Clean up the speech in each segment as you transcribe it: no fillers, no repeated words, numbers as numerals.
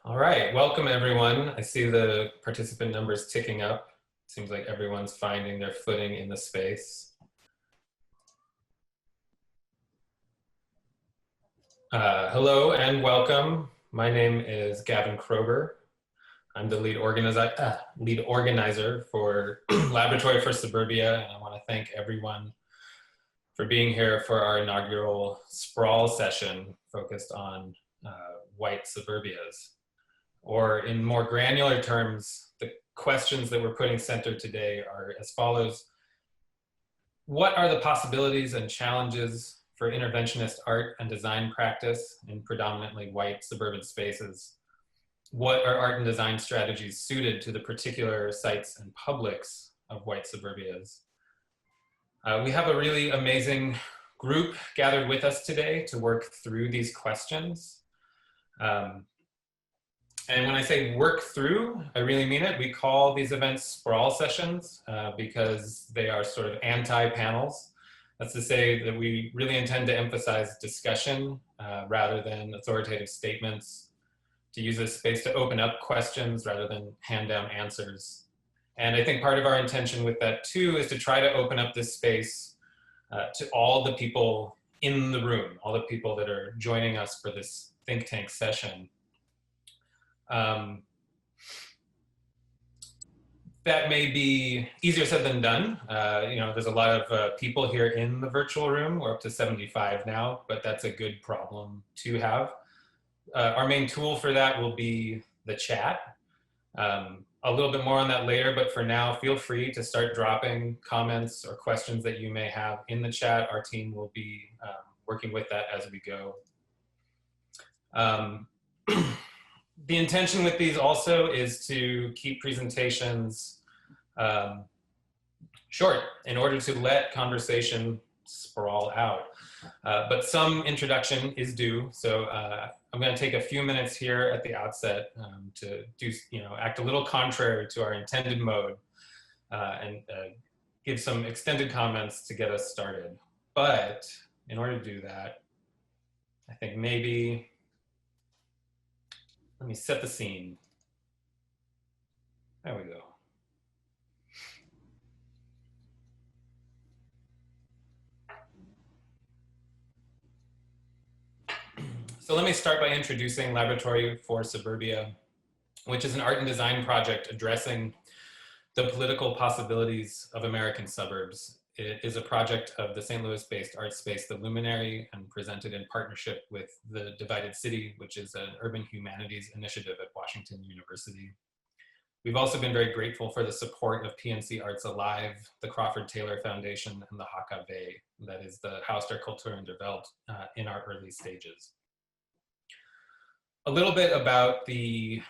All right, welcome everyone. I see the participant numbers ticking up. Seems like everyone's finding their footing in the space. Hello and welcome. My name is Gavin Kroeber. I'm the lead organizer for Laboratory for Suburbia, and I want to thank everyone for being here for our inaugural Sprawl Session focused on white suburbias. Or in more granular terms, the questions that we're putting center today are as follows. What are the possibilities and challenges for interventionist art and design practice in predominantly white suburban spaces? What are art and design strategies suited to the particular sites and publics of white suburbias? We have a really amazing group gathered with us today to work through these questions. And when I say work through, I really mean it. We call these events Sprawl Sessions because they are sort of anti-panels. That's to say that we really intend to emphasize discussion rather than authoritative statements, to use this space to open up questions rather than hand down answers. And I think part of our intention with that too is to try to open up this space to all the people in the room, all the people that are joining us for this think tank session. That may be easier said than done. There's a lot of people here in the virtual room. We're up to 75 now, but that's a good problem to have. Our main tool for that will be the chat. A little bit more on that later, but for now, feel free to start dropping comments or questions that you may have in the chat. Our team will be working with that as we go. The intention with these also is to keep presentations short in order to let conversation sprawl out. But some introduction is due, so I'm going to take a few minutes here at the outset to act a little contrary to our intended mode and give some extended comments to get us started. But in order to do that, I think maybe let me set the scene. There we go. So let me start by introducing Laboratory for Suburbia, which is an art and design project addressing the political possibilities of American suburbs. It is a project of the St. Louis-based art space, The Luminary, and presented in partnership with The Divided City, which is an urban humanities initiative at Washington University. We've also been very grateful for the support of PNC Arts Alive, the Crawford Taylor Foundation, and the HKV, that is the Haus der Kultur und der Welt, in our early stages. A little bit about the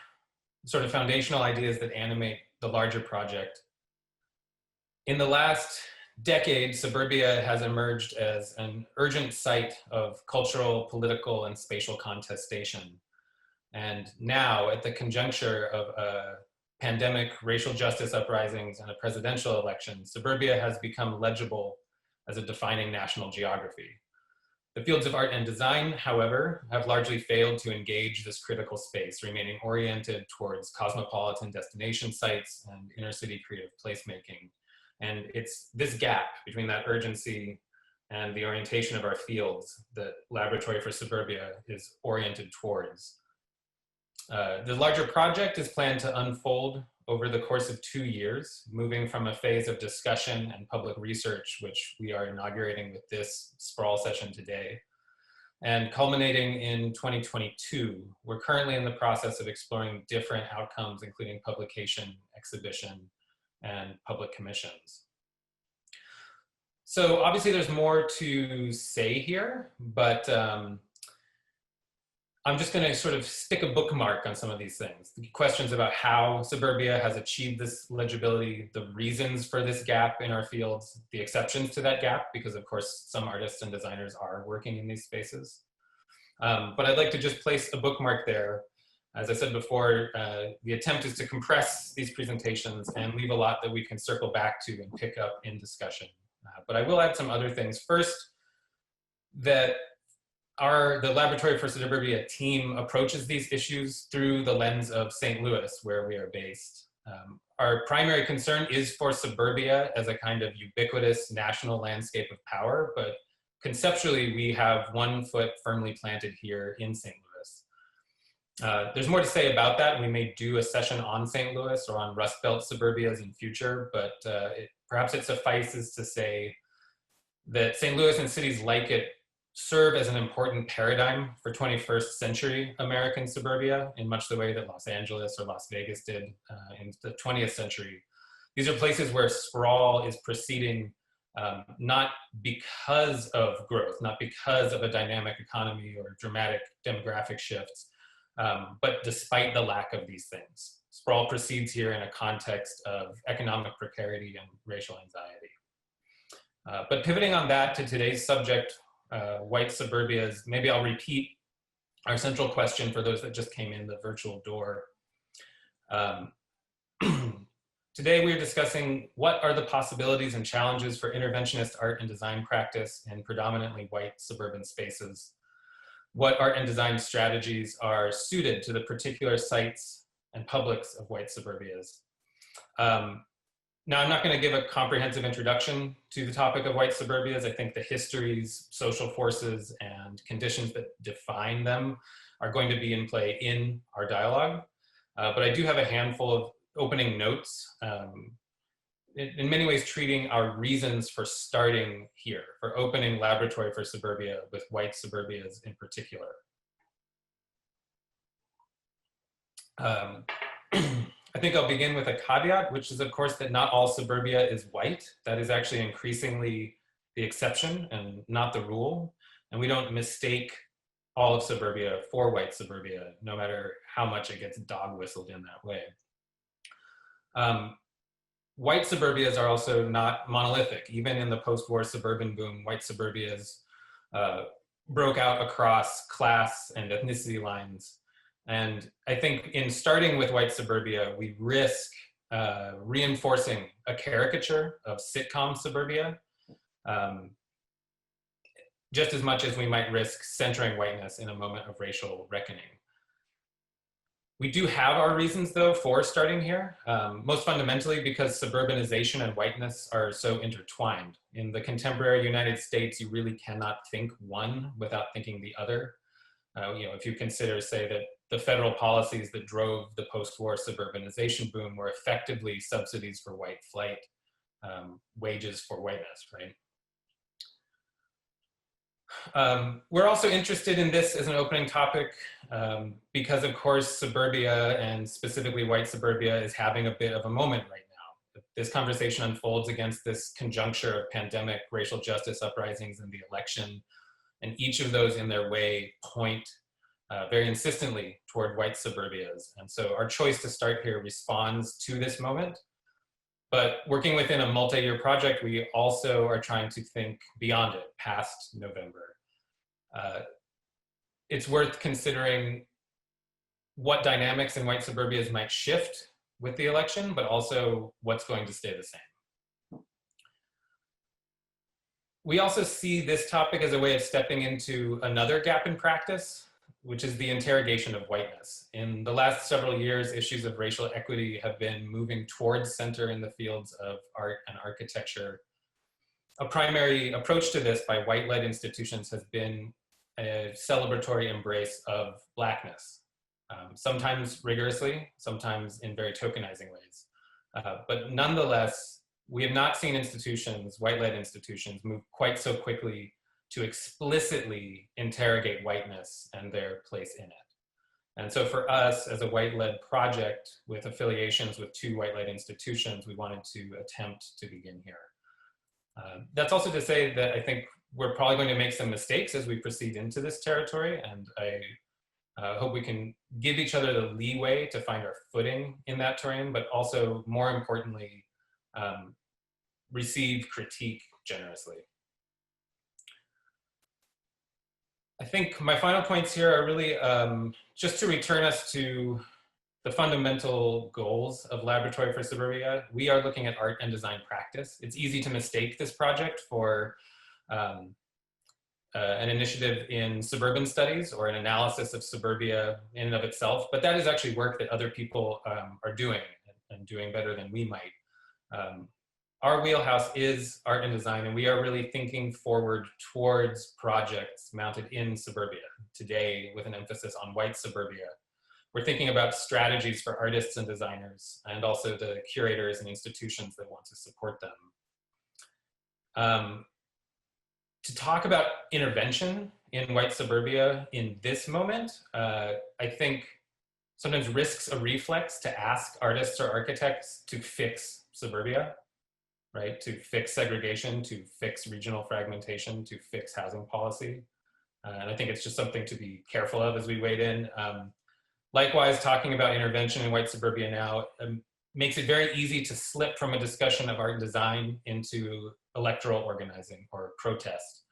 sort of foundational ideas that animate the larger project. In the last decade, Suburbia has emerged as an urgent site of cultural, political, and spatial contestation. And now, at the conjuncture of a pandemic, racial justice uprisings, and a presidential election, Suburbia has become legible as a defining national geography. The fields of art and design, however, have largely failed to engage this critical space, remaining oriented towards cosmopolitan destination sites and inner city creative placemaking. And it's this gap between that urgency and the orientation of our fields that Laboratory for Suburbia is oriented towards. The larger project is planned to unfold over the course of 2 years, moving from a phase of discussion and public research, which we are inaugurating with this Sprawl Session today, and culminating in 2022. We're currently in the process of exploring different outcomes, including publication, exhibition, and public commissions. So obviously there's more to say here, but I'm just going to sort of stick a bookmark on some of these things. The questions about how Suburbia has achieved this legibility, the reasons for this gap in our fields, the exceptions to that gap, because of course some artists and designers are working in these spaces. But I'd like to just place a bookmark there. As I said before, the attempt is to compress these presentations and leave a lot that we can circle back to and pick up in discussion. But I will add some other things. First, that the Laboratory for Suburbia team approaches these issues through the lens of St. Louis, where we are based. Our primary concern is for suburbia as a kind of ubiquitous national landscape of power, but conceptually, we have one foot firmly planted here in St. Louis. There's more to say about that. We may do a session on St. Louis or on Rust Belt suburbias in future, but perhaps it suffices to say that St. Louis and cities like it serve as an important paradigm for 21st century American suburbia in much the way that Los Angeles or Las Vegas did in the 20th century. These are places where sprawl is proceeding not because of growth, not because of a dynamic economy or dramatic demographic shifts, but despite the lack of these things. Sprawl proceeds here in a context of economic precarity and racial anxiety. But pivoting on that to today's subject, white suburbias, maybe I'll repeat our central question for those that just came in the virtual door. Today we're discussing what are the possibilities and challenges for interventionist art and design practice in predominantly white suburban spaces. What art and design strategies are suited to the particular sites and publics of white suburbias. Now, I'm not going to give a comprehensive introduction to the topic of white suburbias. I think the histories, social forces, and conditions that define them are going to be in play in our dialogue. But I do have a handful of opening notes, in many ways treating our reasons for starting here, for opening Laboratory for Suburbia with white suburbias in particular. I think I'll begin with a caveat, which is of course that not all suburbia is white. That is actually increasingly the exception and not the rule. And we don't mistake all of suburbia for white suburbia, no matter how much it gets dog whistled in that way. White suburbias are also not monolithic. Even in the post-war suburban boom, white suburbias broke out across class and ethnicity lines. And I think in starting with white suburbia, we risk reinforcing a caricature of sitcom suburbia, just as much as we might risk centering whiteness in a moment of racial reckoning. We do have our reasons, though, for starting here, most fundamentally because suburbanization and whiteness are so intertwined. In the contemporary United States, you really cannot think one without thinking the other. If you consider, say, that the federal policies that drove the post-war suburbanization boom were effectively subsidies for white flight, wages for whiteness, right? We're also interested in this as an opening topic because, of course, suburbia and specifically white suburbia is having a bit of a moment right now. This conversation unfolds against this conjuncture of pandemic, racial justice uprisings, and the election, and each of those in their way point very insistently toward white suburbias. And so our choice to start here responds to this moment. But working within a multi-year project, we also are trying to think beyond it, past November. It's worth considering what dynamics in white suburbias might shift with the election, but also what's going to stay the same. We also see this topic as a way of stepping into another gap in practice, which is the interrogation of whiteness. In the last several years, issues of racial equity have been moving towards center in the fields of art and architecture. A primary approach to this by white-led institutions has been a celebratory embrace of Blackness, sometimes rigorously, sometimes in very tokenizing ways. But nonetheless, we have not seen institutions, white-led institutions, move quite so quickly to explicitly interrogate whiteness and their place in it. And so for us, as a white-led project with affiliations with two white-led institutions, we wanted to attempt to begin here. That's also to say that I think we're probably going to make some mistakes as we proceed into this territory, and I hope we can give each other the leeway to find our footing in that terrain, but also, more importantly, receive critique generously. I think my final points here are really just to return us to the fundamental goals of Laboratory for Suburbia. We are looking at art and design practice. It's easy to mistake this project for an initiative in suburban studies or an analysis of suburbia in and of itself, but that is actually work that other people are doing and doing better than we might. Our wheelhouse is art and design, and we are really thinking forward towards projects mounted in suburbia today with an emphasis on white suburbia. We're thinking about strategies for artists and designers and also the curators and institutions that want to support them. To talk about intervention in white suburbia in this moment, I think sometimes risks a reflex to ask artists or architects to fix suburbia, right? To fix segregation, to fix regional fragmentation, to fix housing policy. And I think it's just something to be careful of as we wade in. Likewise, talking about intervention in white suburbia now makes it very easy to slip from a discussion of art and design into electoral organizing or protest.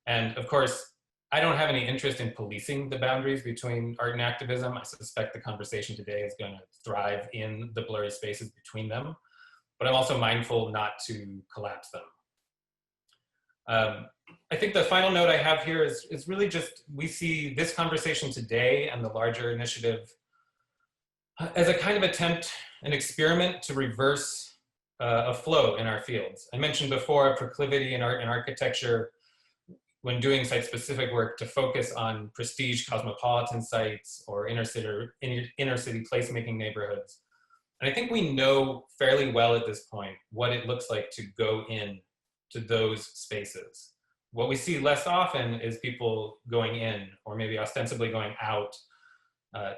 And of course, I don't have any interest in policing the boundaries between art and activism. I suspect the conversation today is going to thrive in the blurry spaces between them, but I'm also mindful not to collapse them. I think the final note I have here is really just, we see this conversation today and the larger initiative as a kind of attempt, an experiment to reverse a flow in our fields. I mentioned before a proclivity in art and architecture when doing site-specific work to focus on prestige cosmopolitan sites or inner city placemaking neighborhoods. And I think we know fairly well at this point what it looks like to go in to those spaces. What we see less often is people going in, or maybe ostensibly going out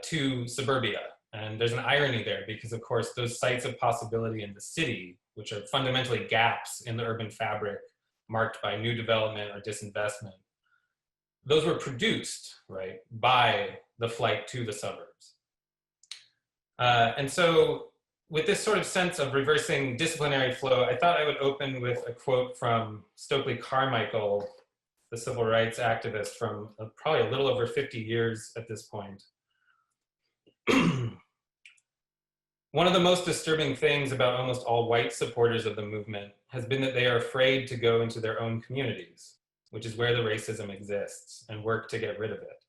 to suburbia. And there's an irony there because, of course, those sites of possibility in the city, which are fundamentally gaps in the urban fabric marked by new development or disinvestment, those were produced, right, by the flight to the suburbs. And so with this sort of sense of reversing disciplinary flow, I thought I would open with a quote from Stokely Carmichael, the civil rights activist from probably a little over 50 years at this point. One of the most disturbing things about almost all white supporters of the movement has been that they are afraid to go into their own communities, which is where the racism exists, and work to get rid of it.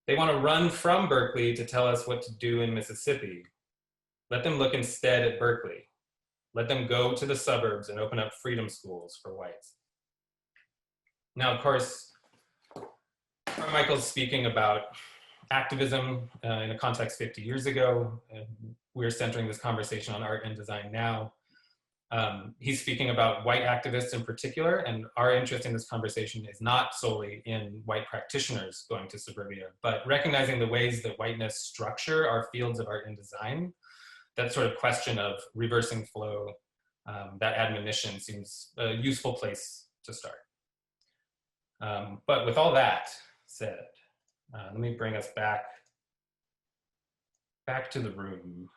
They want to run from Berkeley to tell us what to do in Mississippi. Let them look instead at Berkeley. Let them go to the suburbs and open up freedom schools for whites. Now, of course, Carmichael's speaking about activism in a context 50 years ago. We're centering this conversation on art and design now. He's speaking about white activists in particular, and our interest in this conversation is not solely in white practitioners going to suburbia, but recognizing the ways that whiteness structure our fields of art and design. That sort of question of reversing flow, that admonition seems a useful place to start. But with all that said, let me bring us back to the room.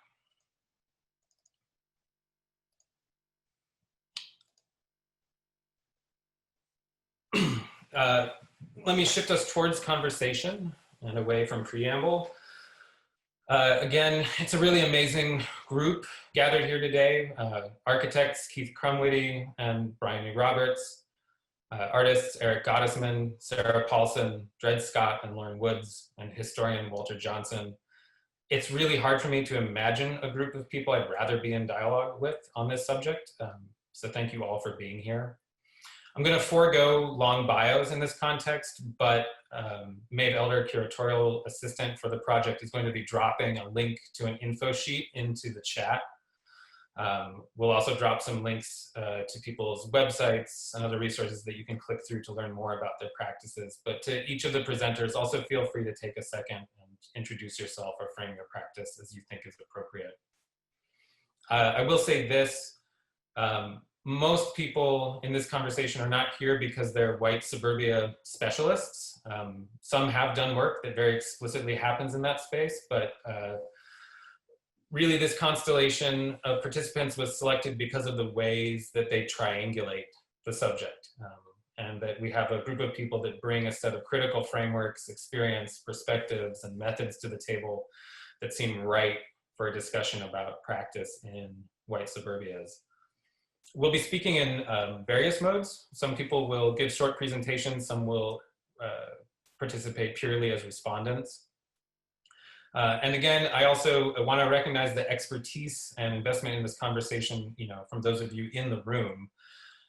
Let me shift us towards conversation and away from preamble. Again, it's a really amazing group gathered here today. Architects Keith Krumwiede and Bryony Roberts, artists Eric Gottesman, Sarah Paulsen, Dred Scott and Lauren Woods, and historian Walter Johnson. It's really hard for me to imagine a group of people I'd rather be in dialogue with on this subject. So thank you all for being here. I'm going to forego long bios in this context, but Maeve Elder, curatorial assistant for the project, is going to be dropping a link to an info sheet into the chat. We'll also drop some links to people's websites and other resources that you can click through to learn more about their practices. But to each of the presenters, also feel free to take a second and introduce yourself or frame your practice as you think is appropriate. I will say this. Most people in this conversation are not here because they're white suburbia specialists. Some have done work that very explicitly happens in that space, but really this constellation of participants was selected because of the ways that they triangulate the subject. And that we have a group of people that bring a set of critical frameworks, experience, perspectives, and methods to the table that seem right for a discussion about practice in white suburbias. We'll be speaking in various modes. Some people will give short presentations, some will participate purely as respondents. And again, I also want to recognize the expertise and investment in this conversation, from those of you in the room.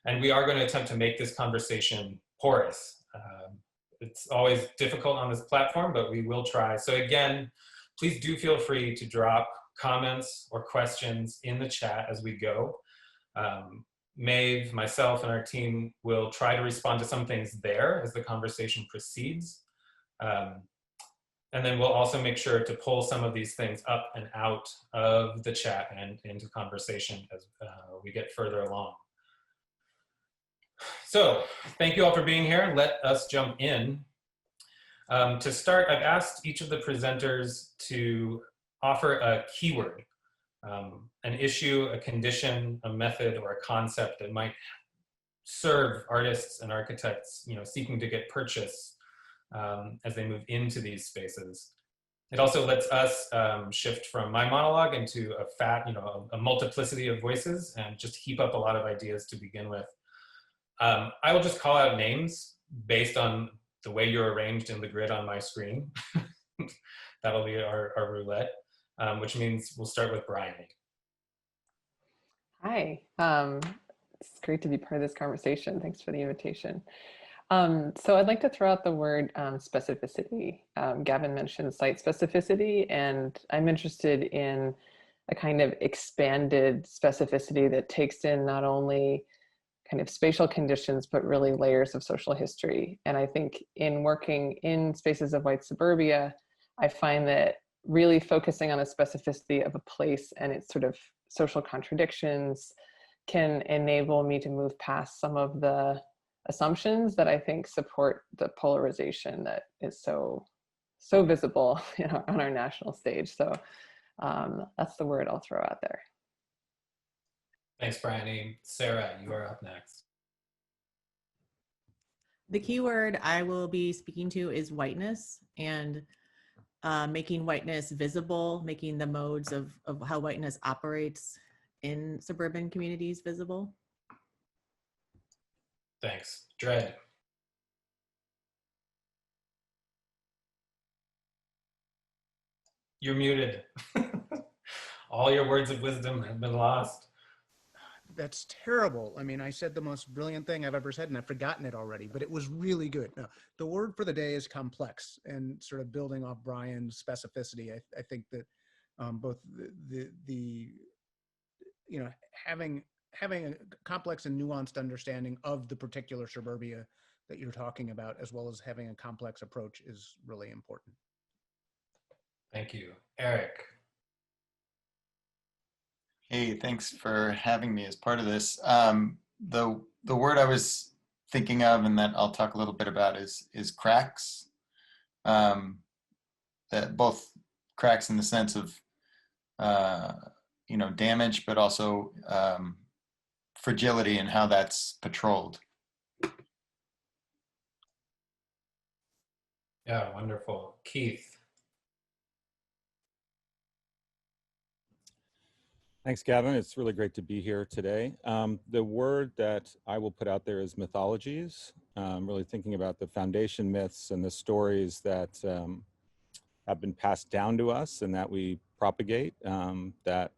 And we are going to attempt to make this conversation porous. It's always difficult on this platform, but we will try. So again, please do feel free to drop comments or questions in the chat as we go. Maeve, myself, and our team will try to respond to some things there as the conversation proceeds. And then we'll also make sure to pull some of these things up and out of the chat and into conversation as we get further along. So thank you all for being here. Let us jump in. To start, I've asked each of the presenters to offer a keyword, an issue, a condition, a method, or a concept that might serve artists and architects, seeking to get purchase as they move into these spaces. It also lets us shift from my monologue into a multiplicity of voices and just heap up a lot of ideas to begin with. I will just call out names based on the way you're arranged in the grid on my screen. That'll be our roulette, which means we'll start with Bryony. Hi, it's great to be part of this conversation. Thanks for the invitation. So I'd like to throw out the word specificity. Gavin mentioned site specificity, and I'm interested in a kind of expanded specificity that takes in not only kind of spatial conditions, but really layers of social history. And I think in working in spaces of white suburbia, I find that really focusing on the specificity of a place and its sort of social contradictions can enable me to move past some of the assumptions that I think support the polarization that is so visible on our national stage. So that's the word I'll throw out there. Thanks, Bryony. Sarah, you are up next. The keyword I will be speaking to is whiteness, and making whiteness visible, making the modes of how whiteness operates in suburban communities visible. Thanks. Dread. You're muted. All your words of wisdom have been lost. That's terrible. I mean, I said the most brilliant thing I've ever said, and I've forgotten it already, but it was really good. No, the word for the day is complex, and sort of building off Brian's specificity. I think that both having a complex and nuanced understanding of the particular suburbia that you're talking about, as well as having a complex approach, is really important. Thank you. Eric. Hey, thanks for having me as part of this. The word I was thinking of, and that I'll talk a little bit about, is cracks. That both cracks in the sense of damage, but also fragility and how that's patrolled. Yeah, wonderful. Keith. Thanks, Gavin. It's really great to be here today. The word that I will put out there is mythologies. Really thinking about the foundation myths and the stories that have been passed down to us and that we propagate that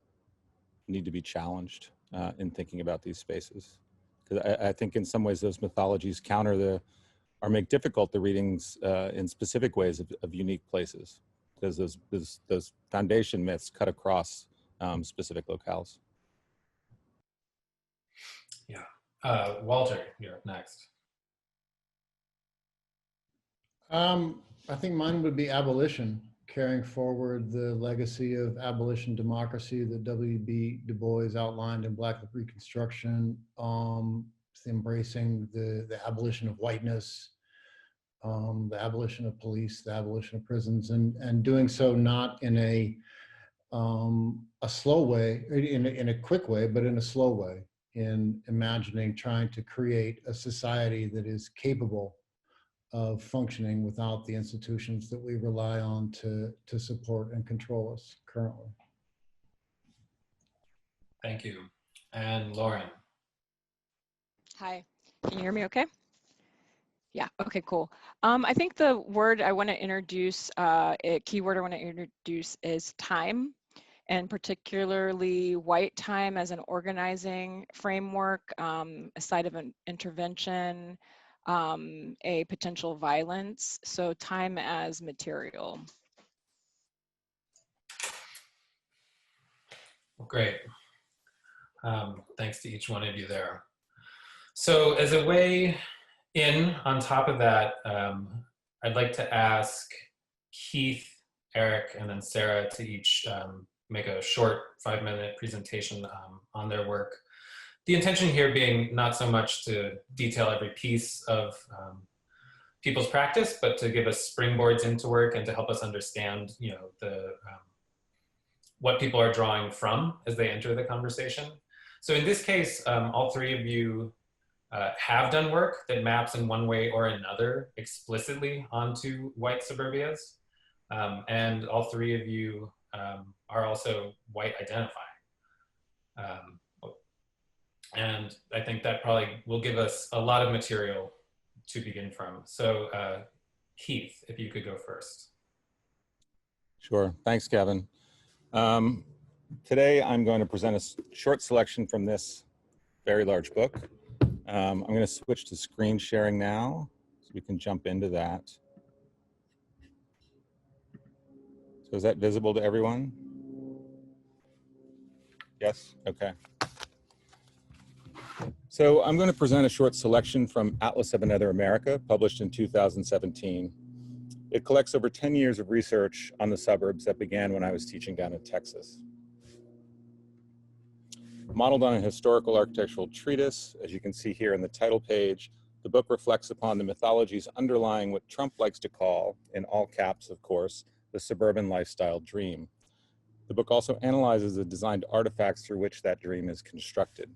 need to be challenged in thinking about these spaces. Because I think in some ways those mythologies counter or make difficult the readings in specific ways of unique places. Because those foundation myths cut across specific locales. Yeah. Walter, you're up next. I think mine would be abolition, carrying forward the legacy of abolition democracy that W.B. Du Bois outlined in Black Reconstruction, embracing the abolition of whiteness, the abolition of police, the abolition of prisons, and doing so not in a slow way, in a quick way, but in a slow way, in imagining, trying to create a society that is capable of functioning without the institutions that we rely on to support and control us currently. Thank you. And Lauren. Hi, can you hear me okay? Yeah, okay, cool. I think the word I want to introduce, keyword I want to introduce is time, and particularly white time as an organizing framework, a site of an intervention, a potential violence. So time as material. Great. Thanks to each one of you there. So as a way in, on top of that, I'd like to ask Keith, Eric, and then Sarah to each make a short 5-minute presentation on their work. The intention here being not so much to detail every piece of people's practice, but to give us springboards into work and to help us understand, you know, what people are drawing from as they enter the conversation. So in this case, all three of you have done work that maps in one way or another explicitly onto white suburbias. And all three of you are also white identifying. And I think that probably will give us a lot of material to begin from. So Keith, if you could go first. Sure, thanks, Gavin. Today, I'm going to present a short selection from this very large book. I'm going to switch to screen sharing now, so we can jump into that. So is that visible to everyone? Yes, okay. So I'm going to present a short selection from Atlas of Another America, published in 2017. It collects over 10 years of research on the suburbs that began when I was teaching down in Texas. Modeled on a historical architectural treatise, as you can see here in the title page, the book reflects upon the mythologies underlying what Trump likes to call, in all caps of course, the suburban lifestyle dream. The book also analyzes the designed artifacts through which that dream is constructed.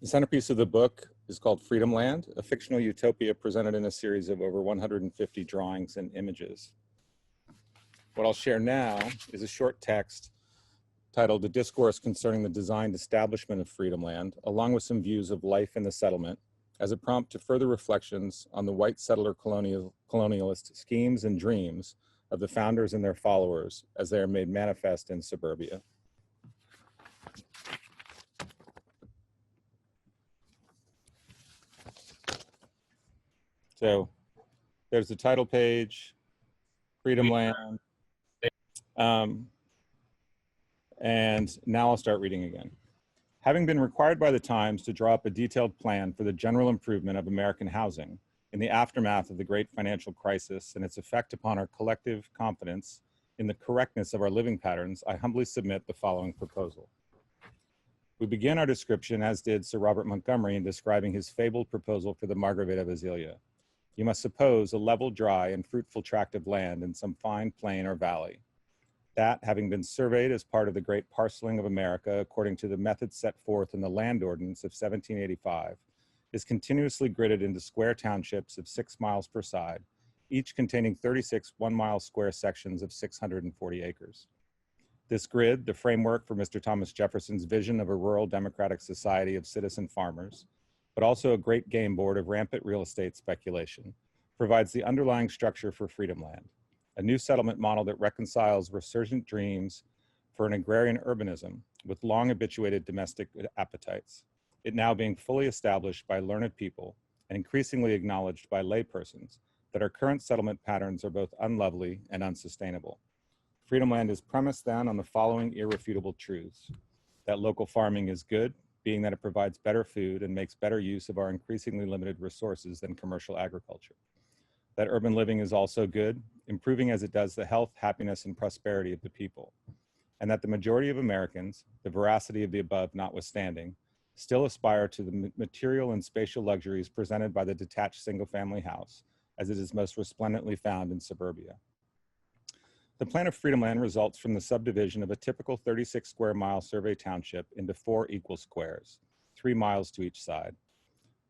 The centerpiece of the book is called Freedom Land, a fictional utopia presented in a series of over 150 drawings and images. What I'll share now is a short text titled A Discourse Concerning the Designed Establishment of Freedom Land, along with some views of life in the settlement, as a prompt to further reflections on the white settler colonialist schemes and dreams of the founders and their followers as they are made manifest in suburbia. So there's the title page, Freedom Land. And now I'll start reading again. Having been required by the Times to draw up a detailed plan for the general improvement of American housing in the aftermath of the great financial crisis and its effect upon our collective confidence in the correctness of our living patterns, I humbly submit the following proposal. We begin our description, as did Sir Robert Montgomery, in describing his fabled proposal for the Margravate of Azelia. You must suppose a level, dry, and fruitful tract of land in some fine plain or valley. That, having been surveyed as part of the great parceling of America according to the methods set forth in the Land Ordinance of 1785, is continuously gridded into square townships of 6 miles per side, each containing 36 1-mile square sections of 640 acres. This grid, the framework for Mr. Thomas Jefferson's vision of a rural democratic society of citizen farmers, but also a great game board of rampant real estate speculation, provides the underlying structure for Freedom Land, a new settlement model that reconciles resurgent dreams for an agrarian urbanism with long habituated domestic appetites, it now being fully established by learned people and increasingly acknowledged by laypersons that our current settlement patterns are both unlovely and unsustainable. Freedom Land is premised then on the following irrefutable truths: that local farming is good, being that it provides better food and makes better use of our increasingly limited resources than commercial agriculture. That urban living is also good, improving as it does the health, happiness, and prosperity of the people. And that the majority of Americans, the veracity of the above notwithstanding, still aspire to the material and spatial luxuries presented by the detached single-family house, as it is most resplendently found in suburbia. The plan of Freedom Land results from the subdivision of a typical 36 square mile survey township into 4 equal squares, 3 miles to each side.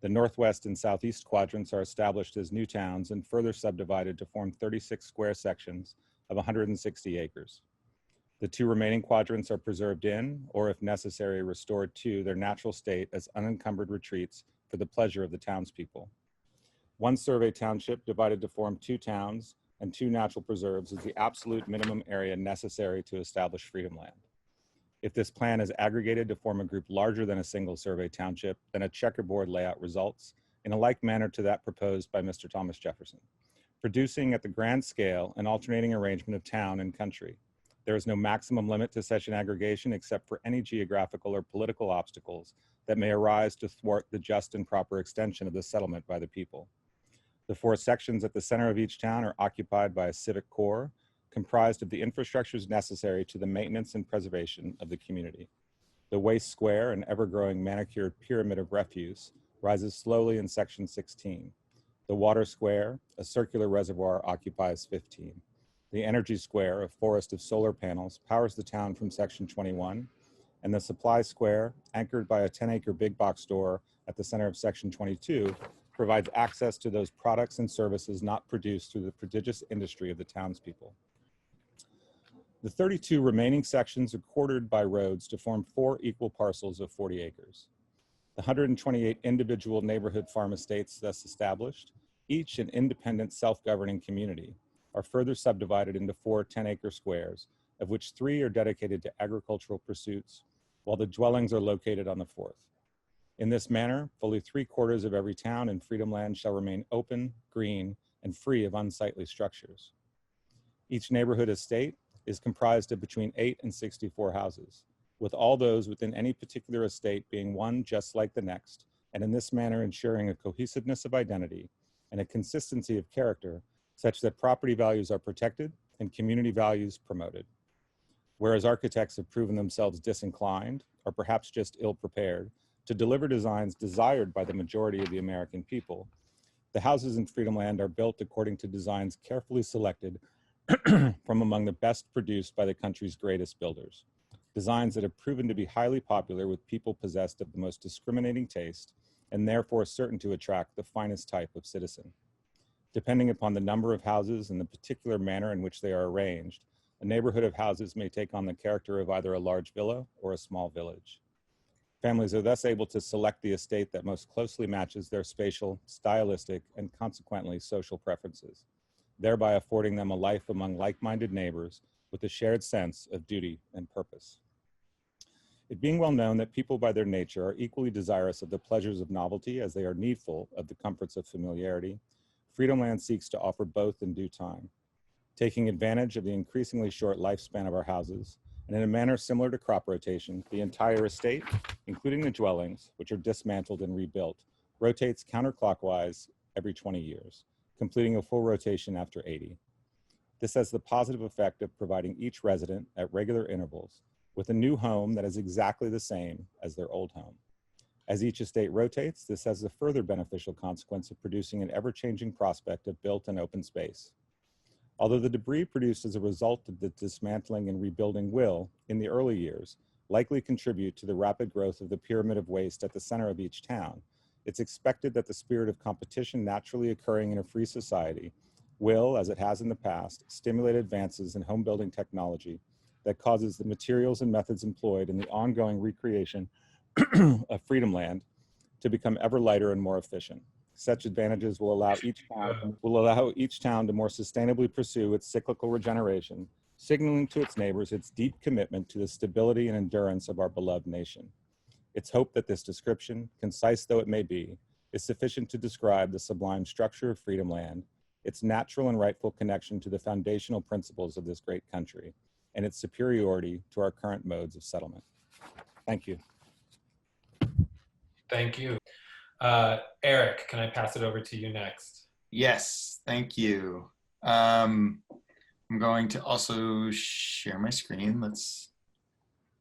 The northwest and southeast quadrants are established as new towns and further subdivided to form 36 square sections of 160 acres. The 2 remaining quadrants are preserved in, or if necessary, restored to their natural state as unencumbered retreats for the pleasure of the townspeople. One survey township divided to form 2 towns and 2 natural preserves is the absolute minimum area necessary to establish Freedom Land. If this plan is aggregated to form a group larger than a single survey township, then a checkerboard layout results in a like manner to that proposed by Mr. Thomas Jefferson, producing at the grand scale an alternating arrangement of town and country. There is no maximum limit to such an aggregation except for any geographical or political obstacles that may arise to thwart the just and proper extension of the settlement by the people. The 4 sections at the center of each town are occupied by a civic core comprised of the infrastructures necessary to the maintenance and preservation of the community. The waste square, an ever-growing manicured pyramid of refuse, rises slowly in section 16. The water square, a circular reservoir, occupies 15. The energy square, a forest of solar panels, powers the town from section 21, and the supply square, anchored by a 10-acre big box store at the center of section 22, provides access to those products and services not produced through the prodigious industry of the townspeople. The 32 remaining sections are quartered by roads to form 4 equal parcels of 40 acres. The 128 individual neighborhood farm estates thus established, each an independent self-governing community, are further subdivided into 4 10-acre squares, of which 3 are dedicated to agricultural pursuits, while the dwellings are located on the 4th. In this manner, fully 3/4 of every town in Freedom Land shall remain open, green, and free of unsightly structures. Each neighborhood estate is comprised of between 8 and 64 houses, with all those within any particular estate being one just like the next, and in this manner ensuring a cohesiveness of identity and a consistency of character such that property values are protected and community values promoted. Whereas architects have proven themselves disinclined, or perhaps just ill-prepared, to deliver designs desired by the majority of the American people, the houses in Freedom Land are built according to designs carefully selected from among the best produced by the country's greatest builders. Designs that have proven to be highly popular with people possessed of the most discriminating taste and therefore certain to attract the finest type of citizen. Depending upon the number of houses and the particular manner in which they are arranged, a neighborhood of houses may take on the character of either a large villa or a small village. Families are thus able to select the estate that most closely matches their spatial, stylistic, and consequently social preferences, thereby affording them a life among like-minded neighbors with a shared sense of duty and purpose. It being well known that people by their nature are equally desirous of the pleasures of novelty as they are needful of the comforts of familiarity, Freedom Land seeks to offer both in due time, taking advantage of the increasingly short lifespan of our houses, and in a manner similar to crop rotation, the entire estate, including the dwellings, which are dismantled and rebuilt, rotates counterclockwise every 20 years, completing a full rotation after 80. This has the positive effect of providing each resident at regular intervals with a new home that is exactly the same as their old home. As each estate rotates, this has the further beneficial consequence of producing an ever-changing prospect of built and open space. Although the debris produced as a result of the dismantling and rebuilding will, in the early years, likely contribute to the rapid growth of the pyramid of waste at the center of each town, it's expected that the spirit of competition naturally occurring in a free society will, as it has in the past, stimulate advances in home building technology that causes the materials and methods employed in the ongoing recreation of Freedom Land to become ever lighter and more efficient. Such advantages will allow each town to more sustainably pursue its cyclical regeneration, signaling to its neighbors its deep commitment to the stability and endurance of our beloved nation. It's hoped that this description, concise though it may be, is sufficient to describe the sublime structure of Freedom Land, its natural and rightful connection to the foundational principles of this great country, and its superiority to our current modes of settlement. Thank you. Thank you. Eric, can I pass it over to you next? Yes, thank you. I'm going to also share my screen. Let's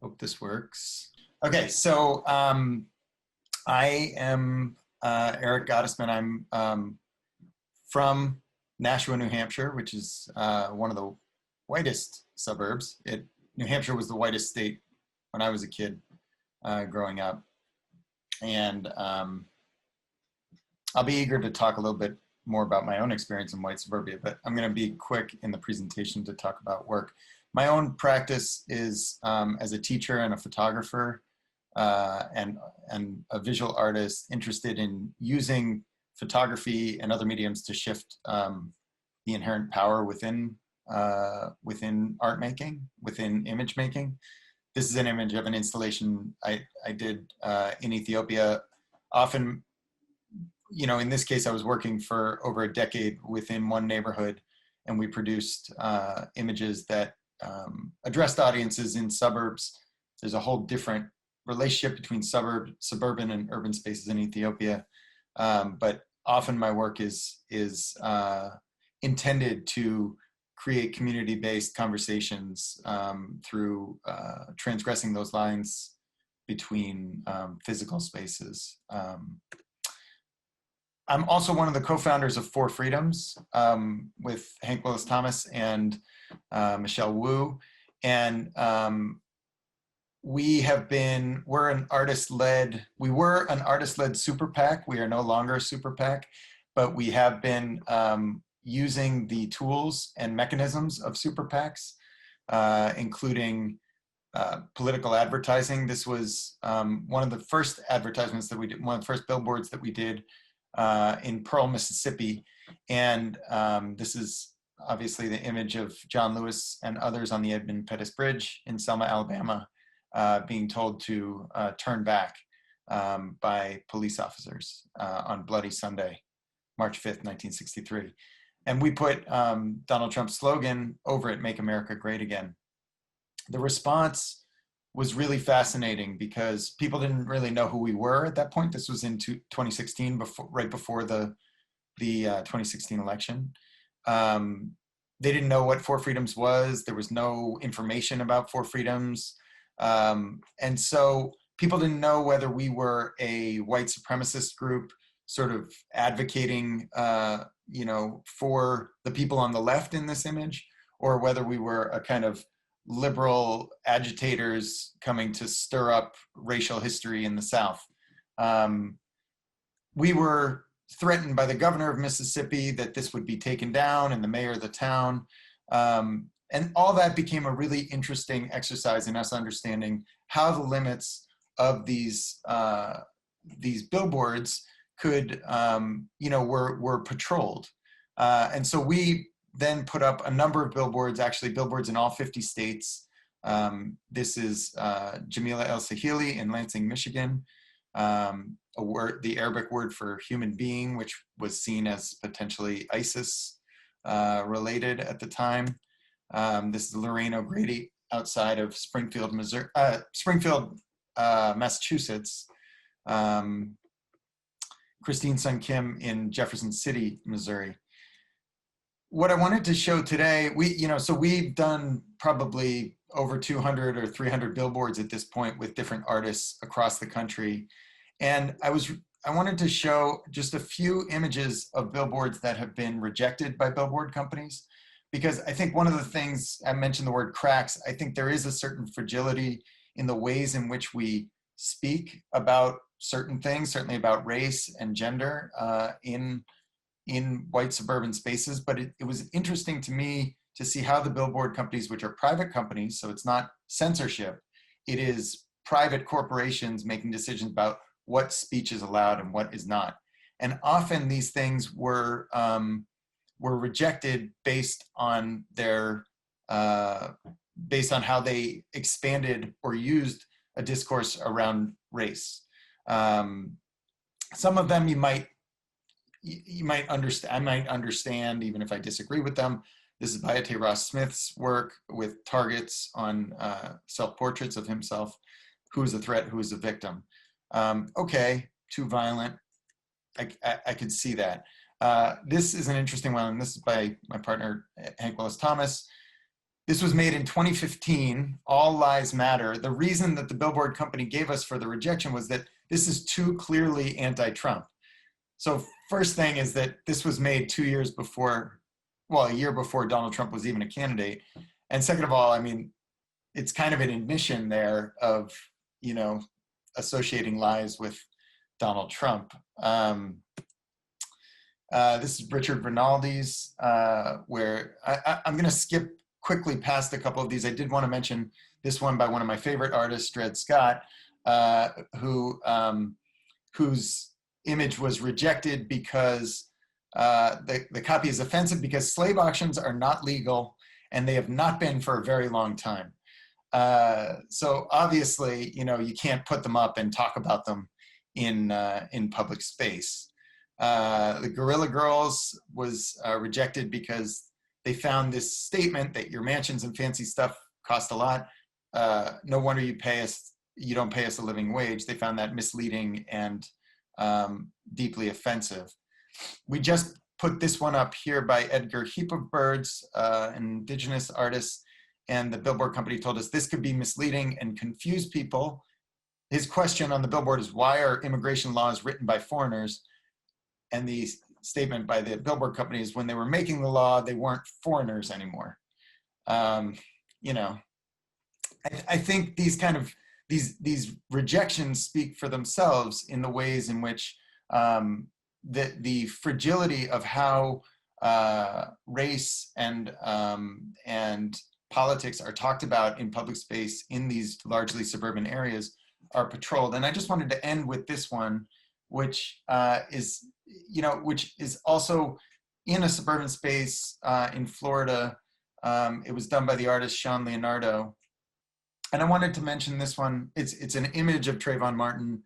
hope this works. Okay, so I am Eric Gottesman. I'm from Nashua, New Hampshire, which is one of the whitest suburbs. New Hampshire was the whitest state when I was a kid growing up. And I'll be eager to talk a little bit more about my own experience in white suburbia, but I'm going to be quick in the presentation to talk about work. My own practice is as a teacher and a photographer and a visual artist interested in using photography and other mediums to shift the inherent power within art making, within image making. This is an image of an installation I did in Ethiopia. Often, you know, in this case, I was working for over a decade within one neighborhood, and we produced images that addressed audiences in suburbs. There's a whole different relationship between suburban and urban spaces in Ethiopia. But often my work is intended to create community-based conversations through transgressing those lines between physical spaces. I'm also one of the co-founders of Four Freedoms with Hank Willis Thomas and Michelle Wu. And we're an artist-led, we were an artist-led super PAC. We are no longer a super PAC, but we have been using the tools and mechanisms of super PACs, including political advertising. This was one of the first advertisements that we did, one of the first billboards that we did in Pearl, Mississippi. And this is obviously the image of John Lewis and others on the Edmund Pettus Bridge in Selma, Alabama, being told to turn back by police officers on Bloody Sunday, March 5th, 1963. And we put Donald Trump's slogan over it, "Make America Great Again." The response was really fascinating because people didn't really know who we were at that point. This was in 2016, right before the 2016 election. They didn't know what Four Freedoms was. There was no information about Four Freedoms. And so people didn't know whether we were a white supremacist group sort of advocating, you know, for the people on the left in this image, or whether we were a kind of liberal agitators coming to stir up racial history in the South. We were threatened by the governor of Mississippi that this would be taken down, and the mayor of the town. And all that became a really interesting exercise in us understanding how the limits of these billboards could, you know, were patrolled. And so we then put up a number of billboards, actually billboards in all 50 states. This is Jamila El Sahili in Lansing, Michigan, the Arabic word for human being, which was seen as potentially ISIS related at the time. This is Lorraine O'Grady outside of Springfield, Massachusetts. Christine Sun Kim in Jefferson City, Missouri. What I wanted to show today, so we've done probably over 200 or 300 billboards at this point with different artists across the country. And I wanted to show just a few images of billboards that have been rejected by billboard companies. Because I think one of the things, I mentioned the word cracks, I think there is a certain fragility in the ways in which we speak about certain things, certainly about race and gender in white suburban spaces. But it was interesting to me to see how the billboard companies, which are private companies, so it's not censorship, it is private corporations making decisions about what speech is allowed and what is not. And often these things were rejected based on their, based on how they expanded or used a discourse around race. Some of them you might understand, I might understand even if I disagree with them. This is Bayate Ross Smith's work with targets on self-portraits of himself. Who is a threat, who is a victim? Okay, too violent. I could see that. This is an interesting one, and this is by my partner, Hank Willis Thomas. This was made in 2015, All Lives Matter. The reason that the billboard company gave us for the rejection was that this is too clearly anti-Trump. So first thing is that this was made 2 years before, well, a year before Donald Trump was even a candidate. And second of all, I mean, it's kind of an admission there of, you know, associating lies with Donald Trump. This is Richard Rinaldi's, where I'm going to skip quickly past a couple of these. I did want to mention this one by one of my favorite artists, Dred Scott, whose image was rejected because the copy is offensive because slave auctions are not legal and they have not been for a very long time. So obviously, you know, you can't put them up and talk about them in public space. The Guerrilla Girls was rejected because they found this statement that your mansions and fancy stuff cost a lot. No wonder you don't pay us a living wage. They found that misleading and deeply offensive. We just put this one up here by Edgar Heap of Birds, an indigenous artist, and the billboard company told us this could be misleading and confuse people. His question on the billboard is, why are immigration laws written by foreigners? And the statement by the billboard company is, when they were making the law, they weren't foreigners anymore. You know, I think these kind of, these rejections speak for themselves in the ways in which the fragility of how race and politics are talked about in public space in these largely suburban areas are patrolled. And I just wanted to end with this one, which is, you know, which is also in a suburban space in Florida. It was done by the artist Sean Leonardo. And I wanted to mention this one. It's an image of Trayvon Martin. It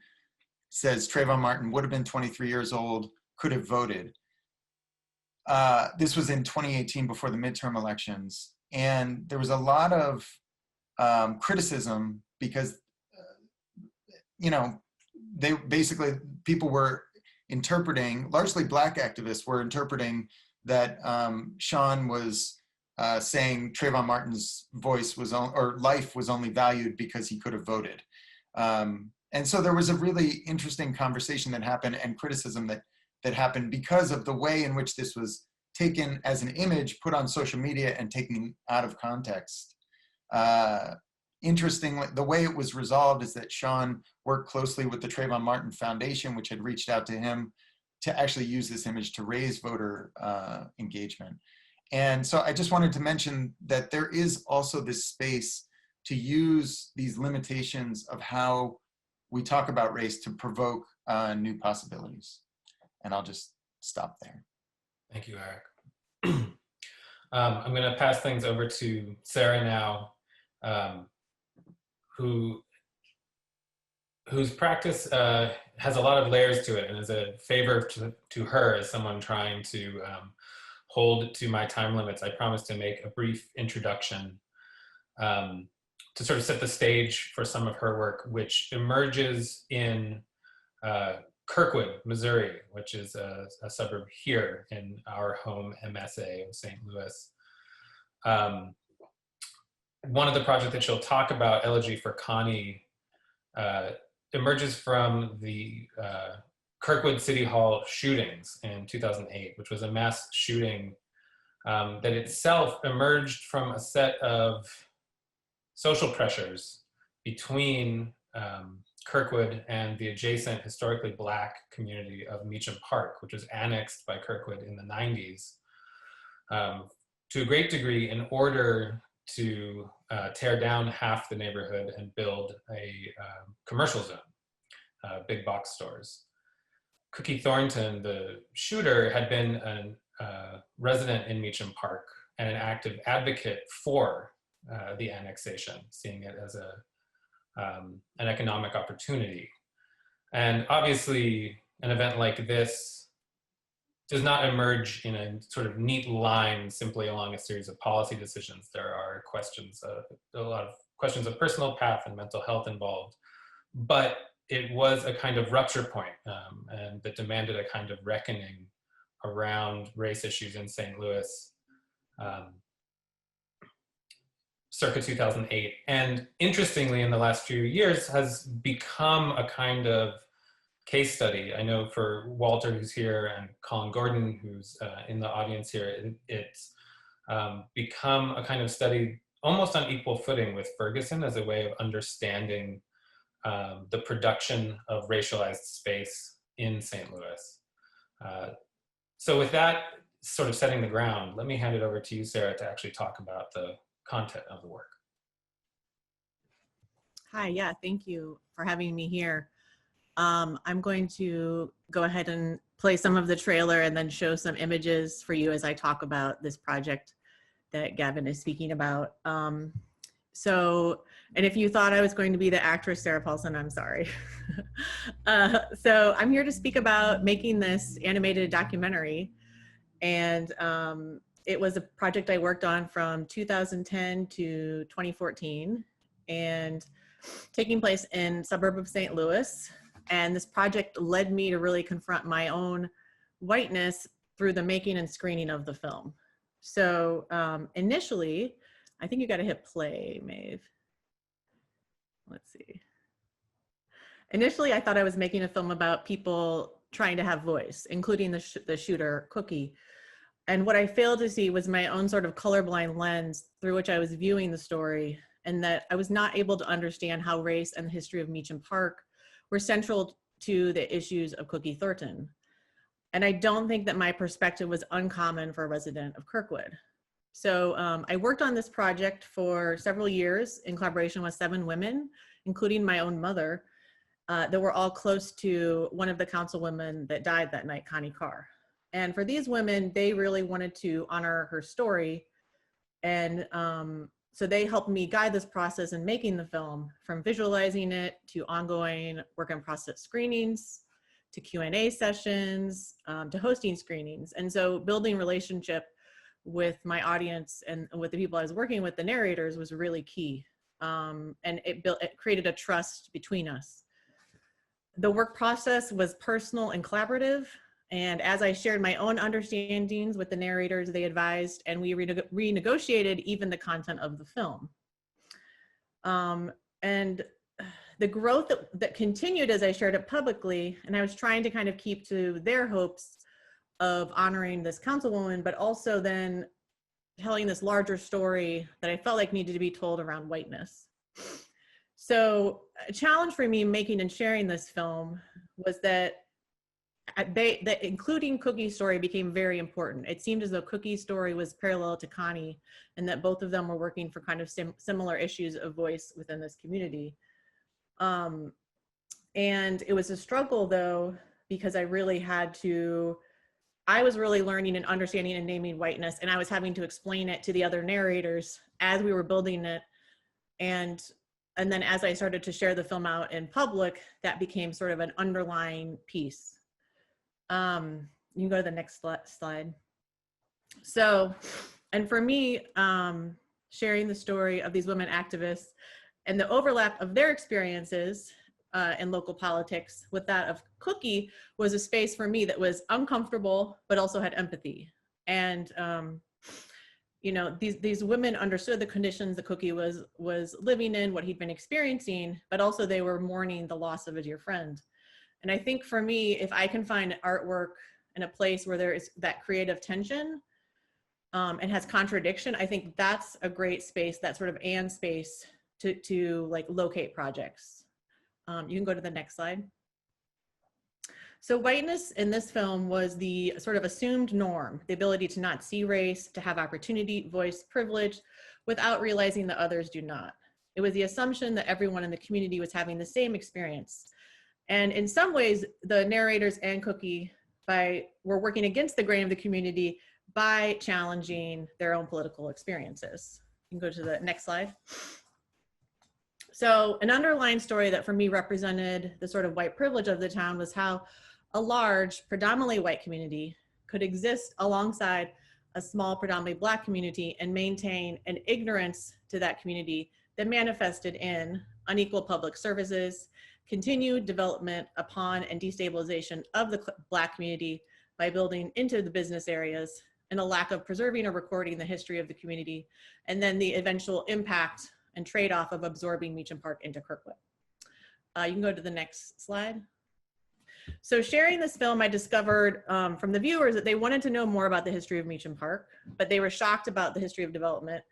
says Trayvon Martin would have been 23 years old, could have voted. This was in 2018 before the midterm elections. And there was a lot of criticism because, you know, they basically, people were interpreting, largely Black activists were interpreting that Sean was saying Trayvon Martin's voice was or life was only valued because he could have voted. And so there was a really interesting conversation that happened and criticism that happened because of the way in which this was taken as an image, put on social media and taken out of context. Interestingly, the way it was resolved is that Sean worked closely with the Trayvon Martin Foundation, which had reached out to him to actually use this image to raise voter engagement. And so I just wanted to mention that there is also this space to use these limitations of how we talk about race to provoke new possibilities. And I'll just stop there. Thank you, Eric. I'm going to pass things over to Sarah now, whose practice has a lot of layers to it and is a favor to her as someone trying to hold to my time limits. I promised to make a brief introduction to sort of set the stage for some of her work, which emerges in Kirkwood, Missouri, which is a suburb here in our home MSA of St. Louis. One of the projects that she'll talk about, Elegy for Connie, emerges from the Kirkwood City Hall shootings in 2008, which was a mass shooting that itself emerged from a set of social pressures between Kirkwood and the adjacent historically Black community of Meacham Park, which was annexed by Kirkwood in the 90s to a great degree in order to tear down half the neighborhood and build a commercial zone, big box stores. Cookie Thornton, the shooter, had been a resident in Meacham Park and an active advocate for the annexation, seeing it as an economic opportunity. And obviously, an event like this does not emerge in a sort of neat line simply along a series of policy decisions. There are questions, a lot of questions of personal path and mental health involved, but it was a kind of rupture point, and that demanded a kind of reckoning around race issues in St. Louis circa 2008. And interestingly, in the last few years has become a kind of case study. I know for Walter, who's here, and Colin Gordon, who's in the audience here, it's become a kind of study almost on equal footing with Ferguson as a way of understanding the production of racialized space in St. Louis. So with that sort of setting the ground, let me hand it over to you, Sarah, to actually talk about the content of the work. Hi, yeah, thank you for having me here. I'm going to go ahead and play some of the trailer and then show some images for you as I talk about this project that Gavin is speaking about. And if you thought I was going to be the actress Sarah Paulsen, I'm sorry. So I'm here to speak about making this animated documentary. And it was a project I worked on from 2010 to 2014 and taking place in suburb of St. Louis. And this project led me to really confront my own whiteness through the making and screening of the film. So initially, I think you got to hit play, Maeve. Let's see. Initially, I thought I was making a film about people trying to have voice, including the shooter, Cookie. And what I failed to see was my own sort of colorblind lens through which I was viewing the story, and that I was not able to understand how race and the history of Meacham Park were central to the issues of Cookie Thornton. And I don't think that my perspective was uncommon for a resident of Kirkwood. So I worked on this project for several years in collaboration with 7 women, including my own mother, that were all close to one of the councilwomen that died that night, Connie Carr. And for these women, they really wanted to honor her story. And so they helped me guide this process in making the film, from visualizing it to ongoing work in process screenings, to Q&A sessions, to hosting screenings. And so building relationship with my audience and with the people I was working with, the narrators, was really key. And it created a trust between us. The work process was personal and collaborative. And as I shared my own understandings with the narrators, they advised, and we renegotiated even the content of the film. And the growth that continued as I shared it publicly, and I was trying to kind of keep to their hopes of honoring this councilwoman, but also then telling this larger story that I felt like needed to be told around whiteness. So a challenge for me making and sharing this film was that including Cookie's story became very important. It seemed as though Cookie's story was parallel to Connie, and that both of them were working for kind of similar issues of voice within this community. And it was a struggle, though, because I really had to, I was really learning and understanding and naming whiteness, and I was having to explain it to the other narrators as we were building it. And then as I started to share the film out in public, that became sort of an underlying piece. You can go to the next slide. So, and for me, sharing the story of these women activists and the overlap of their experiences in local politics with that of Cookie was a space for me that was uncomfortable, but also had empathy. And, you know, these women understood the conditions that Cookie was living in, what he'd been experiencing, but also they were mourning the loss of a dear friend. And I think for me, if I can find artwork in a place where there is that creative tension and has contradiction, I think that's a great space, that sort of and space to like locate projects. You can go to the next slide. So whiteness in this film was the sort of assumed norm, the ability to not see race, to have opportunity, voice, privilege, without realizing that others do not. It was the assumption that everyone in the community was having the same experience. And in some ways, the narrators and Cookie were working against the grain of the community by challenging their own political experiences. You can go to the next slide. So an underlying story that for me represented the sort of white privilege of the town was how a large, predominantly white community could exist alongside a small, predominantly Black community and maintain an ignorance to that community that manifested in unequal public services, continued development upon and destabilization of the Black community by building into the business areas, and a lack of preserving or recording the history of the community, and then the eventual impact and trade-off of absorbing Meacham Park into Kirkwood. You can go to the next slide. So sharing this film, I discovered from the viewers that they wanted to know more about the history of Meacham Park, but they were shocked about the history of development.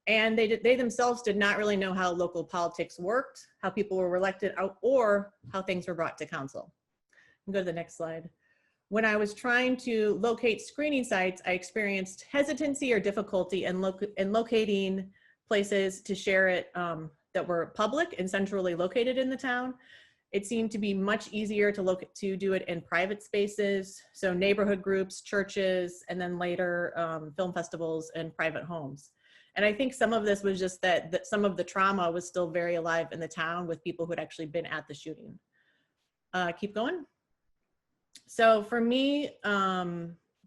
And they themselves did not really know how local politics worked, how people were elected out, or how things were brought to council. You can go to the next slide. when I was trying to locate screening sites, I experienced hesitancy or difficulty in locating places to share it that were public and centrally located in the town. It seemed to be much easier to do it in private spaces, so neighborhood groups, churches, and then later film festivals and private homes. And I think some of this was just that some of the trauma was still very alive in the town with people who had actually been at the shooting. Keep going. So for me,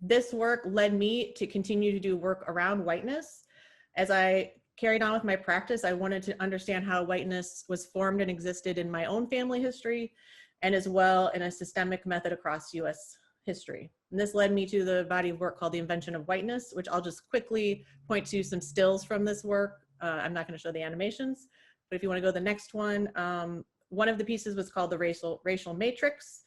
this work led me to continue to do work around whiteness. As I carried on with my practice, I wanted to understand how whiteness was formed and existed in my own family history, and as well in a systemic method across US history. And this led me to the body of work called The Invention of Whiteness, which I'll just quickly point to some stills from this work. I'm not going to show the animations, but if you want to go to the next one, one of the pieces was called the racial matrix,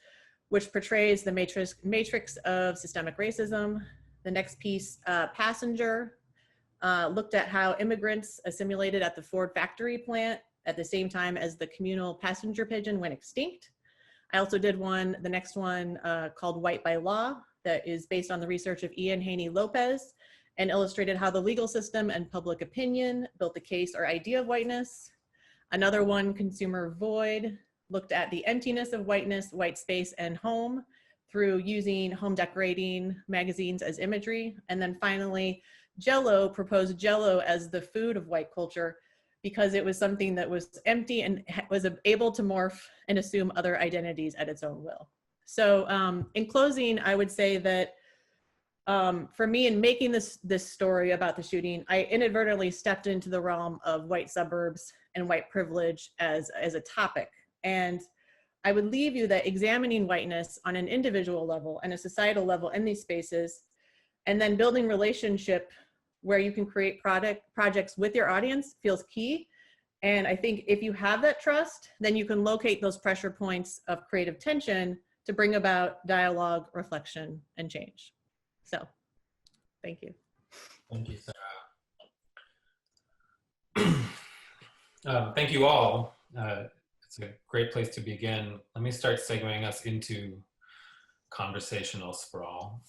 which portrays the matrix of systemic racism. The next piece, Passenger, looked at how immigrants assimilated at the Ford factory plant at the same time as the communal passenger pigeon went extinct. I also did the next one called White by Law, that is based on the research of Ian Haney Lopez and illustrated how the legal system and public opinion built the case or idea of whiteness. Another one, Consumer Void, looked at the emptiness of whiteness, white space, and home through using home decorating magazines as imagery. And then finally, Jell-O proposed Jell-O as the food of white culture because it was something that was empty and was able to morph and assume other identities at its own will. So in closing, I would say that for me, in making this story about the shooting, I inadvertently stepped into the realm of white suburbs and white privilege as a topic. And I would leave you that examining whiteness on an individual level and a societal level in these spaces, and then building relationship where you can create projects with your audience feels key. And I think if you have that trust, then you can locate those pressure points of creative tension to bring about dialogue, reflection, and change. So, thank you. Thank you, Sarah. Thank you all. It's a great place to begin. Let me start segueing us into conversational sprawl.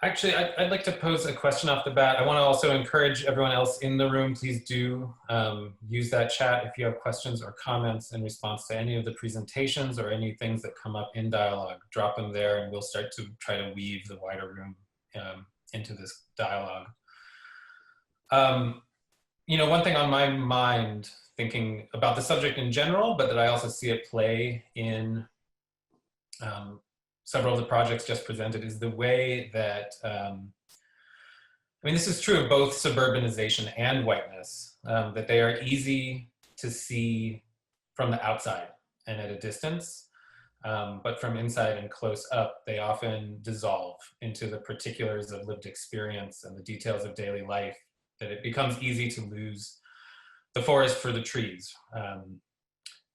Actually, I'd like to pose a question off the bat. I want to also encourage everyone else in the room, please do use that chat if you have questions or comments in response to any of the presentations or any things that come up in dialogue. Drop them there and we'll start to try to weave the wider room into this dialogue. You know, one thing on my mind, thinking about the subject in general, but that I also see at play in several of the projects just presented, is the way that, I mean, this is true of both suburbanization and whiteness, that they are easy to see from the outside and at a distance, but from inside and close up, they often dissolve into the particulars of lived experience and the details of daily life, that it becomes easy to lose the forest for the trees.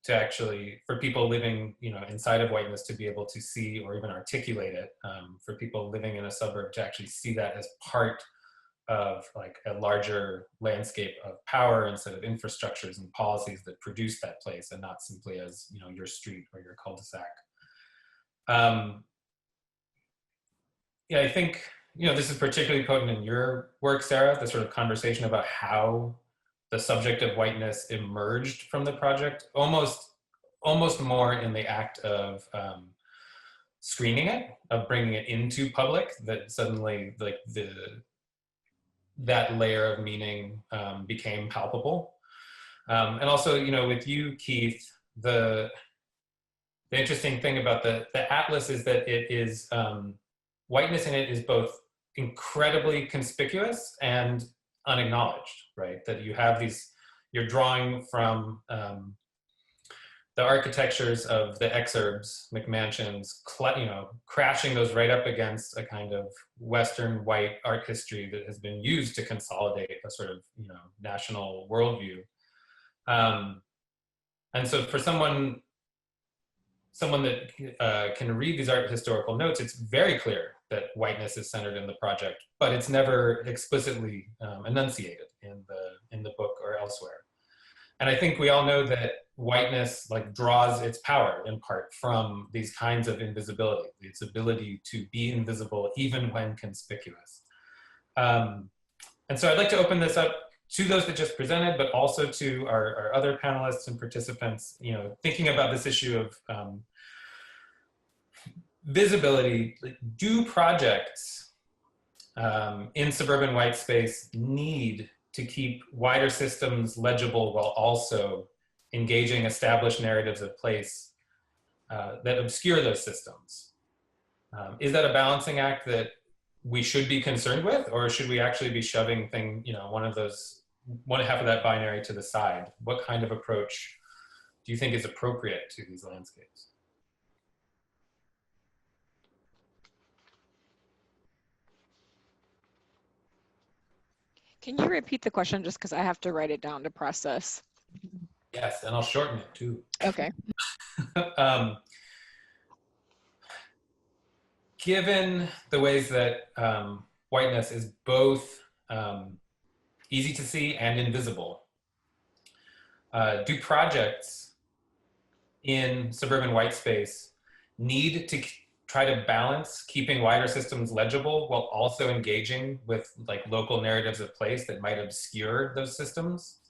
To actually, for people living, you know, inside of whiteness to be able to see or even articulate it, for people living in a suburb to actually see that as part of like a larger landscape of power and sort of infrastructures and policies that produce that place, and not simply as, you know, your street or your cul-de-sac. Yeah, I think, you know, this is particularly potent in your work, Sarah, the sort of conversation about how the subject of whiteness emerged from the project, almost more in the act of screening it, of bringing it into public, that suddenly like that layer of meaning became palpable. And also, you know, with you, Keith, the interesting thing about the atlas is that it is, whiteness in it is both incredibly conspicuous and unacknowledged, right? That you have these, you're drawing from the architectures of the exurbs, McMansions, you know, crashing those right up against a kind of Western white art history that has been used to consolidate a sort of, you know, national worldview. And so for someone that can read these art historical notes, it's very clear that whiteness is centered in the project, but it's never explicitly enunciated in the book or elsewhere. And I think we all know that whiteness like draws its power in part from these kinds of invisibility, its ability to be invisible even when conspicuous. And so I'd like to open this up to those that just presented, but also to our other panelists and participants, you know, thinking about this issue of visibility. Do projects in suburban white space need to keep wider systems legible while also engaging established narratives of place that obscure those systems? Is that a balancing act that we should be concerned with, or should we actually be shoving one half of that binary to the side? What kind of approach do you think is appropriate to these landscapes? Can you repeat the question just because I have to write it down to process? Yes, and I'll shorten it too. Okay. Given the ways that whiteness is both easy to see and invisible, do projects in suburban white space need to try to balance keeping wider systems legible while also engaging with like local narratives of place that might obscure those systems?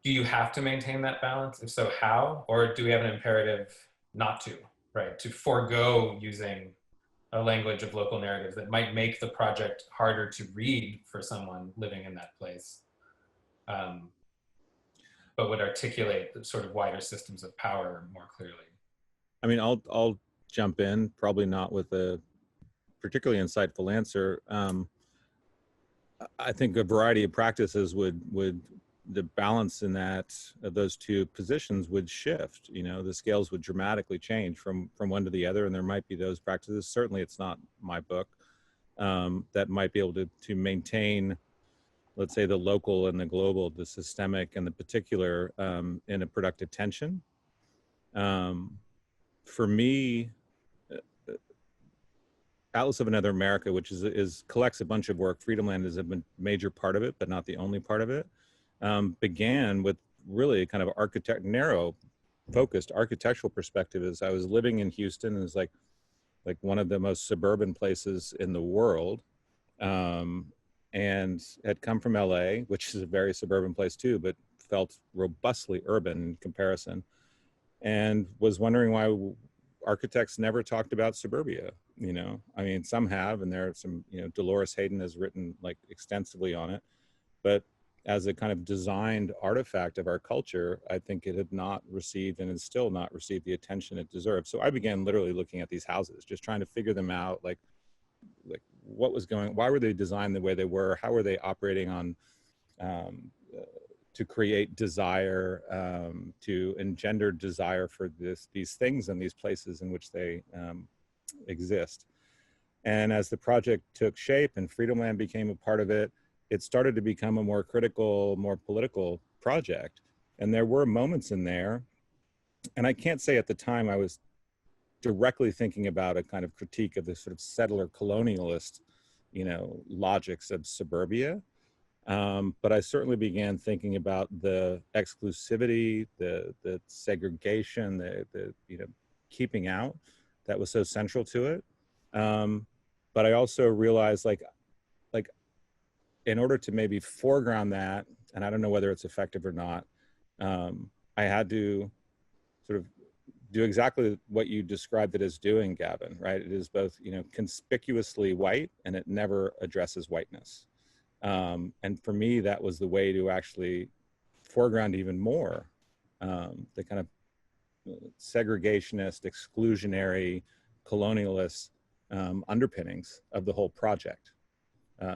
Do you have to maintain that balance? If so, how? Or do we have an imperative not to, right? To forego using a language of local narratives that might make the project harder to read for someone living in that place, but would articulate the sort of wider systems of power more clearly. I mean, I'll jump in, probably not with a particularly insightful answer. I think a variety of practices would the balance in that of those two positions would shift. You know, the scales would dramatically change from one to the other, and there might be those practices. Certainly, it's not my book that might be able to maintain, let's say, the local and the global, the systemic and the particular in a productive tension. For me, Atlas of Another America, which collects a bunch of work. Freedomland is a major part of it, but not the only part of it. Began with really kind of narrow focused architectural perspective. As I was living in Houston, and it's like one of the most suburban places in the world, and had come from LA, which is a very suburban place too, but felt robustly urban in comparison, and was wondering why architects never talked about suburbia. You know, I mean, some have, and there are some, you know, Dolores Hayden has written like extensively on it, but as a kind of designed artifact of our culture, I think it had not received and has still not received the attention it deserves. So I began literally looking at these houses, just trying to figure them out, like what was going, why were they designed the way they were? How were they operating on, to create desire, to engender desire for these things and these places in which they exist. And as the project took shape and Freedomland became a part of it, it started to become a more critical, more political project. And there were moments in there, and I can't say at the time I was directly thinking about a kind of critique of the sort of settler colonialist, you know, logics of suburbia. But I certainly began thinking about the exclusivity, the segregation, the you know, keeping out that was so central to it. But I also realized like in order to maybe foreground that, and I don't know whether it's effective or not, I had to sort of do exactly what you described it as doing, Gavin, right? It is both, you know, conspicuously white, and it never addresses whiteness. And for me, that was the way to actually foreground even more the kind of segregationist, exclusionary, colonialist underpinnings of the whole project.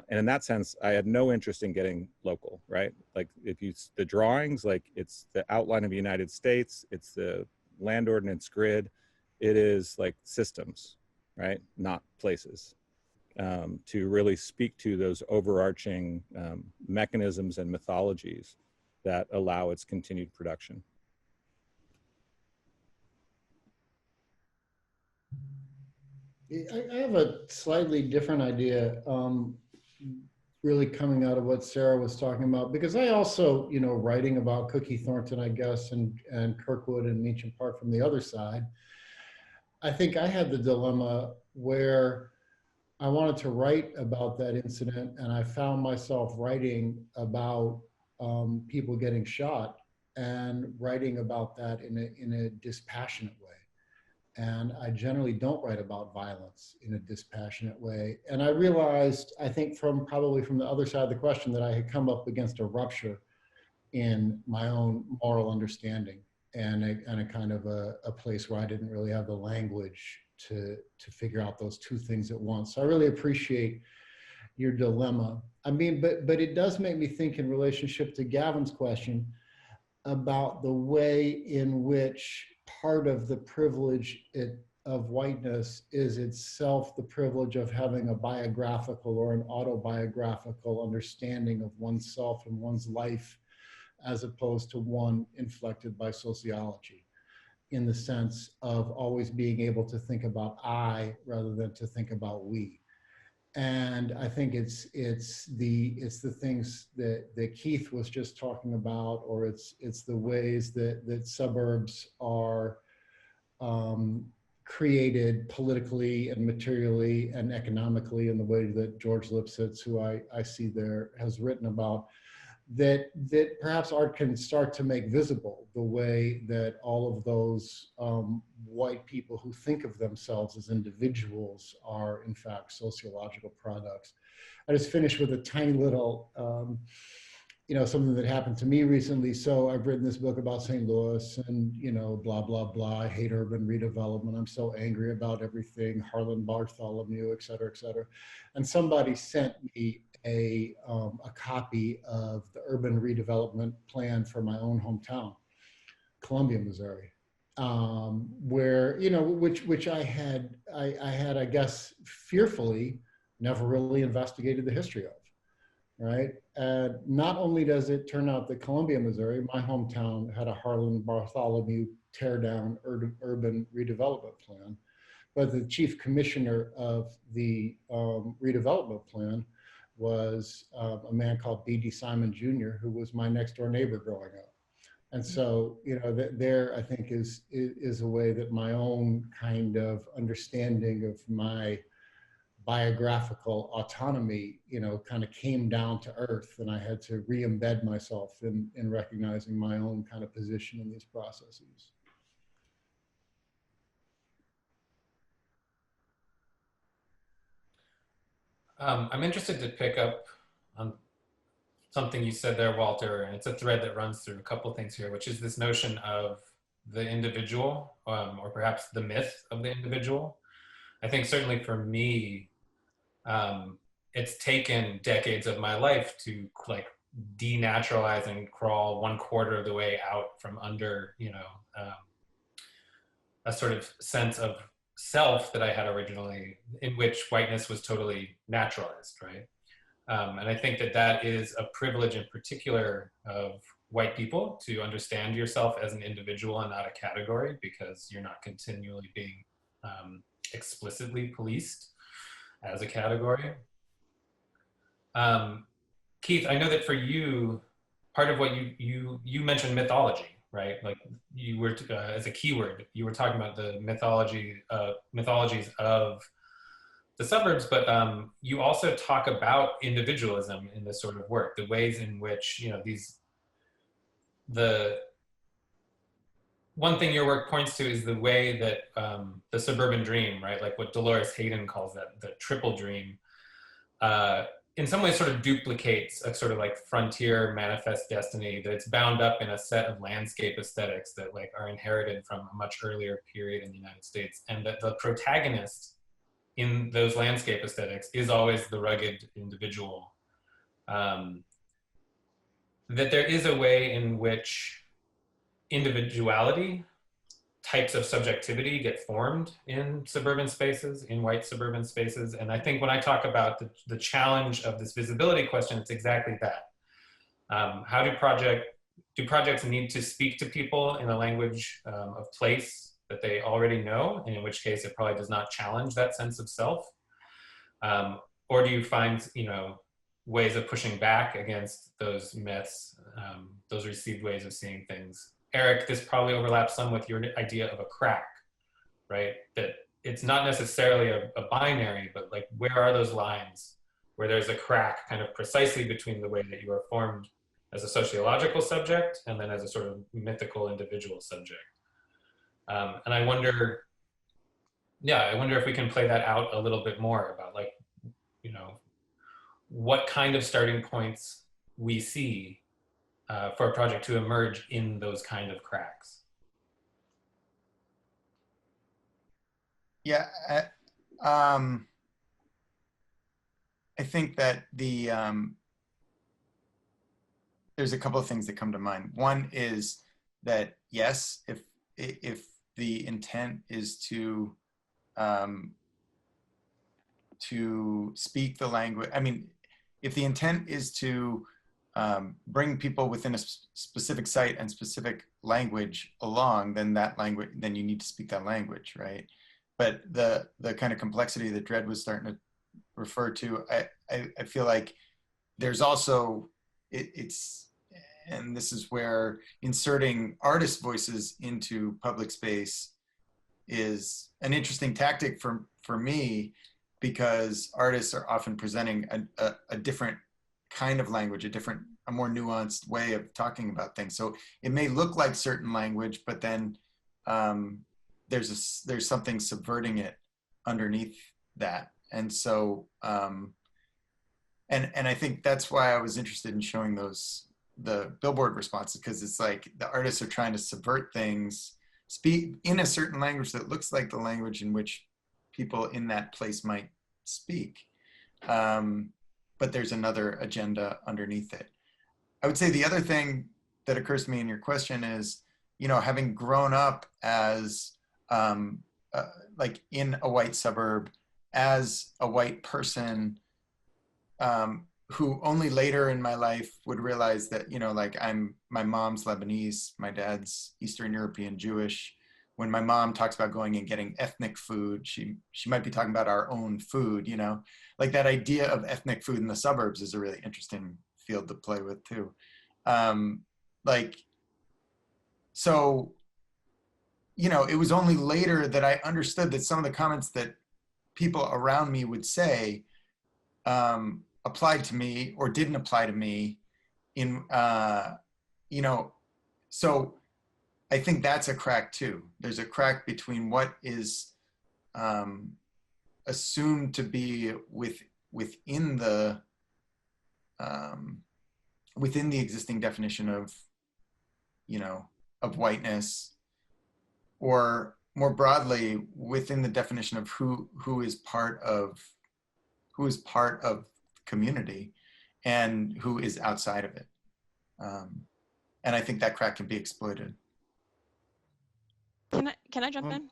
And in that sense, I had no interest in getting local, right? Like the drawings, like it's the outline of the United States, it's the land ordinance grid, it is like systems, right? Not places, to really speak to those overarching mechanisms and mythologies that allow its continued production. I have a slightly different idea. really coming out of what Sarah was talking about, because I also, you know, writing about Cookie Thornton, I guess, and Kirkwood and Meacham Park from the other side, I think I had the dilemma where I wanted to write about that incident, and I found myself writing about people getting shot and writing about that in a dispassionate way. And I generally don't write about violence in a dispassionate way. And I realized, I think probably from the other side of the question, that I had come up against a rupture in my own moral understanding and a kind of a place where I didn't really have the language to figure out those two things at once. So I really appreciate your dilemma. I mean, but it does make me think in relationship to Gavin's question about the way in which part of the privilege of whiteness is itself the privilege of having a biographical or an autobiographical understanding of oneself and one's life, as opposed to one inflected by sociology, in the sense of always being able to think about I rather than to think about we. And I think it's the things that Keith was just talking about, or it's the ways that suburbs are created politically and materially and economically in the way that George Lipsitz, who I see there, has written about, that perhaps art can start to make visible the way that all of those white people who think of themselves as individuals are in fact sociological products. I just finished with a tiny little, you know, something that happened to me recently. So I've written this book about St. Louis and, you know, blah, blah, blah. I hate urban redevelopment. I'm so angry about everything, Harlan Bartholomew, et cetera, et cetera. And somebody sent me a copy of the urban redevelopment plan for my own hometown, Columbia, Missouri, where, you know, which I had, I guess, fearfully never really investigated the history of, right? And not only does it turn out that Columbia, Missouri, my hometown, had a Harlan Bartholomew tear down urban redevelopment plan, but the chief commissioner of the redevelopment plan was a man called B.D. Simon Jr., who was my next door neighbor growing up. And so, you know, there I think is a way that my own kind of understanding of my biographical autonomy, you know, kind of came down to earth, and I had to re-embed myself in recognizing my own kind of position in these processes. I'm interested to pick up on something you said there, Walter, and it's a thread that runs through a couple things here, which is this notion of the individual, or perhaps the myth of the individual. I think certainly for me, it's taken decades of my life to like denaturalize and crawl 1/4 of the way out from under, you know, a sort of sense of self that I had originally, in which whiteness was totally naturalized, right? And I think that that is a privilege in particular of white people, to understand yourself as an individual and not a category, because you're not continually being explicitly policed as a category. Keith, I know that for you, part of what you mentioned mythology, right? Like you were, as a keyword, you were talking about the mythologies of the suburbs, but you also talk about individualism in this sort of work, the ways in which, you know, the one thing your work points to is the way that the suburban dream, right? Like what Dolores Hayden calls that, the triple dream, in some ways sort of duplicates a sort of like frontier manifest destiny that's bound up in a set of landscape aesthetics that like are inherited from a much earlier period in the United States. And that the protagonist in those landscape aesthetics is always the rugged individual. That there is a way in which individuality, types of subjectivity get formed in suburban spaces, in white suburban spaces. And I think when I talk about the challenge of this visibility question, it's exactly that. How do projects need to speak to people in a language of place that they already know, and in which case it probably does not challenge that sense of self? Or do you find, you know, ways of pushing back against those myths, those received ways of seeing things. Eric, this probably overlaps some with your idea of a crack, right? That it's not necessarily a binary, but like, where are those lines where there's a crack kind of precisely between the way that you are formed as a sociological subject and then as a sort of mythical individual subject. And I wonder, I wonder if we can play that out a little bit more about, like, you know, what kind of starting points we see for a project to emerge in those kind of cracks. Yeah, I think that there's a couple of things that come to mind. One is that, yes, if the intent is to speak the language, I mean, if the intent is to bring people within a specific site and specific language along, then you need to speak that language, right? But the kind of complexity that Dred was starting to refer to, I feel like there's also, and this is where inserting artist voices into public space is an interesting tactic for me, because artists are often presenting a different kind of language, a more nuanced way of talking about things. So it may look like certain language, but then there's something subverting it underneath that. And so, and I think that's why I was interested in showing the billboard responses, because it's like the artists are trying to subvert things, speak in a certain language that looks like the language in which people in that place might speak. But there's another agenda underneath it. I would say the other thing that occurs to me in your question is, you know, having grown up as like in a white suburb, as a white person, who only later in my life would realize that, you know, like my mom's Lebanese, my dad's Eastern European Jewish. When my mom talks about going and getting ethnic food, she might be talking about our own food, you know, like that idea of ethnic food in the suburbs is a really interesting field to play with too. So, you know, it was only later that I understood that some of the comments that people around me would say applied to me or didn't apply to me in, you know, so I think that's a crack too. There's a crack between what is assumed to be within the existing definition of, you know, of whiteness, or more broadly within the definition of who is part of community and who is outside of it. And I think that crack can be exploited. Can I jump in?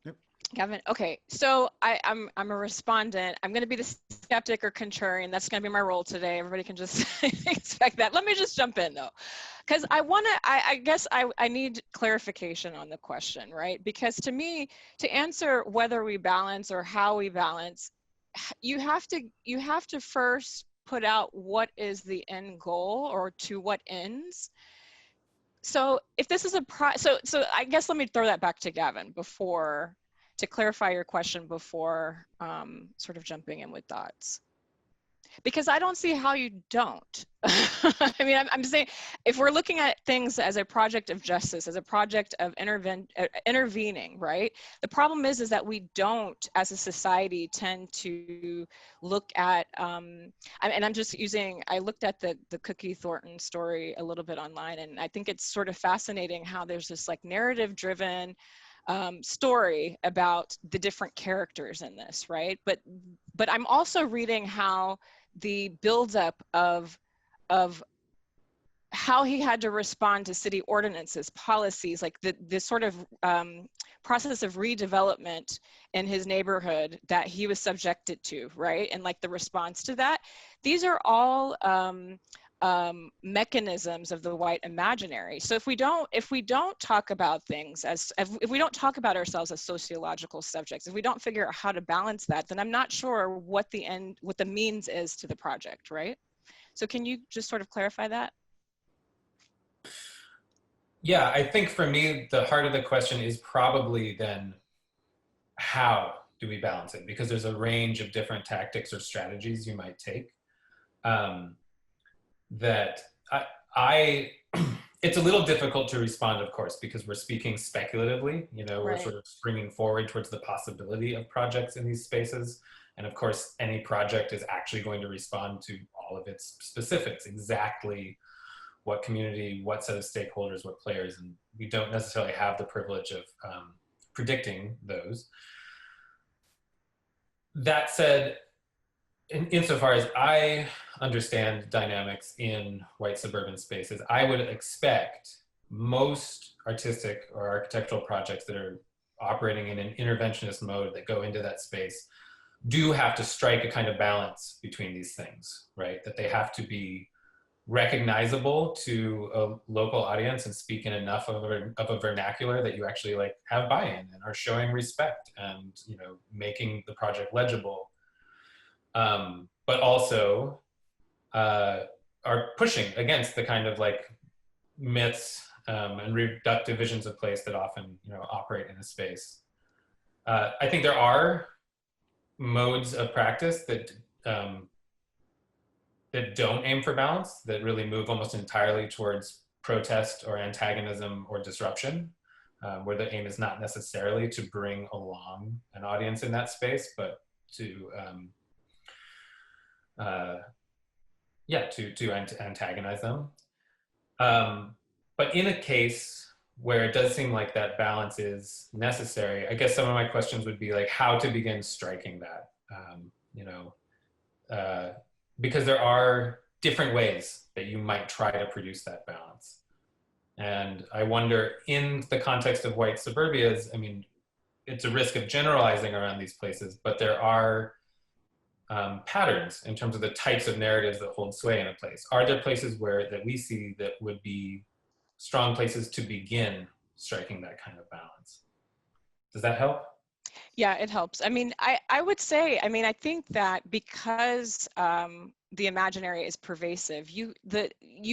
Yep. Gavin, okay, so I'm a respondent. I'm going to be the skeptic or contrarian. That's going to be my role today. Everybody can just expect that. Let me just jump in though, because I guess I need clarification on the question, right? Because to me, to answer whether we balance or how we balance, you have to first put out what is the end goal, or to what ends. So if this is so I guess let me throw that back to Gavin to clarify your question before sort of jumping in with thoughts. Because I don't see how you don't. I mean, I'm saying, if we're looking at things as a project of justice, as a project of intervening, right? The problem is that we don't, as a society, tend to look at, and I'm just I looked at the Cookie Thornton story a little bit online, and I think it's sort of fascinating how there's this like narrative-driven story about the different characters in this, right? But I'm also reading how the buildup of how he had to respond to city ordinances, policies, like the sort of process of redevelopment in his neighborhood that he was subjected to, right? And like the response to that. These are all mechanisms of the white imaginary. So if we don't talk about things if we don't talk about ourselves as sociological subjects, if we don't figure out how to balance that, then I'm not sure what the means is to the project, right? So can you just sort of clarify that? Yeah, I think for me, the heart of the question is probably then, how do we balance it? Because there's a range of different tactics or strategies you might take. That I it's a little difficult to respond, of course, because we're speaking speculatively. You know, we're Right. sort of springing forward towards the possibility of projects in these spaces. And of course, any project is actually going to respond to all of its specifics, exactly what community, what set of stakeholders, what players, and we don't necessarily have the privilege of predicting those. That said, insofar as I understand dynamics in white suburban spaces, I would expect most artistic or architectural projects that are operating in an interventionist mode that go into that space do have to strike a kind of balance between these things, right? That they have to be recognizable to a local audience and speak in enough of a vernacular that you actually like have buy-in and are showing respect and, you know, making the project legible. But also are pushing against the kind of like myths and reductive visions of place that often, you know, operate in a space. I think there are modes of practice that that don't aim for balance, that really move almost entirely towards protest or antagonism or disruption, where the aim is not necessarily to bring along an audience in that space, but to antagonize them. But in a case where it does seem like that balance is necessary, I guess some of my questions would be like how to begin striking that, you know, because there are different ways that you might try to produce that balance. And I wonder, in the context of white suburbias, I mean, it's a risk of generalizing around these places, but there are patterns in terms of the types of narratives that hold sway in a place. Are there places that we see that would be strong places to begin striking that kind of balance? Does that help? Yeah, it helps. I mean, I would say, I mean, I think that because the imaginary is pervasive, you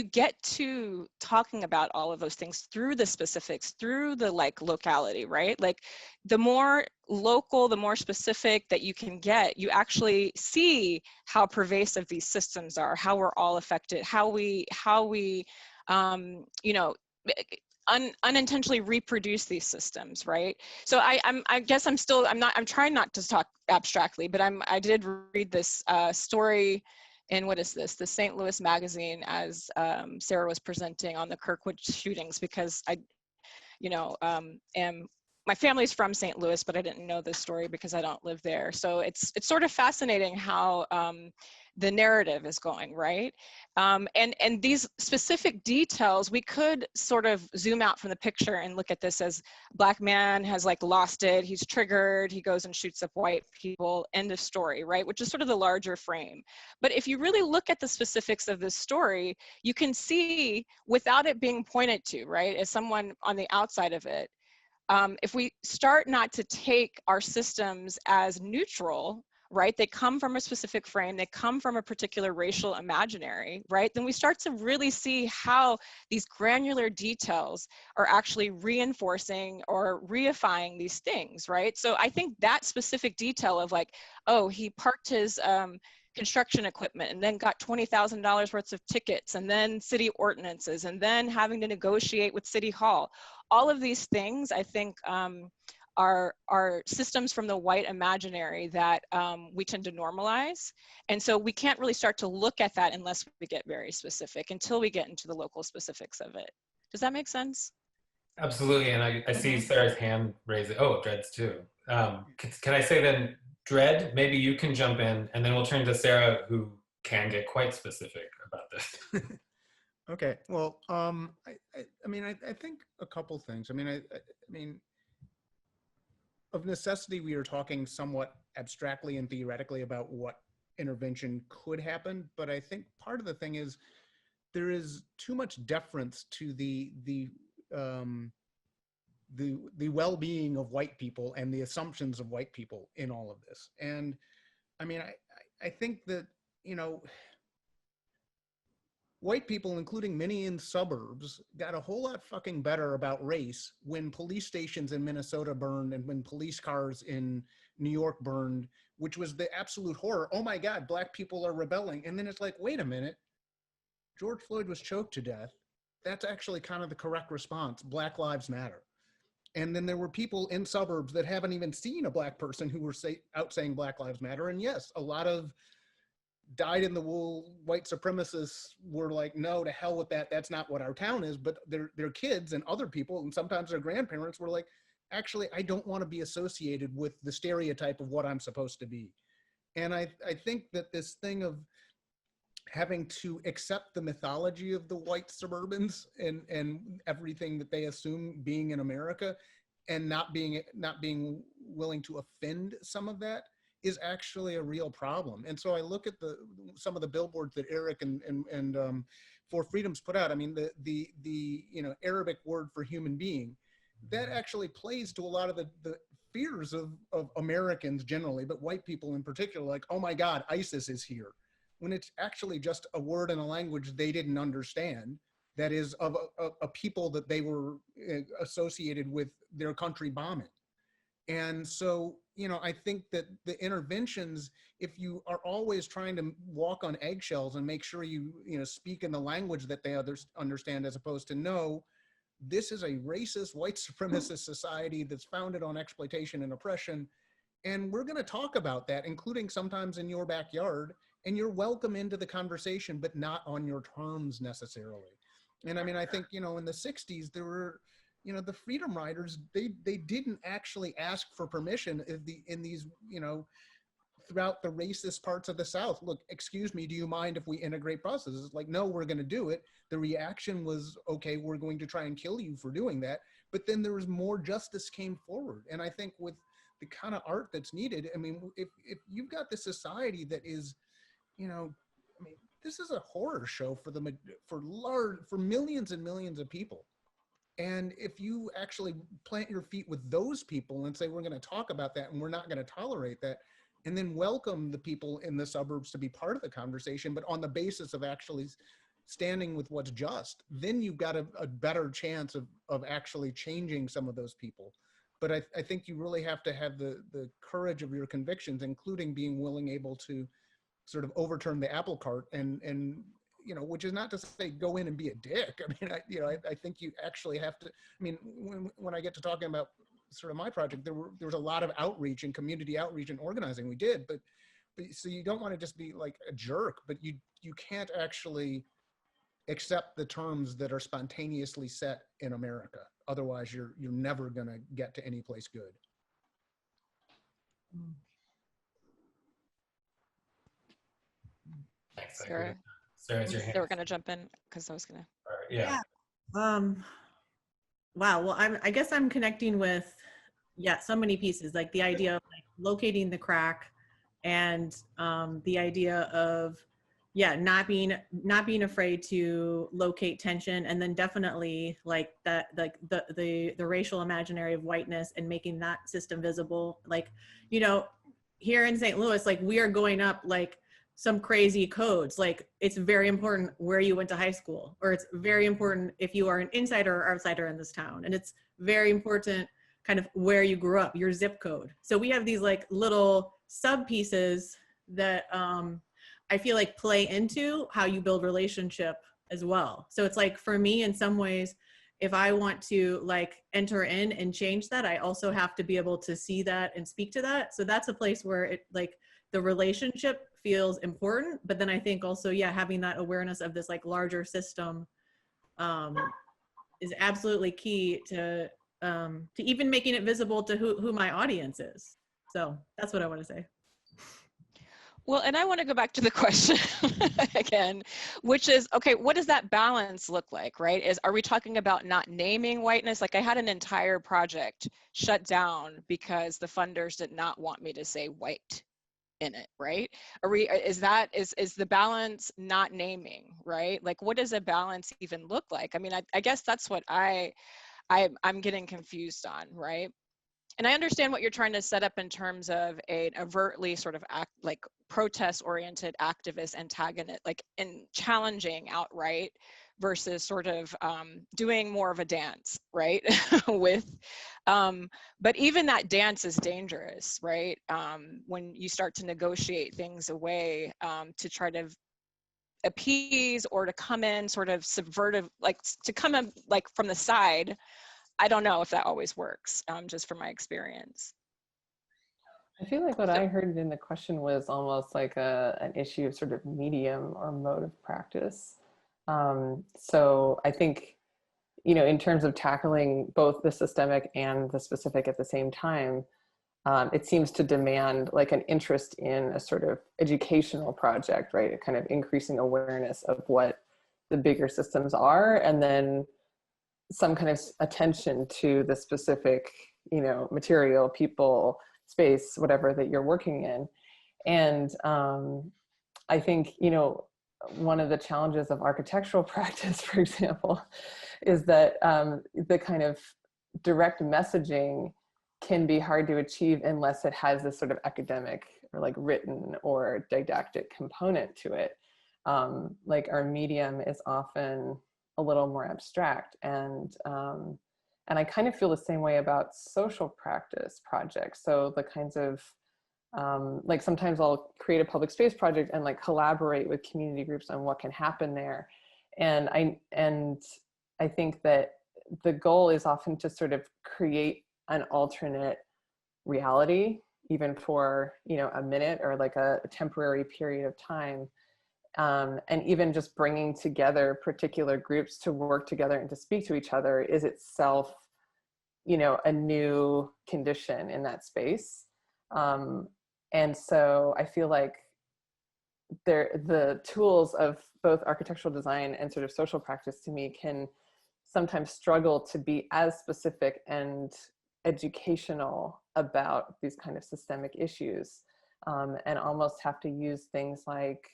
get to talking about all of those things through the specifics, through the like locality, right? Like the more local, the more specific that you can get, you actually see how pervasive these systems are, how we're all affected, how we you know, unintentionally reproduce these systems, right? So I guess I'm trying not to talk abstractly, but I did read this story in, what is this, the St. Louis Magazine, as Sarah was presenting on the Kirkwood shootings, because my family's from St. Louis, but I didn't know this story because I don't live there. So it's sort of fascinating how the narrative is going, right? And these specific details, we could sort of zoom out from the picture and look at this as Black man has like lost it, he's triggered, he goes and shoots up white people, end of story, right? Which is sort of the larger frame. But if you really look at the specifics of this story, you can see, without it being pointed to, right, as someone on the outside of it, if we start not to take our systems as neutral, right, they come from a specific frame, they come from a particular racial imaginary, right, then we start to really see how these granular details are actually reinforcing or reifying these things, right? So I think that specific detail of like, oh, he parked his construction equipment and then got $20,000 worth of tickets and then city ordinances and then having to negotiate with City Hall. All of these things, I think, are systems from the white imaginary that we tend to normalize. And so we can't really start to look at that unless we get very specific, until we get into the local specifics of it. Does that make sense? Absolutely, and I see Sarah's hand raised. Oh, Dred's too. Can I say then, Dred, maybe you can jump in, and then we'll turn to Sarah, who can get quite specific about this. Okay. Well, I mean, I think a couple things. I mean, of necessity, we are talking somewhat abstractly and theoretically about what intervention could happen, but I think part of the thing is there is too much deference to the well-being of white people and the assumptions of white people in all of this. And I mean, I think that, you know, white people, including many in suburbs, got a whole lot fucking better about race when police stations in Minnesota burned and when police cars in New York burned, which was the absolute horror. Oh my God, black people are rebelling. And then it's like, wait a minute, George Floyd was choked to death. That's actually kind of the correct response. Black lives matter. And then there were people in suburbs that haven't even seen a black person who were out saying Black Lives Matter. And yes, a lot of dyed-in-the-wool white supremacists were like, no, to hell with that. That's not what our town is. But their kids and other people, and sometimes their grandparents, were like, actually, I don't want to be associated with the stereotype of what I'm supposed to be. And I think that this thing of having to accept the mythology of the white suburbans and everything that they assume being in America, and not being willing to offend some of that, is actually a real problem. And so I look at some of the billboards that Eric and For Freedoms put out. I mean, the Arabic word for human being, that actually plays to a lot of the fears of Americans generally, but white people in particular, like, oh my God, ISIS is here, when it's actually just a word and a language they didn't understand, that is of a people that they were associated with their country bombing. And so, I think that the interventions, if you are always trying to walk on eggshells and make sure you speak in the language that they understand, as opposed to, no, this is a racist, white supremacist society that's founded on exploitation and oppression. And we're going to talk about that, including sometimes in your backyard, and you're welcome into the conversation, but not on your terms necessarily. And I mean, I think, in the 60s, there were, the Freedom Riders, they didn't actually ask for permission in these, throughout the racist parts of the South. Look, excuse me, do you mind if we integrate buses? It's like, no, we're going to do it. The reaction was, okay, we're going to try and kill you for doing that. But then there was more justice came forward. And I think with the kind of art that's needed, I mean, if you've got this society that is, this is a horror show for millions and millions of people. And if you actually plant your feet with those people and say, we're going to talk about that and we're not going to tolerate that, and then welcome the people in the suburbs to be part of the conversation, but on the basis of actually standing with what's just, then you've got a better chance of actually changing some of those people. But I think you really have to have the courage of your convictions, including being able to sort of overturn the apple cart and which is not to say go in and be a dick. I mean, I think you actually have to. I mean, when I get to talking about sort of my project, there was a lot of outreach and community outreach and organizing we did, but so you don't want to just be like a jerk, but you can't actually accept the terms that are spontaneously set in America. Otherwise, you're never going to get to any place good. Thanks. Sarah, Sarah's your hand. they were going to jump in because I was going to. Yeah. Wow. Well, I guess I'm connecting with, so many pieces, like the idea of like locating the crack, and the idea of, not being afraid to locate tension, and then definitely like that, like the racial imaginary of whiteness and making that system visible. Like, here in St. Louis, like we are going up like some crazy codes. Like it's very important where you went to high school, or it's very important if you are an insider or outsider in this town. And it's very important kind of where you grew up, your zip code. So we have these like little sub pieces that I feel like play into how you build relationship as well. So it's like, for me, in some ways, if I want to like enter in and change that, I also have to be able to see that and speak to that. So that's a place where it like the relationship feels important, but then I think also, having that awareness of this like larger system is absolutely key to even making it visible to who my audience is. So that's what I want to say. Well, and I want to go back to the question again, which is, okay, what does that balance look like, right? Are we talking about not naming whiteness? Like I had an entire project shut down because the funders did not want me to say white in it, right? Is the balance not naming, right? Like what does a balance even look like? I mean, I guess that's what I'm getting confused on, right? And I understand what you're trying to set up in terms of an overtly sort of like protest-oriented activist antagonist, like in challenging outright versus sort of doing more of a dance, right? With, but even that dance is dangerous, right? When you start to negotiate things away to try to appease or to come in sort of subvertive, like to come in like from the side. I don't know if that always works, just from my experience. I feel like what I heard in the question was almost like an issue of sort of medium or mode of practice. So I think, you know, in terms of tackling both the systemic and the specific at the same time, it seems to demand like an interest in a sort of educational project, right? Kind of increasing awareness of what the bigger systems are, and then some kind of attention to the specific, you know, material, people, space, whatever that you're working in. And I think, you know, one of the challenges of architectural practice, for example, is that the kind of direct messaging can be hard to achieve unless it has this sort of academic or like written or didactic component to it. Like our medium is often a little more abstract, and I kind of feel the same way about social practice projects. So the kinds of like sometimes I'll create a public space project and like collaborate with community groups on what can happen there, and I think that the goal is often to sort of create an alternate reality, even for, you know, a minute or like a temporary period of time. And even just bringing together particular groups to work together and to speak to each other is itself, you know, a new condition in that space. And so I feel like the tools of both architectural design and sort of social practice to me can sometimes struggle to be as specific and educational about these kind of systemic issues, and almost have to use things like,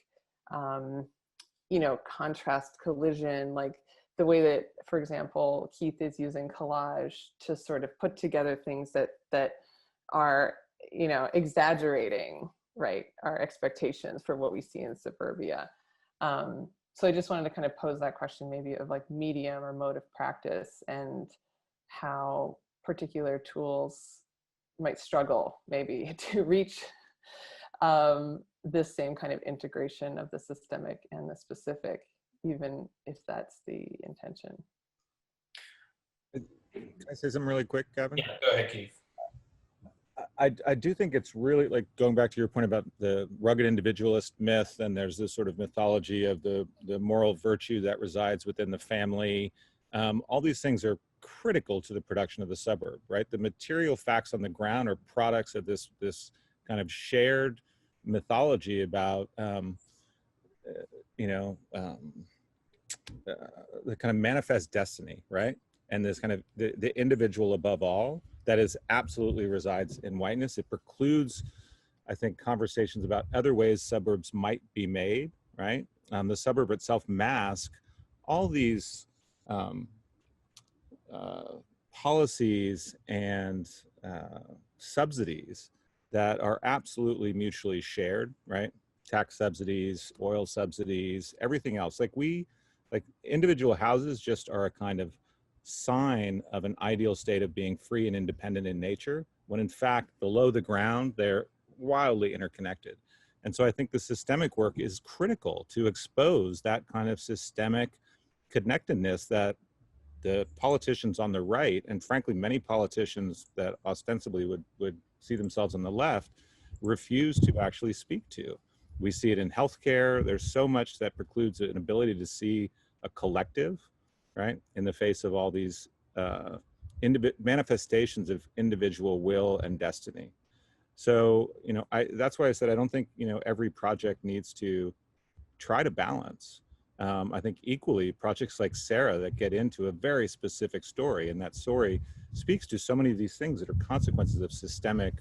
you know, contrast, collision, like the way that, for example, Keith is using collage to sort of put together things that are, you know, exaggerating, right, our expectations for what we see in suburbia. So I just wanted to kind of pose that question maybe of like medium or mode of practice and how particular tools might struggle maybe to reach this same kind of integration of the systemic and the specific, even if that's the intention. Can I say something really quick, Gavin? Yeah, go ahead, Keith. I do think it's really, like, going back to your point about the rugged individualist myth, and there's this sort of mythology of the moral virtue that resides within the family. All these things are critical to the production of the suburb, right? The material facts on the ground are products of this kind of shared mythology about, you know, the kind of manifest destiny, right? And this kind of the individual above all, that is absolutely resides in whiteness. It precludes, I think, conversations about other ways suburbs might be made, right? The suburb itself masks all these policies and subsidies that are absolutely mutually shared, right? Tax subsidies, oil subsidies, everything else. Like individual houses just are a kind of sign of an ideal state of being free and independent in nature, when in fact, below the ground, they're wildly interconnected. And so I think the systemic work is critical to expose that kind of systemic connectedness that the politicians on the right, and frankly, many politicians that ostensibly would see themselves on the left, refuse to actually speak to. We see it in healthcare. There's so much that precludes an ability to see a collective, right, in the face of all these manifestations of individual will and destiny. So, you know, that's why I said I don't think, you know, every project needs to try to balance. I think equally projects like Sarah that get into a very specific story, and that story speaks to so many of these things that are consequences of systemic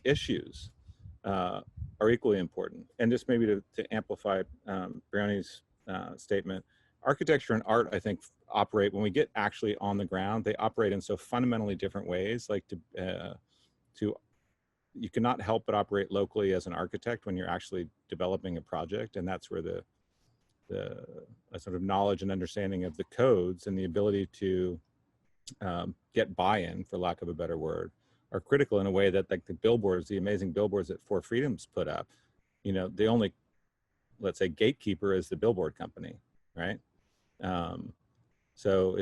issues, are equally important. And just maybe to amplify Bryony's statement, architecture and art, I think, operate, when we get actually on the ground, they operate in so fundamentally different ways. Like you cannot help but operate locally as an architect when you're actually developing a project. And that's where the a sort of knowledge and understanding of the codes and the ability to get buy-in, for lack of a better word, are critical in a way that, like the billboards, the amazing billboards that Four Freedoms put up, you know, the only, let's say, gatekeeper is the billboard company, right? So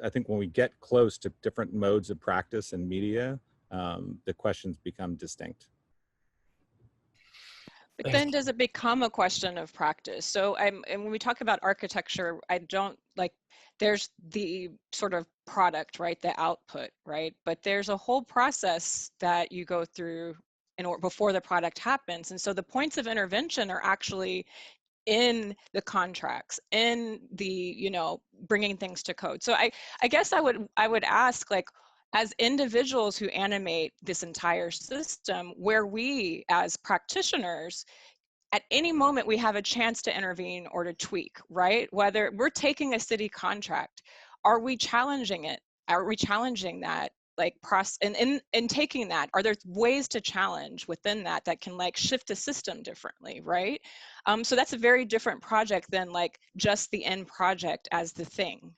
I think when we get close to different modes of practice and media, the questions become distinct. But then does it become a question of practice? So and when we talk about architecture, I don't like, there's the sort of product, right? The output, right? But there's a whole process that you go through before the product happens. And so the points of intervention are actually in the contracts, in the, you know, bringing things to code. So I guess I would ask, like, as individuals who animate this entire system, where we as practitioners, at any moment we have a chance to intervene or to tweak, right? Whether we're taking a city contract, are we challenging it? Are we challenging that? Like in taking that, are there ways to challenge within that can like shift the system differently, right? So that's a very different project than like just the end project as the thing.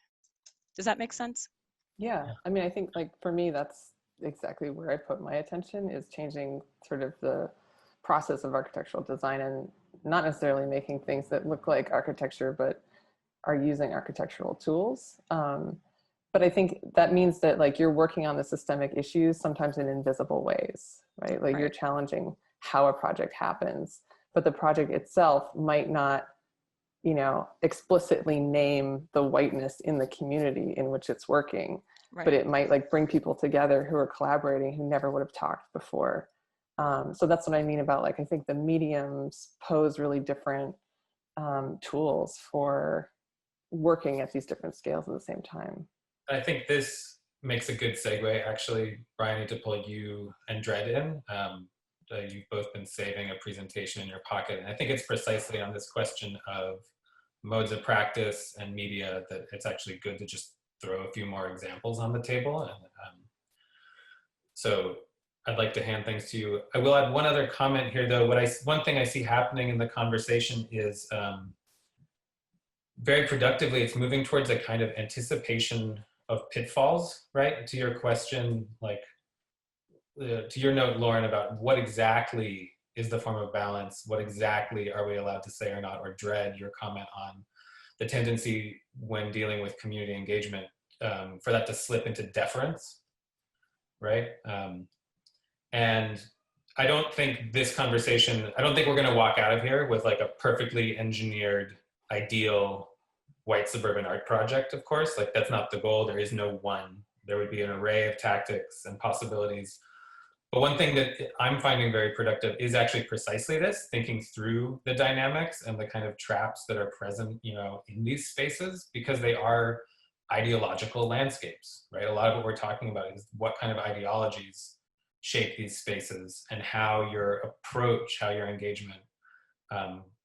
Does that make sense? Yeah, I mean, I think like for me, that's exactly where I put my attention, is changing sort of the process of architectural design, and not necessarily making things that look like architecture, but are using architectural tools. But I think that means that like you're working on the systemic issues, sometimes in invisible ways, right? Like you're challenging how a project happens, but the project itself might not, you know, explicitly name the whiteness in the community in which it's working, but it might like bring people together who are collaborating who never would have talked before. So that's what I mean about, like, I think the mediums pose really different tools for working at these different scales at the same time. I think this makes a good segue, actually, Bryony, to pull you and Dred in. You've both been saving a presentation in your pocket, and I think it's precisely on this question of modes of practice and media that it's actually good to just throw a few more examples on the table. And so I'd like to hand things to you. I will add one other comment here, though. One thing I see happening in the conversation is very productively, it's moving towards a kind of anticipation of pitfalls, right? To your question, like to your note, Lauren, about what exactly is the form of balance? What exactly are we allowed to say or not? Or Dred, your comment on the tendency when dealing with community engagement for that to slip into deference, right? And I don't think this conversation, I don't think we're gonna walk out of here with like a perfectly engineered, ideal white suburban art project, of course. Like that's not the goal, there is no one. There would be an array of tactics and possibilities. But one thing that I'm finding very productive is actually precisely this, thinking through the dynamics and the kind of traps that are present, you know, in these spaces, because they are ideological landscapes, right? A lot of what we're talking about is what kind of ideologies shape these spaces and how your approach, how your engagement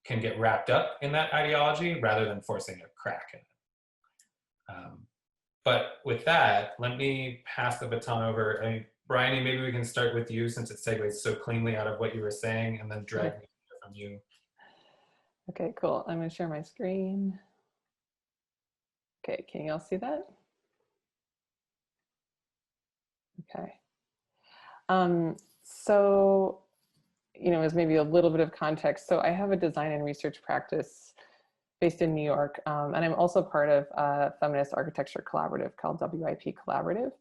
can get wrapped up in that ideology rather than forcing a crack in it. But with that, let me pass the baton over. I mean, Bryony, maybe we can start with you since it segues so cleanly out of what you were saying, and then Dred, we can hear from you. Okay, cool. I'm gonna share my screen. Okay, can you all see that? Okay. So, you know, as maybe a little bit of context. So I have a design and research practice based in New York, and I'm also part of a feminist architecture collaborative called WIP Collaborative.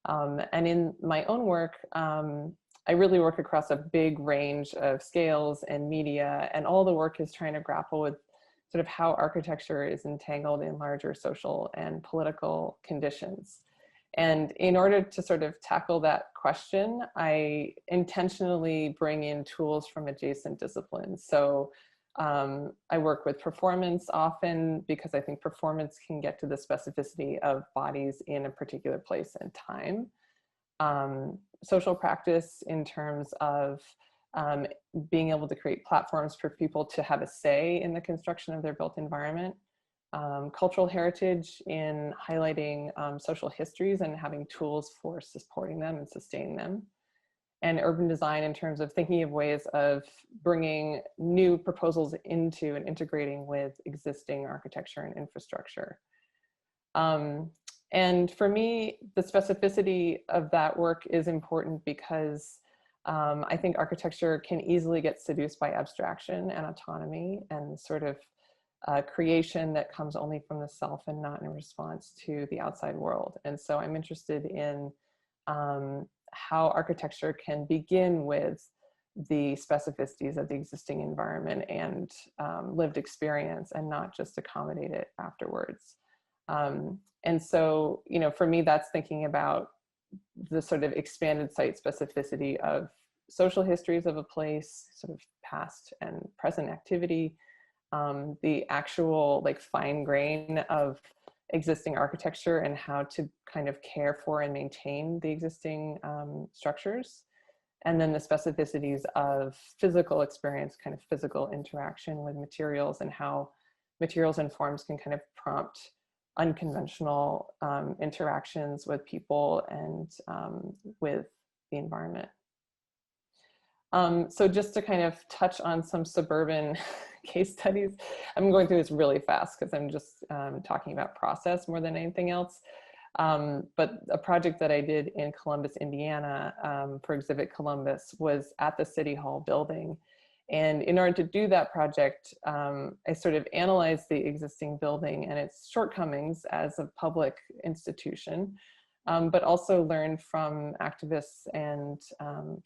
And in my own work, I really work across a big range of scales and media, and all the work is trying to grapple with sort of how architecture is entangled in larger social and political conditions. And in order to sort of tackle that question, I intentionally bring in tools from adjacent disciplines. So I work with performance often because I think performance can get to the specificity of bodies in a particular place and time. Social practice in terms of being able to create platforms for people to have a say in the construction of their built environment. cultural heritage in highlighting social histories and having tools for supporting them and sustaining them, and urban design in terms of thinking of ways of bringing new proposals into and integrating with existing architecture and infrastructure. And for me, the specificity of that work is important because I think architecture can easily get seduced by abstraction and autonomy and sort of creation that comes only from the self and not in response to the outside world. And so I'm interested in how architecture can begin with the specificities of the existing environment and lived experience and not just accommodate it afterwards. And so, you know, for me, that's thinking about the sort of expanded site specificity of social histories of a place, sort of past and present activity, the actual like fine grain of existing architecture and how to kind of care for and maintain the existing structures. And then the specificities of physical experience, kind of physical interaction with materials and how materials and forms can kind of prompt unconventional interactions with people and with the environment. So just to kind of touch on some suburban case studies, I'm going through this really fast because I'm just talking about process more than anything else. But a project that I did in Columbus, Indiana for Exhibit Columbus was at the City Hall building. And in order to do that project, I sort of analyzed the existing building and its shortcomings as a public institution, but also learned from activists and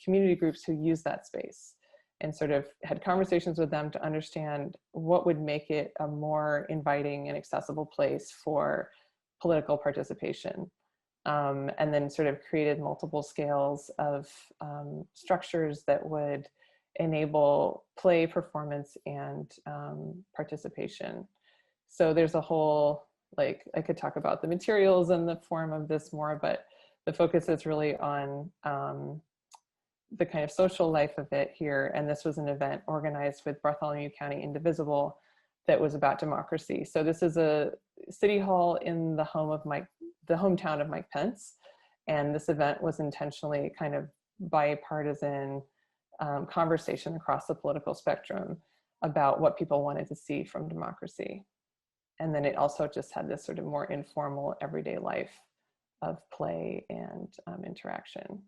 community groups who use that space and sort of had conversations with them to understand what would make it a more inviting and accessible place for political participation. And then sort of created multiple scales of structures that would enable play, performance, and participation. So there's a whole, like, I could talk about the materials and the form of this more, but the focus is really on the kind of social life of it here. And this was an event organized with Bartholomew County Indivisible that was about democracy. So this is a city hall in the hometown of Mike Pence. And this event was intentionally kind of bipartisan conversation across the political spectrum about what people wanted to see from democracy. And then it also just had this sort of more informal everyday life of play and interaction.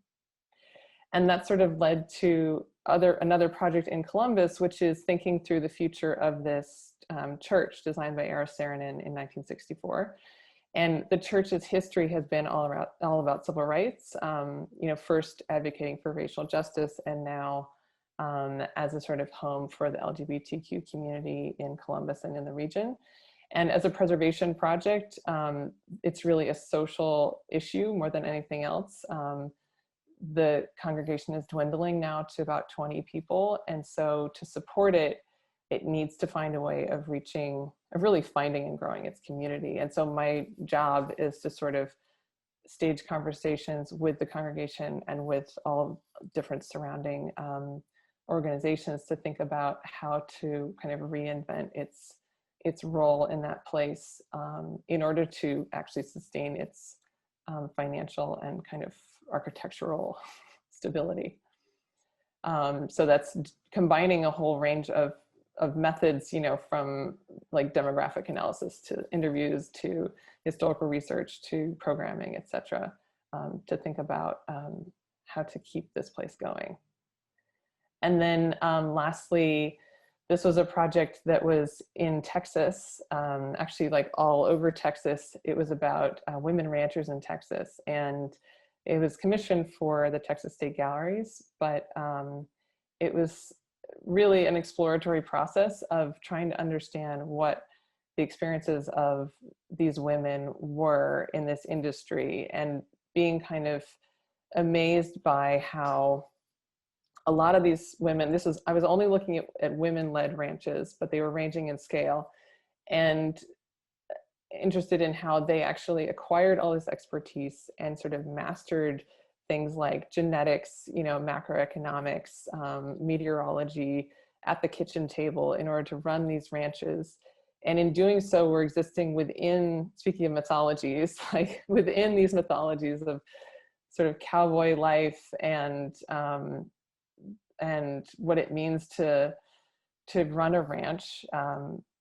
And that sort of led to another project in Columbus, which is thinking through the future of this church designed by Eros Saarinen in 1964. And the church's history has been all about civil rights, you know, first advocating for racial justice, and now as a sort of home for the LGBTQ community in Columbus and in the region. And as a preservation project, it's really a social issue more than anything else. The congregation is dwindling now to about 20 people. And so to support it, it needs to find a way of really finding and growing its community. And so my job is to sort of stage conversations with the congregation and with all different surrounding organizations to think about how to kind of reinvent its role in that place in order to actually sustain its financial and kind of architectural stability. So that's combining a whole range of methods, you know, from like demographic analysis to interviews to historical research to programming, et cetera, to think about how to keep this place going. And then lastly, this was a project that was in Texas, actually like all over Texas. It was about women ranchers in Texas, and it was commissioned for the Texas State Galleries, but it was really an exploratory process of trying to understand what the experiences of these women were in this industry, and being kind of amazed by how a lot of these women, I was only looking at women-led ranches, but they were ranging in scale, and interested in how they actually acquired all this expertise and sort of mastered things like genetics, you know, macroeconomics, meteorology at the kitchen table in order to run these ranches And in doing so, we're existing within, speaking of mythologies, like within these mythologies of sort of cowboy life and what it means to run a ranch.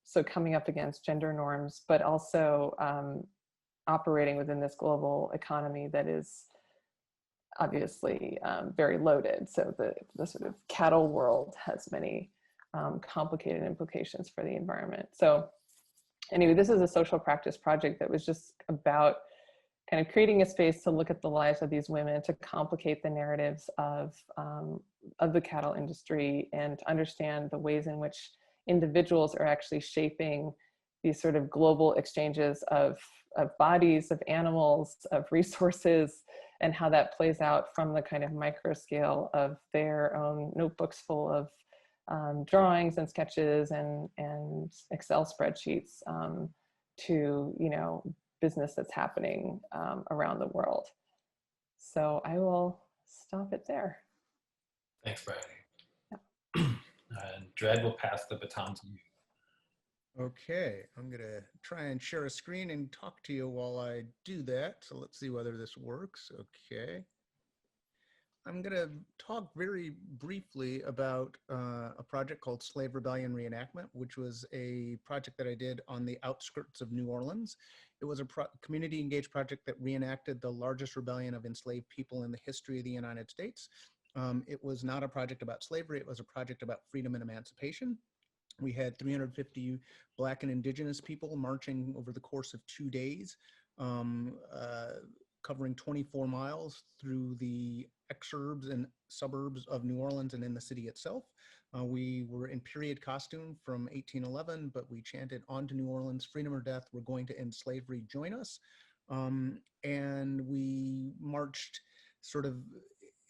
So coming up against gender norms, but also operating within this global economy that is obviously very loaded. So the sort of cattle world has many complicated implications for the environment. So anyway, this is a social practice project that was just about kind of creating a space to look at the lives of these women, to complicate the narratives of the cattle industry, and to understand the ways in which individuals are actually shaping these sort of global exchanges of bodies, of animals, of resources, and how that plays out from the kind of micro scale of their own notebooks full of drawings and sketches and Excel spreadsheets to, you know, business that's happening around the world. So I will stop it there. Thanks, Bryony. Dred will pass the baton to you. Okay, I'm gonna try and share a screen and talk to you while I do that. So let's see whether this works. Okay. I'm gonna talk very briefly about a project called Slave Rebellion Reenactment, which was a project that I did on the outskirts of New Orleans. It was a community engaged project that reenacted the largest rebellion of enslaved people in the history of the United States. It was not a project about slavery, it was a project about freedom and emancipation. We had 350 Black and Indigenous people marching over the course of 2 days, covering 24 miles through the exurbs and suburbs of New Orleans and in the city itself. We were in period costume from 1811, but we chanted "On to New Orleans, freedom or death, we're going to end slavery, join us." And we marched sort of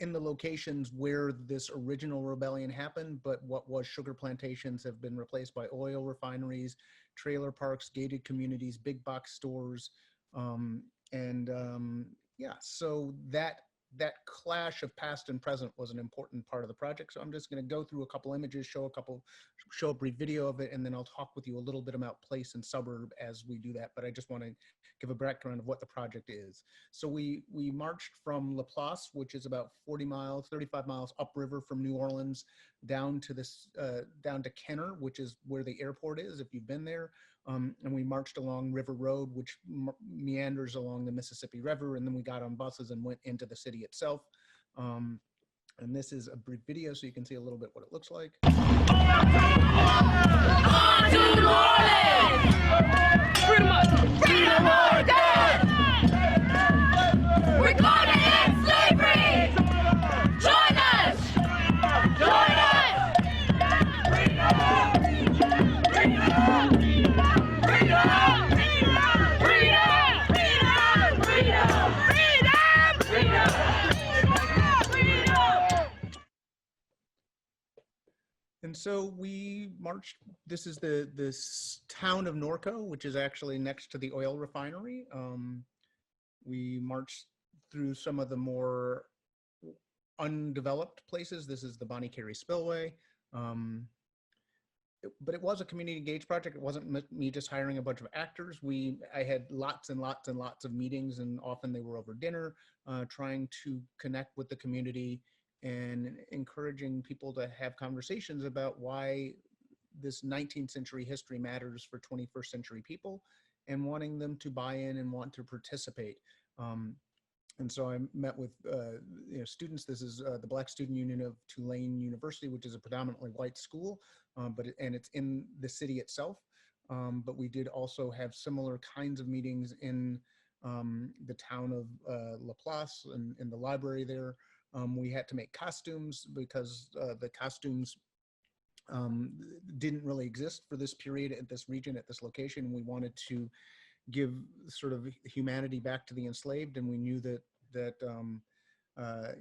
in the locations where this original rebellion happened, but what was sugar plantations have been replaced by oil refineries, trailer parks, gated communities, big box stores. Yeah, so that clash of past and present was an important part of the project. So I'm just going to go through a couple images, show a brief video of it, and then I'll talk with you a little bit about place and suburb as we do that. But I just want to give a background of what the project is. So we marched from La Place, which is about 40 miles, 35 miles upriver from New Orleans, down to Kenner, which is where the airport is, if you've been there. And we marched along River Road, which meanders along the Mississippi River, and then we got on buses and went into the city itself. And this is a brief video so you can see a little bit what it looks like. On to New Orleans! Freedom or death! We're going to end slavery! Join us! Join us! Freedom! Freedom! And so we marched, this is this town of Norco, which is actually next to the oil refinery. We marched through some of the more undeveloped places. This is the Bonnie Carey Spillway. But it was a community engaged project. It wasn't me just hiring a bunch of actors. I had lots and lots and lots of meetings, and often they were over dinner, trying to connect with the community and encouraging people to have conversations about why this 19th century history matters for 21st century people, and wanting them to buy in and want to participate. And so I met with students. This is the Black Student Union of Tulane University, which is a predominantly white school, and it's in the city itself. But we did also have similar kinds of meetings in the town of La Place and in the library there. We had to make costumes because the costumes didn't really exist for this period at this region, at this location. We wanted to give sort of humanity back to the enslaved, and we knew that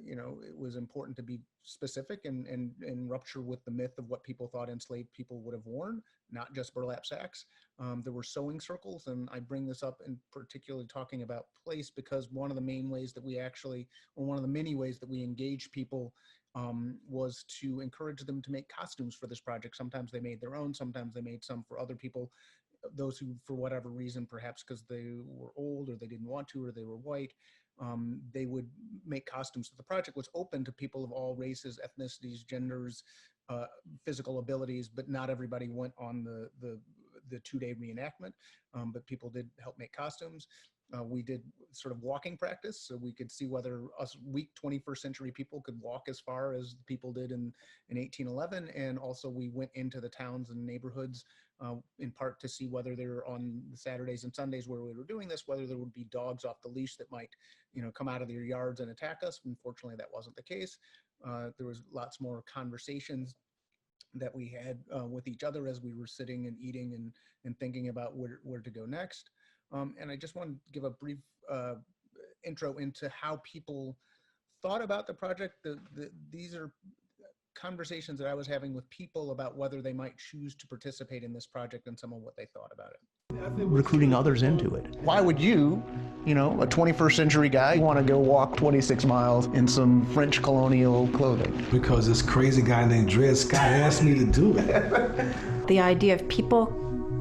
You know, it was important to be specific and rupture with the myth of what people thought enslaved people would have worn, not just burlap sacks. There were sewing circles, and I bring this up in particularly talking about place because one of the main ways that we actually, or one of the many ways that we engaged people was to encourage them to make costumes for this project. Sometimes they made their own, sometimes they made some for other people. Those who, for whatever reason, perhaps because they were old or they didn't want to or they were white, they would make costumes. So the project was open to people of all races, ethnicities, genders, physical abilities, but not everybody went on the 2-day reenactment, but people did help make costumes. We did sort of walking practice, so we could see whether us weak 21st century people could walk as far as people did in 1811. And also we went into the towns and neighborhoods in part to see whether they were on the Saturdays and Sundays where we were doing this, whether there would be dogs off the leash that might, you know, come out of their yards and attack us. Unfortunately, that wasn't the case. There was lots more conversations that we had with each other as we were sitting and eating and thinking about where to go next. And I just want to give a brief intro into how people thought about the project. These are conversations that I was having with people about whether they might choose to participate in this project and some of what they thought about it. Recruiting others into it. Why would you know, a 21st century guy, want to go walk 26 miles in some French colonial clothing? Because this crazy guy named Dred Scott asked me to do it. The idea of people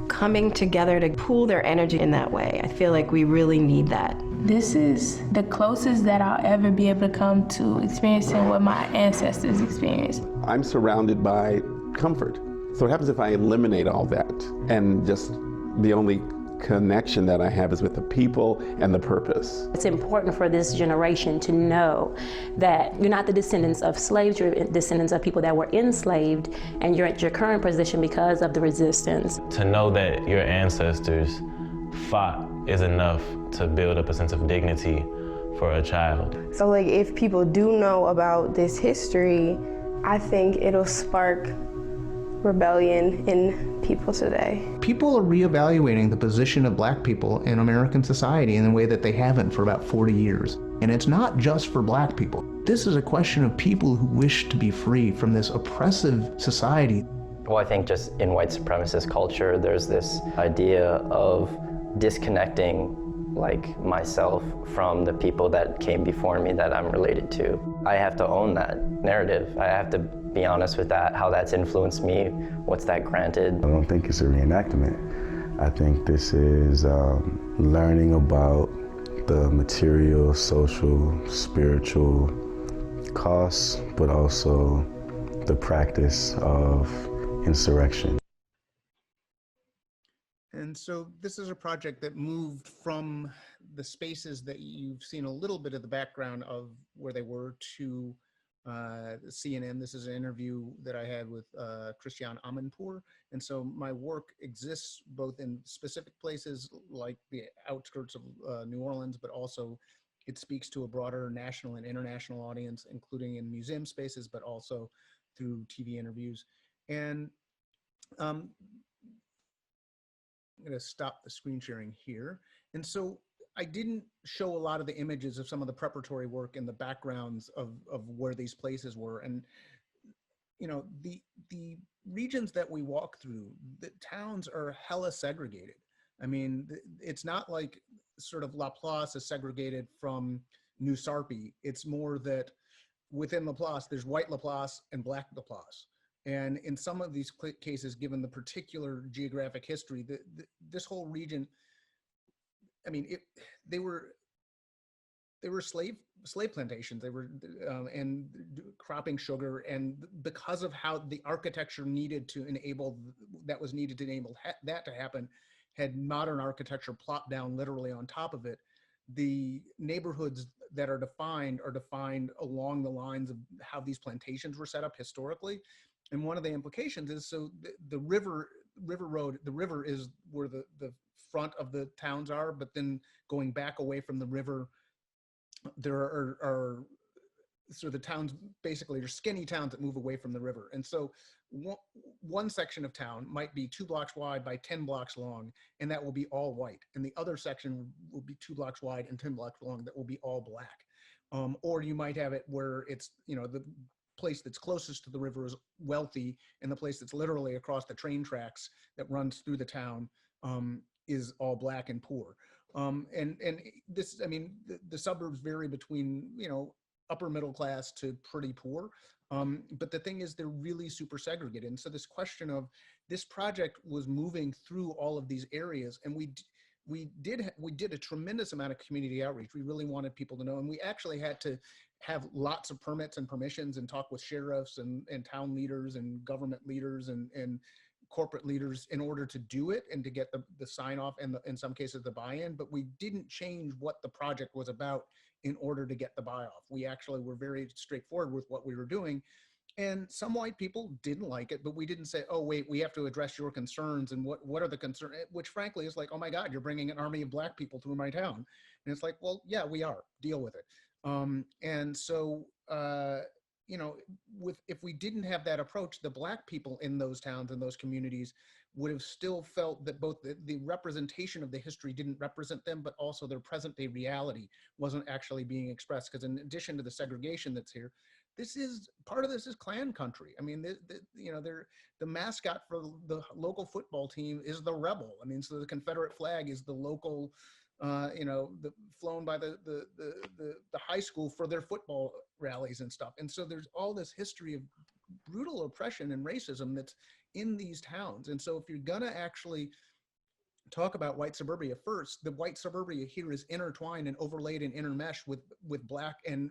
coming together to pool their energy in that way, I feel like we really need that. This is the closest that I'll ever be able to come to experiencing what my ancestors experienced. I'm surrounded by comfort. So what happens if I eliminate all that and just the only connection that I have is with the people and the purpose? It's important for this generation to know that you're not the descendants of slaves, you're descendants of people that were enslaved, and you're at your current position because of the resistance. To know that your ancestors fought is enough to build up a sense of dignity for a child. So like if people do know about this history, I think it'll spark rebellion in people today. People are reevaluating the position of Black people in American society in a way that they haven't for about 40 years. And it's not just for Black people. This is a question of people who wish to be free from this oppressive society. Well, I think just in white supremacist culture, there's this idea of disconnecting like myself from the people that came before me that I'm related to. I have to own that narrative. I have to be honest with that, how that's influenced me, what's that granted. I don't think it's a reenactment. I think this is learning about the material, social, spiritual costs, but also the practice of insurrection. And so this is a project that moved from the spaces that you've seen a little bit of the background of where they were to CNN. This is an interview that I had with Christiane Amanpour. And so my work exists both in specific places like the outskirts of New Orleans, but also it speaks to a broader national and international audience, including in museum spaces, but also through TV interviews. And I'm going to stop the screen sharing here. And so I didn't show a lot of the images of some of the preparatory work and the backgrounds of where these places were. And, you know, the regions that we walk through, the towns are hella segregated. I mean, it's not like sort of Laplace is segregated from New Sarpy. It's more that within Laplace, there's white Laplace and black Laplace. And in some of these cases, given the particular geographic history, this whole region, I mean, they were slave plantations. They were and cropping sugar, and because of how the architecture needed to enable that to happen, had modern architecture plopped down literally on top of it. The neighborhoods that are defined along the lines of how these plantations were set up historically. And one of the implications is, so the river is where the front of the towns are, but then going back away from the river, there are so the towns basically are skinny towns that move away from the river. And so one section of town might be 2 blocks wide by 10 blocks long, and that will be all white. And the other section will be 2 blocks wide and 10 blocks long that will be all black. Or you might have it where it's, you know, the place that's closest to the river is wealthy, and the place that's literally across the train tracks that runs through the town is all black and poor. And this, I mean, the suburbs vary between, you know, upper middle class to pretty poor. But the thing is, they're really super segregated. And so this question of this project was moving through all of these areas, and we did a tremendous amount of community outreach. We really wanted people to know, and we actually had to have lots of permits and permissions and talk with sheriffs and town leaders and government leaders and corporate leaders in order to do it and to get the sign off and in some cases the buy-in. But we didn't change what the project was about in order to get the buy-off. We actually were very straightforward with what we were doing. And some white people didn't like it, but we didn't say, oh, wait, we have to address your concerns. And what are the concerns? Which frankly is like, oh my God, you're bringing an army of black people through my town. And it's like, well, yeah, we are, deal with it. And so, you know, if we didn't have that approach, the black people in those towns and those communities would have still felt that both the representation of the history didn't represent them, but also their present day reality wasn't actually being expressed. Because in addition to the segregation that's here, this is part of this is Klan country. I mean, you know, the mascot for the local football team is the rebel. I mean, so the Confederate flag is the local, you know, flown by the high school for their football rallies and stuff. And so there's all this history of brutal oppression and racism that's in these towns. And so if you're gonna actually talk about white suburbia first, the white suburbia here is intertwined and overlaid and intermeshed with black and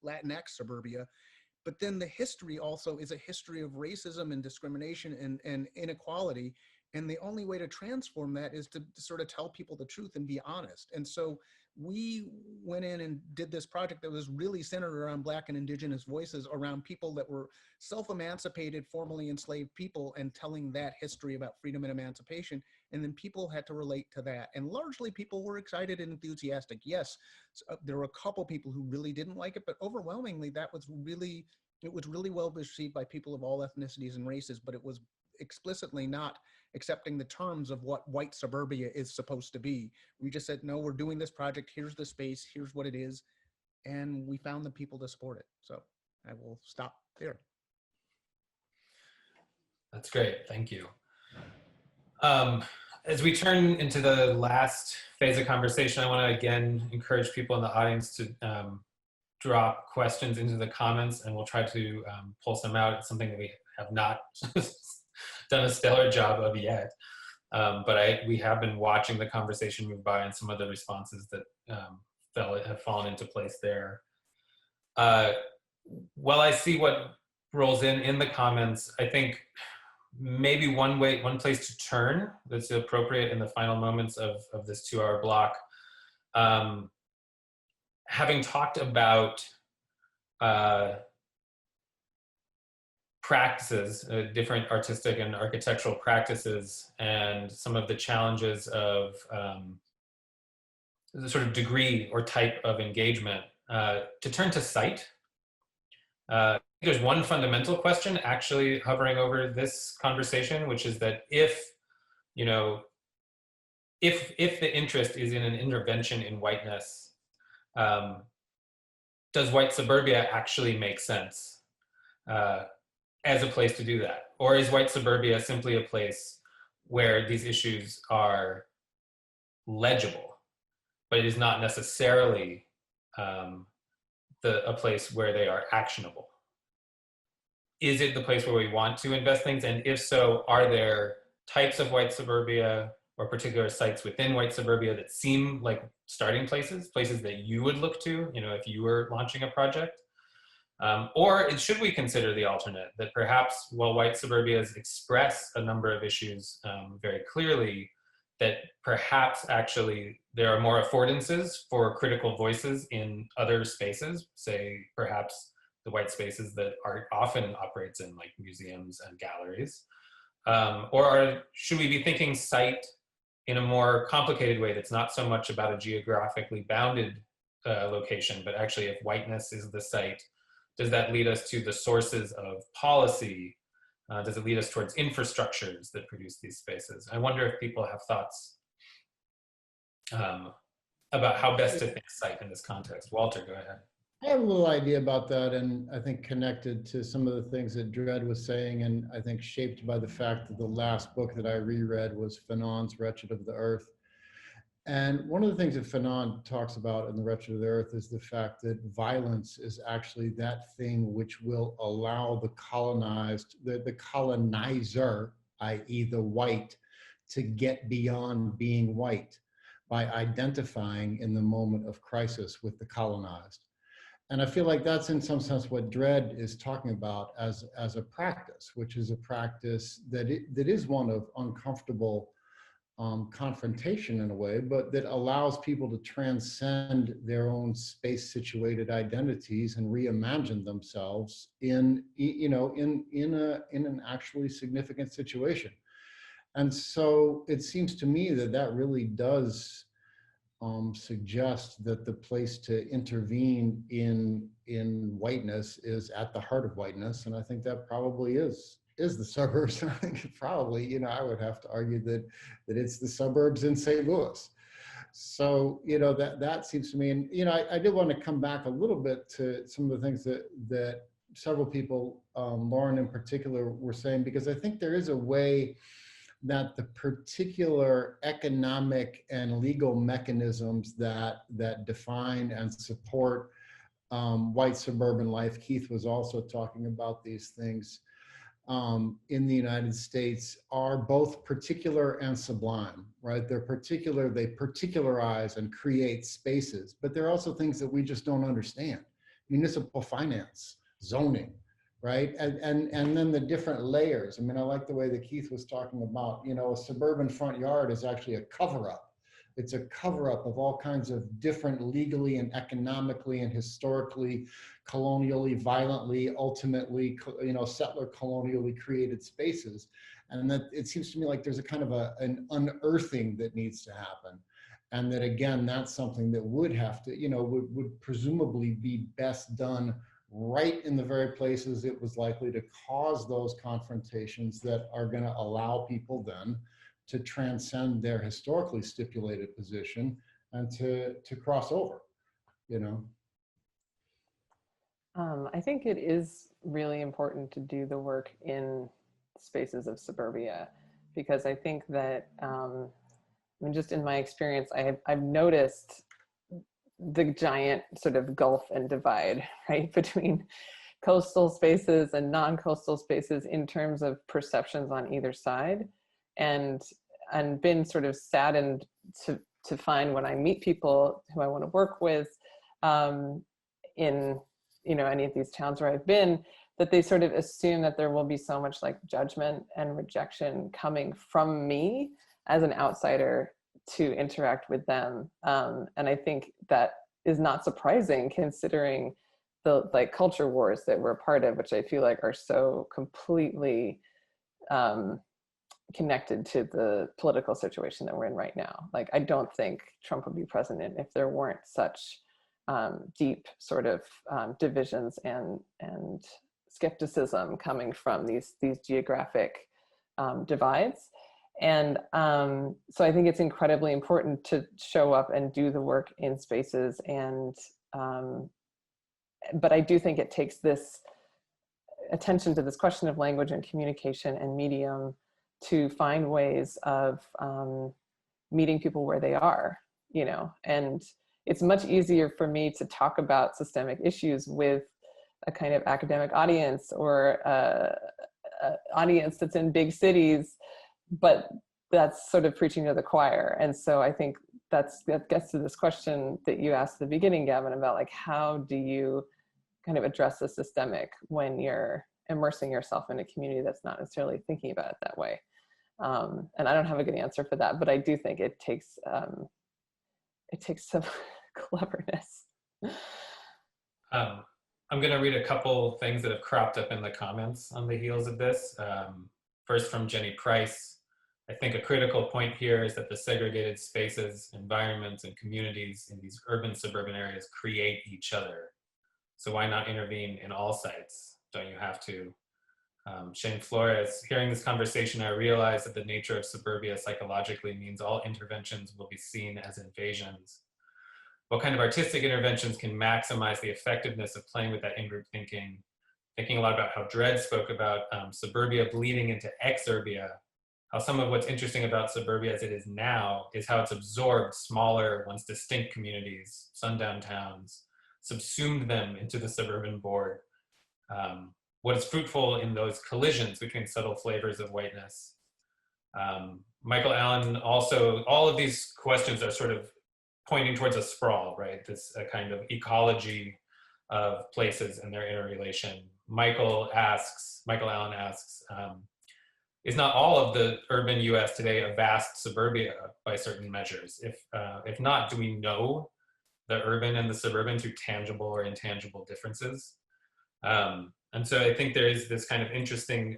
Latinx suburbia. But then the history also is a history of racism and discrimination and inequality. And the only way to transform that is to sort of tell people the truth and be honest. And so we went in and did this project that was really centered around Black and Indigenous voices, around people that were self-emancipated, formerly enslaved people, and telling that history about freedom and emancipation. And then people had to relate to that. And largely people were excited and enthusiastic. Yes, there were a couple people who really didn't like it, but overwhelmingly it was really well received by people of all ethnicities and races, but it was explicitly not accepting the terms of what white suburbia is supposed to be. We just said, no, we're doing this project. Here's the space. Here's what it is. And we found the people to support it. So I will stop there. That's great. Thank you. As we turn into the last phase of conversation, I want to again encourage people in the audience to drop questions into the comments, and we'll try to pull some out. It's something that we have not done a stellar job of yet. But we have been watching the conversation move by and some of the responses that have fallen into place there. While I see what rolls in the comments, I think maybe one place to turn that's appropriate in the final moments of this 2-hour block, having talked about practices, different artistic and architectural practices, and some of the challenges of the sort of degree or type of engagement, to turn to site. There's one fundamental question actually hovering over this conversation, which is that if the interest is in an intervention in whiteness, does white suburbia actually make sense as a place to do that? Or is white suburbia simply a place where these issues are legible, but it is not necessarily a place where they are actionable? Is it the place where we want to invest things? And if so, are there types of white suburbia or particular sites within white suburbia that seem like starting places that you would look to, if you were launching a project? Or should we consider the alternate, that perhaps while white suburbias express a number of issues very clearly, that perhaps actually there are more affordances for critical voices in other spaces, say perhaps the white spaces that art often operates in, like museums and galleries? Or should we be thinking site in a more complicated way that's not so much about a geographically bounded location, but actually if whiteness is the site, does that lead us to the sources of policy? Does it lead us towards infrastructures that produce these spaces? I wonder if people have thoughts about how best to think site in this context. Walter, go ahead. I have a little idea about that, and I think connected to some of the things that Dred was saying, and I think shaped by the fact that the last book that I reread was Fanon's Wretched of the Earth. And one of the things that Fanon talks about in The Wretched of the Earth is the fact that violence is actually that thing which will allow the colonized, the colonizer, i.e. the white, to get beyond being white by identifying in the moment of crisis with the colonized. And I feel like that's in some sense what Dred is talking about as a practice, which is a practice that is one of uncomfortable confrontation in a way, but that allows people to transcend their own space-situated identities and reimagine themselves in an actually significant situation. And so it seems to me that that really does suggest that the place to intervene in whiteness is at the heart of whiteness, and I think that probably is the suburbs. And I think it probably, I would have to argue that it's the suburbs in St. Louis. So, that seems to me, and, I did want to come back a little bit to some of the things that several people, Lauren in particular, were saying, because I think there is a way that the particular economic and legal mechanisms that define and support white suburban life, Keith was also talking about these things, in the United States are both particular and sublime, right? They're particular, they particularize and create spaces, but there are also things that we just don't understand. Municipal finance, zoning, right? And then the different layers. I mean, I like the way that Keith was talking about, a suburban front yard is actually a cover-up. It's a cover-up of all kinds of different legally and economically and historically, colonially, violently, ultimately, settler colonially created spaces. And that it seems to me like there's a kind of an unearthing that needs to happen. And that, again, that's something that would have to, would presumably be best done right in the very places it was likely to cause those confrontations that are going to allow people then to transcend their historically stipulated position and to cross over, I think it is really important to do the work in spaces of suburbia, because I think that, just in my experience, I've noticed the giant sort of gulf and divide, right, between coastal spaces and non-coastal spaces in terms of perceptions on either side, and been sort of saddened to find when I meet people who I want to work with in any of these towns where I've been, that they sort of assume that there will be so much like judgment and rejection coming from me as an outsider to interact with them. And I think that is not surprising considering the culture wars that we're a part of, which I feel like are so completely connected to the political situation that we're in right now. Like, I don't think Trump would be president if there weren't such deep sort of divisions and skepticism coming from these geographic divides. And so I think it's incredibly important to show up and do the work in spaces. And but I do think it takes this attention to this question of language and communication and medium to find ways of meeting people where they are, and it's much easier for me to talk about systemic issues with a kind of academic audience or a audience that's in big cities, but that's sort of preaching to the choir. And so I think that gets to this question that you asked at the beginning, Gavin, about like, how do you kind of address the systemic when you're immersing yourself in a community that's not necessarily thinking about it that way? And I don't have a good answer for that, but I do think it takes some cleverness. I'm going to read a couple things that have cropped up in the comments on the heels of this. First, from Jenny Price. I think a critical point here is that the segregated spaces, environments, and communities in these urban suburban areas create each other. So why not intervene in all sites? Don't you have to? Shane Flores, hearing this conversation, I realized that the nature of suburbia psychologically means all interventions will be seen as invasions. what kind of artistic interventions can maximize the effectiveness of playing with that in-group thinking a lot about how Dredd spoke about suburbia bleeding into exurbia, how some of what's interesting about suburbia as it is now is how it's absorbed smaller, once distinct communities, sundown towns, subsumed them into the suburban board. What is fruitful in those collisions between subtle flavors of whiteness. Michael Allen also, all of these questions are sort of pointing towards a sprawl, right? This kind of ecology of places and their interrelation. Michael Allen asks, is not all of the urban US today a vast suburbia by certain measures? If not, do we know the urban and the suburban through tangible or intangible differences? And so I think there is this kind of interesting,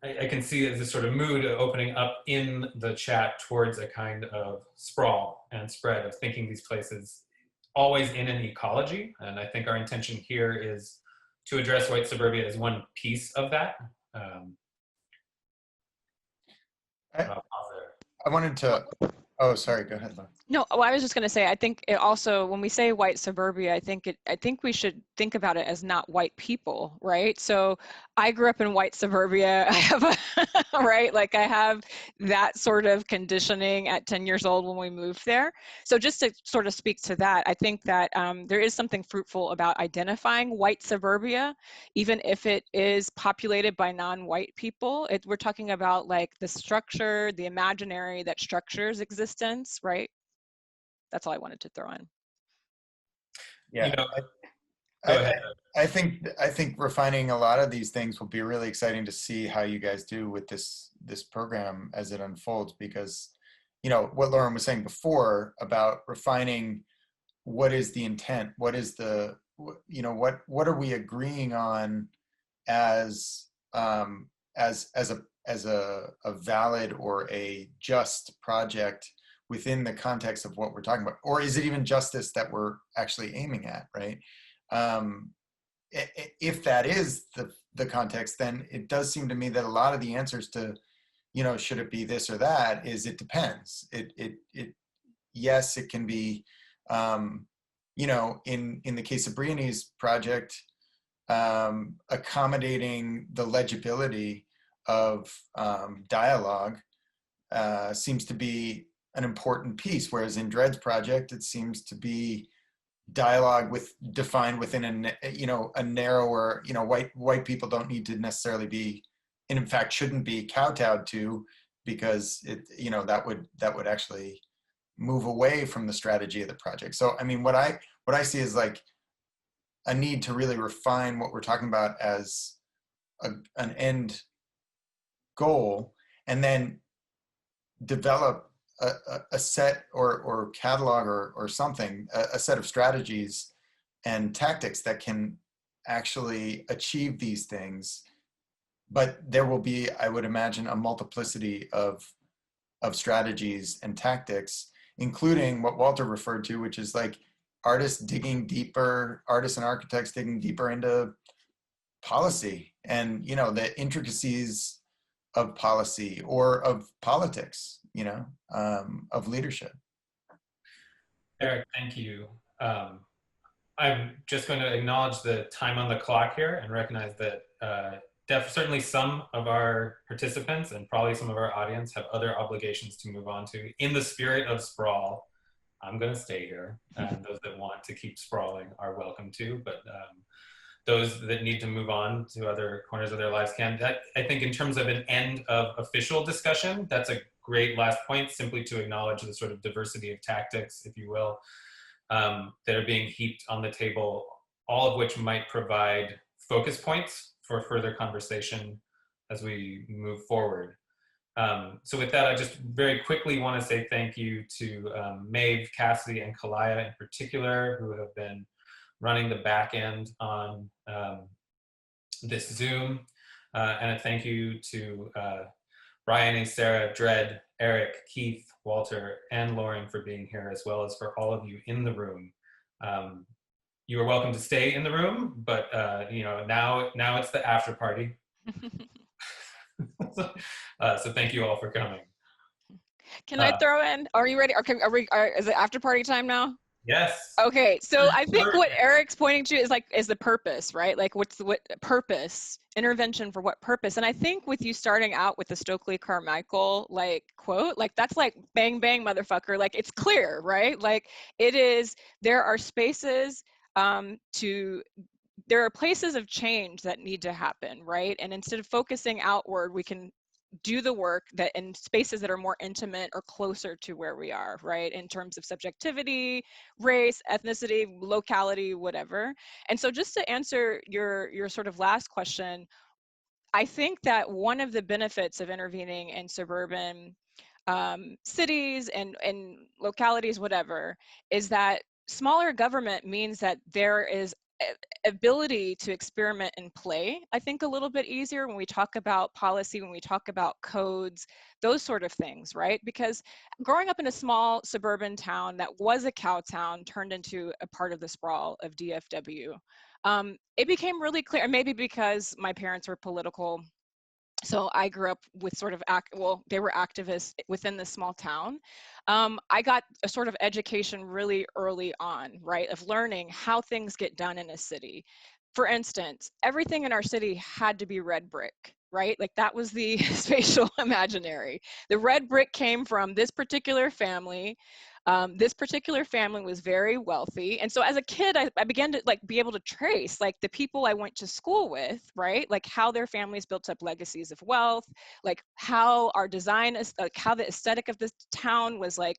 I can see this sort of mood opening up in the chat towards a kind of sprawl and spread of thinking these places always in an ecology. And I think our intention here is to address white suburbia as one piece of that. I wanted to, oh, sorry, go ahead, Laura. No, well, I was just going to say, I think it also, when we say white suburbia, I think we should think about it as not white people, right? So I grew up in white suburbia. I have right? Like I have that sort of conditioning at 10 years old when we moved there. So just to sort of speak to that, I think that there is something fruitful about identifying white suburbia, even if it is populated by non-white people. We're talking about like the structure, the imaginary that structures existence, right? That's all I wanted to throw in. Yeah, you know, go ahead. I think refining a lot of these things will be really exciting to see how you guys do with this program as it unfolds, because you know what Lauren was saying before about refining what is the intent, what is the, you know, what are we agreeing on as a valid or a just project within the context of what we're talking about, or is it even justice that we're actually aiming at, right? If that is the context, then it does seem to me that a lot of the answers to, you know, should it be this or that, is it depends. Yes, it can be, you know, in the case of Bryony's project, accommodating the legibility of dialogue seems to be an important piece, whereas in Dredd's project, it seems to be dialogue defined within a narrower, you know, white people don't need to necessarily be, and in fact shouldn't be kowtowed to, because it, you know, that would actually move away from the strategy of the project. So I mean, what I see is like a need to really refine what we're talking about as an end goal, and then develop a set or catalog or something, a set of strategies and tactics that can actually achieve these things. But there will be, I would imagine, a multiplicity of strategies and tactics, including what Walter referred to, which is like artists and architects digging deeper into policy and, you know, the intricacies of policy or of politics, you know, of leadership. Eric, thank you. I'm just going to acknowledge the time on the clock here and recognize that certainly some of our participants and probably some of our audience have other obligations to move on to. In the spirit of sprawl, I'm going to stay here, and those that want to keep sprawling are welcome to, but those that need to move on to other corners of their lives can. That, I think, in terms of an end of official discussion, that's a great last point, simply to acknowledge the sort of diversity of tactics, if you will, that are being heaped on the table, all of which might provide focus points for further conversation as we move forward. So with that, I just very quickly want to say thank you to Maeve, Cassidy, and Kalaya in particular, who have been running the back end on this Zoom. And a thank you to Bryony, Sarah, Dredd, Eric, Keith, Walter, and Lauren for being here, as well as for all of you in the room. You are welcome to stay in the room, but you know, now it's the after party. So thank you all for coming. Can I throw in? Are you ready? Okay, is it after party time now? Yes. Okay, so I think what Eric's pointing to is the purpose, right? Like what purpose, intervention for what purpose? And I think with you starting out with the Stokely Carmichael like quote, like that's like bang bang motherfucker, like it's clear, right? Like it is, there are spaces there are places of change that need to happen, right? And instead of focusing outward, we can do the work that in spaces that are more intimate or closer to where we are, right? In terms of subjectivity, race, ethnicity, locality, whatever. And so just to answer your sort of last question, I think that one of the benefits of intervening in suburban cities and localities, whatever, is that smaller government means that there is ability to experiment and play, I think, a little bit easier when we talk about policy, when we talk about codes, those sort of things, right? Because growing up in a small suburban town that was a cow town turned into a part of the sprawl of DFW, it became really clear, maybe because my parents were political. So I grew up with sort of, they were activists within this small town. I got a sort of education really early on, right, of learning how things get done in a city. For instance, everything in our city had to be red brick, right? Like that was the spatial imaginary. The red brick came from this particular family. This particular family was very wealthy. And so as a kid, I began to like be able to trace like the people I went to school with, right? Like how their families built up legacies of wealth, like how our design is, like how the aesthetic of this town was like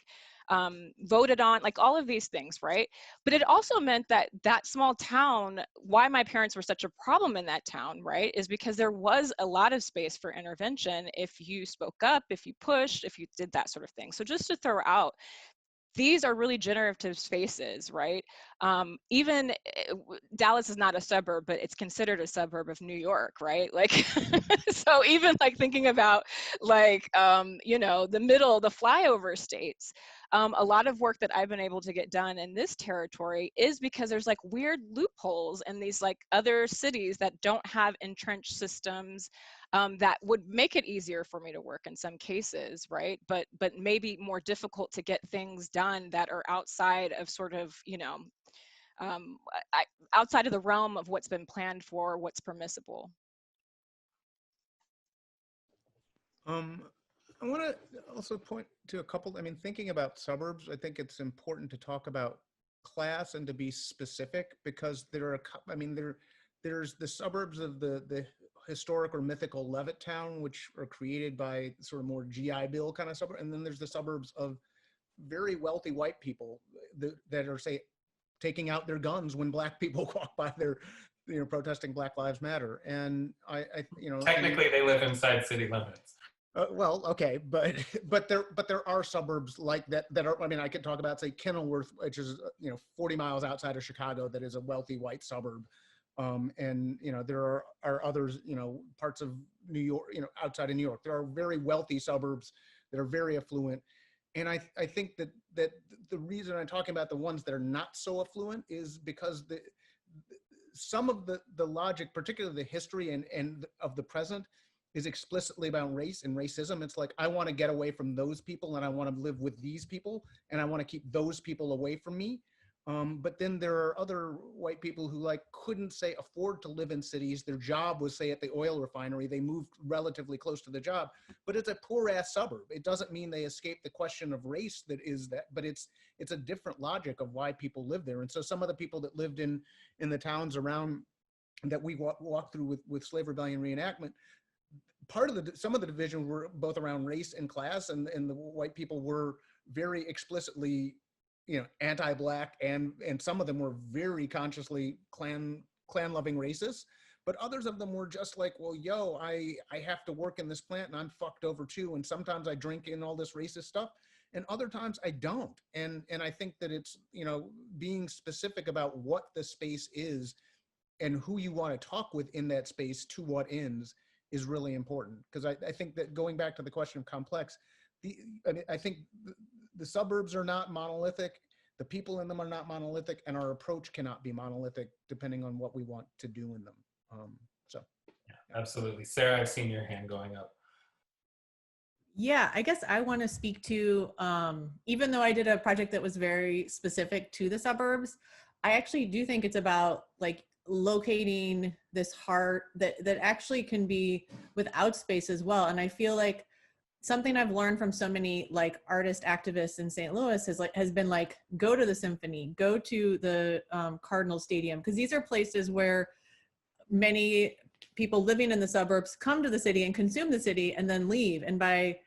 voted on, like all of these things, right? But it also meant that that small town, why my parents were such a problem in that town, right, is because there was a lot of space for intervention if you spoke up, if you pushed, if you did that sort of thing. So just to throw out, these are really generative spaces, right? Even Dallas is not a suburb, but it's considered a suburb of New York, right? Like, so even like thinking about like, you know, the flyover states, a lot of work that I've been able to get done in this territory is because there's like weird loopholes in these like other cities that don't have entrenched systems that would make it easier for me to work in some cases, right? But maybe more difficult to get things done that are outside of sort of, you know, outside of the realm of what's been planned for, what's permissible. I want to also point to a couple, I mean, thinking about suburbs, I think it's important to talk about class and to be specific, because there are, I mean, there's the suburbs of the historic or mythical Levittown, which are created by sort of more GI Bill kind of suburb. And then there's the suburbs of very wealthy white people that are, say, taking out their guns when black people walk by their, you know, protesting Black Lives Matter. And I you know, technically they live inside city limits. Well, okay, but there are suburbs like that are, I mean, I could talk about, say, Kenilworth, which is, you know, 40 miles outside of Chicago, that is a wealthy white suburb. And, you know, there are others, you know, parts of New York, you know, outside of New York, there are very wealthy suburbs that are very affluent. And I think that the reason I'm talking about the ones that are not so affluent is because some of the logic, particularly the history and of the present, is explicitly about race and racism. It's like, I want to get away from those people and I want to live with these people and I want to keep those people away from me. But then there are other white people who like couldn't, say, afford to live in cities. Their job was, say, at the oil refinery. They moved relatively close to the job, but it's a poor ass suburb. It doesn't mean they escape the question of race that is that, but it's a different logic of why people live there. And so some of the people that lived in the towns around that we walked through with Slave Rebellion reenactment, part of some of the divisions were both around race and class, and the white people were very explicitly, you know, anti-black, and some of them were very consciously clan-loving racists, but others of them were just like, well, yo, I have to work in this plant and I'm fucked over too, and sometimes I drink in all this racist stuff, and other times I don't. And I think that it's, you know, being specific about what the space is and who you want to talk with in that space to what ends is really important. Because I think that, going back to the question of complex, I think the suburbs are not monolithic, the people in them are not monolithic, and our approach cannot be monolithic depending on what we want to do in them. Yeah, absolutely. Sarah, I've seen your hand going up. Yeah, I guess I want to speak to, even though I did a project that was very specific to the suburbs, I actually do think it's about like locating this heart that actually can be without space as well. And I feel like something I've learned from so many like artist activists in St. Louis has been like, go to the symphony, go to the Cardinal Stadium, because these are places where many people living in the suburbs come to the city and consume the city and then leave. And by,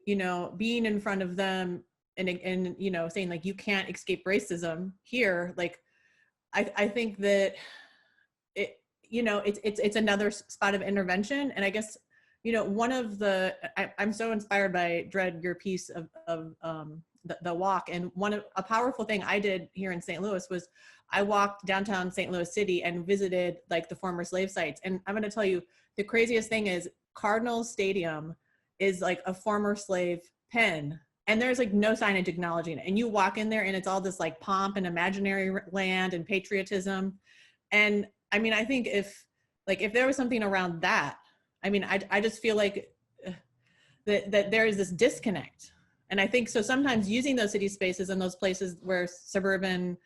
you know, being in front of them and you know, saying like, you can't escape racism here, like, I think that it, you know, it's another spot of intervention. And I guess, you know, one of the, I'm so inspired by Dred, your piece of the walk. And a powerful thing I did here in St. Louis was I walked downtown St. Louis City and visited like the former slave sites. And I'm going to tell you, the craziest thing is Cardinal Stadium is like a former slave pen. And there's like no signage acknowledging it. And you walk in there and it's all this like pomp and imaginary land and patriotism. And I mean, I think if there was something around that, I mean, I just feel like that there is this disconnect. And I think so sometimes using those city spaces and those places where suburban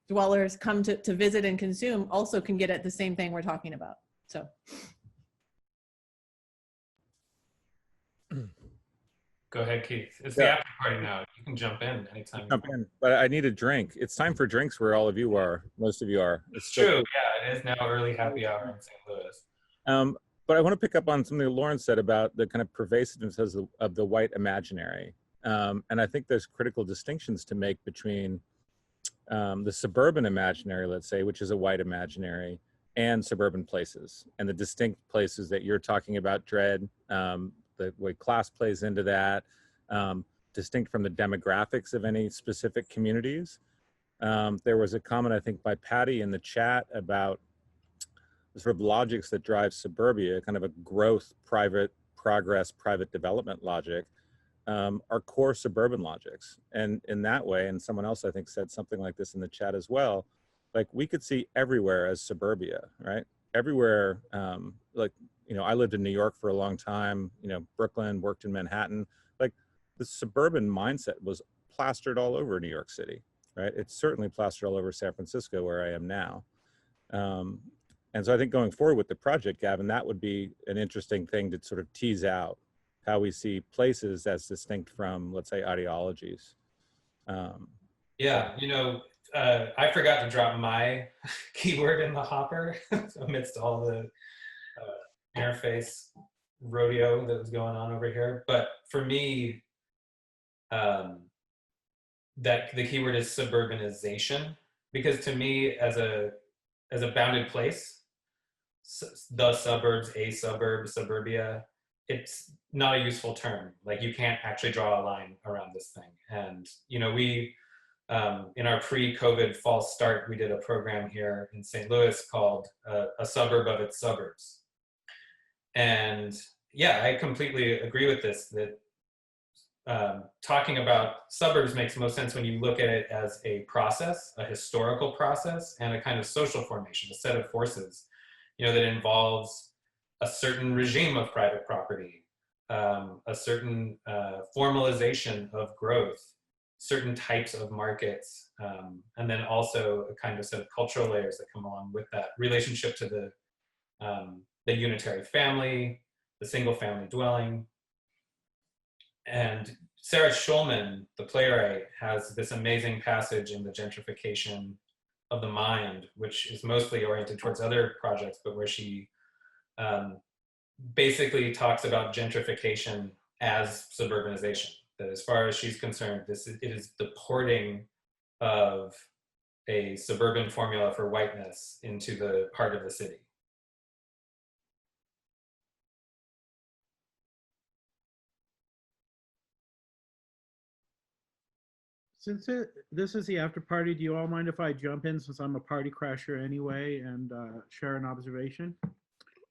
dwellers come to visit and consume also can get at the same thing we're talking about. So. Go ahead, Keith. It's the after party now. You can jump in anytime. Jump in, but I need a drink. It's time for drinks where all of you are, most of you are. It's true. Yeah, it is now early happy hour in St. Louis. But I want to pick up on something that Lauren said about the kind of pervasiveness of the white imaginary. And I think there's critical distinctions to make between the suburban imaginary, let's say, which is a white imaginary, and suburban places, and the distinct places that you're talking about, Dred, the way class plays into that, distinct from the demographics of any specific communities. There was a comment, I think, by Patty in the chat about the sort of logics that drive suburbia, kind of a growth, private progress, private development logic, are core suburban logics. And in that way, and someone else I think said something like this in the chat as well, like we could see everywhere as suburbia, right? Everywhere, like, you know, I lived in New York for a long time, you know, Brooklyn, worked in Manhattan. Like the suburban mindset was plastered all over New York City, right? It's certainly plastered all over San Francisco where I am now. And so I think going forward with the project, Gavin, that would be an interesting thing to sort of tease out how we see places as distinct from, let's say, ideologies. Yeah, you know, I forgot to drop my keyword in the hopper amidst all the interface rodeo that was going on over here. But for me, that the keyword is suburbanization, because to me, as a bounded place, the suburbs, a suburb, suburbia, it's not a useful term. Like you can't actually draw a line around this thing. And, you know, we, in our pre-COVID false start, we did a program here in St. Louis called A Suburb of Its Suburbs. And yeah, I completely agree with this, that talking about suburbs makes most sense when you look at it as a process, a historical process, and a kind of social formation, a set of forces, you know, that involves a certain regime of private property, a certain formalization of growth, certain types of markets, and then also a kind of set of cultural layers that come along with that relationship to the unitary family, the single family dwelling. And Sarah Schulman, the playwright, has this amazing passage in The Gentrification of the Mind, which is mostly oriented towards other projects, but where she basically talks about gentrification as suburbanization. That as far as she's concerned, it is the porting of a suburban formula for whiteness into the heart of the city. Since this is the after party, do you all mind if I jump in, since I'm a party crasher anyway, and share an observation?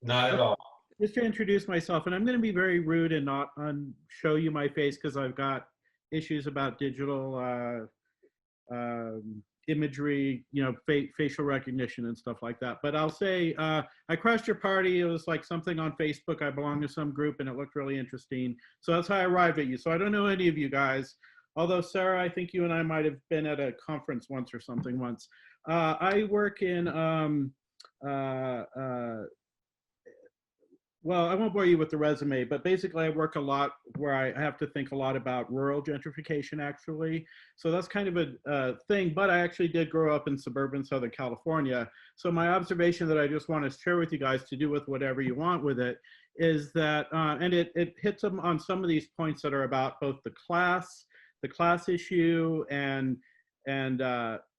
Not at all. Just to introduce myself, and I'm going to be very rude and not show you my face because I've got issues about digital imagery, you know, facial recognition and stuff like that. But I'll say, I crashed your party. It was like something on Facebook. I belong to some group and it looked really interesting. So that's how I arrived at you. So I don't know any of you guys, although Sarah, I think you and I might have been at a conference once or something once. I work in, well, I won't bore you with the resume, but basically I work a lot where I have to think a lot about rural gentrification, actually. So that's kind of a thing, but I actually did grow up in suburban Southern California. So my observation that I just want to share with you guys, to do with whatever you want with it, is that, and it hits them on some of these points that are about both the class issue and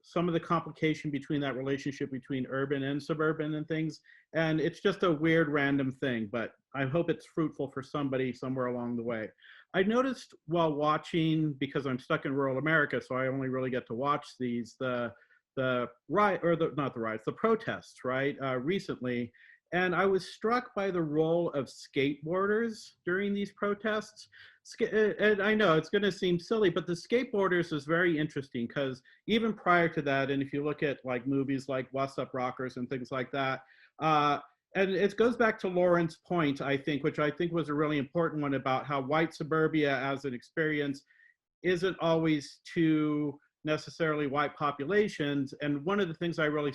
some of the complication between that relationship between urban and suburban and things. And it's just a weird random thing, but I hope it's fruitful for somebody somewhere along the way. I noticed while watching, because I'm stuck in rural America, so I only really get to watch these, the protests, right, recently. And I was struck by the role of skateboarders during these protests. And I know it's going to seem silly, but the skateboarders is very interesting, because even prior to that, and if you look at like movies like What's Up Rockers and things like that, and it goes back to Lauren's point, I think, which I think was a really important one, about how white suburbia as an experience isn't always to necessarily white populations. And one of the things I really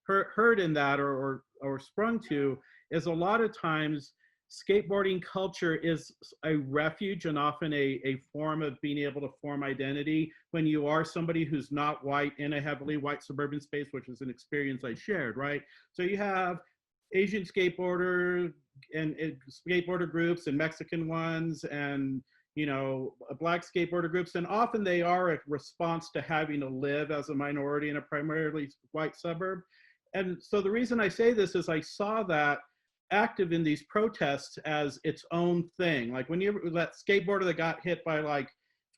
heard in that or sprung to is, a lot of times skateboarding culture is a refuge and often a form of being able to form identity when you are somebody who's not white in a heavily white suburban space, which is an experience I shared, right? So you have Asian skateboarder and skateboarder groups and Mexican ones and, you know, Black skateboarder groups, and often they are a response to having to live as a minority in a primarily white suburb. And so the reason I say this is I saw that active in these protests as its own thing. Like when that skateboarder that got hit by like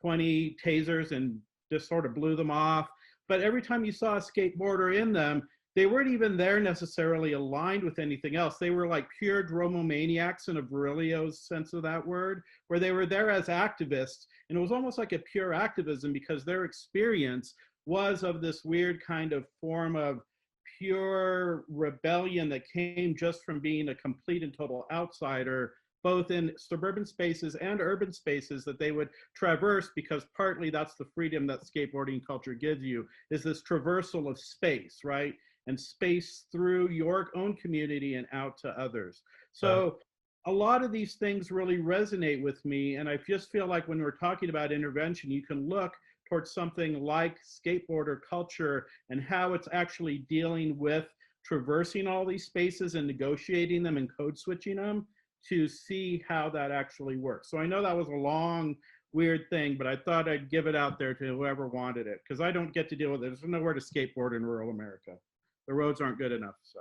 20 tasers and just sort of blew them off, but every time you saw a skateboarder in them, they weren't even there necessarily aligned with anything else. They were like pure dromomaniacs in a Virilio's sense of that word, where they were there as activists. And it was almost like a pure activism, because their experience was of this weird kind of form of pure rebellion that came just from being a complete and total outsider, both in suburban spaces and urban spaces that they would traverse, because partly that's the freedom that skateboarding culture gives you, is this traversal of space, right? And space through your own community and out to others. So a lot of these things really resonate with me. And I just feel like when we're talking about intervention, you can look towards something like skateboarder culture and how it's actually dealing with traversing all these spaces and negotiating them and code switching them to see how that actually works. So I know that was a long, weird thing, but I thought I'd give it out there to whoever wanted it, because I don't get to deal with it. There's nowhere to skateboard in rural America. The roads aren't good enough, so.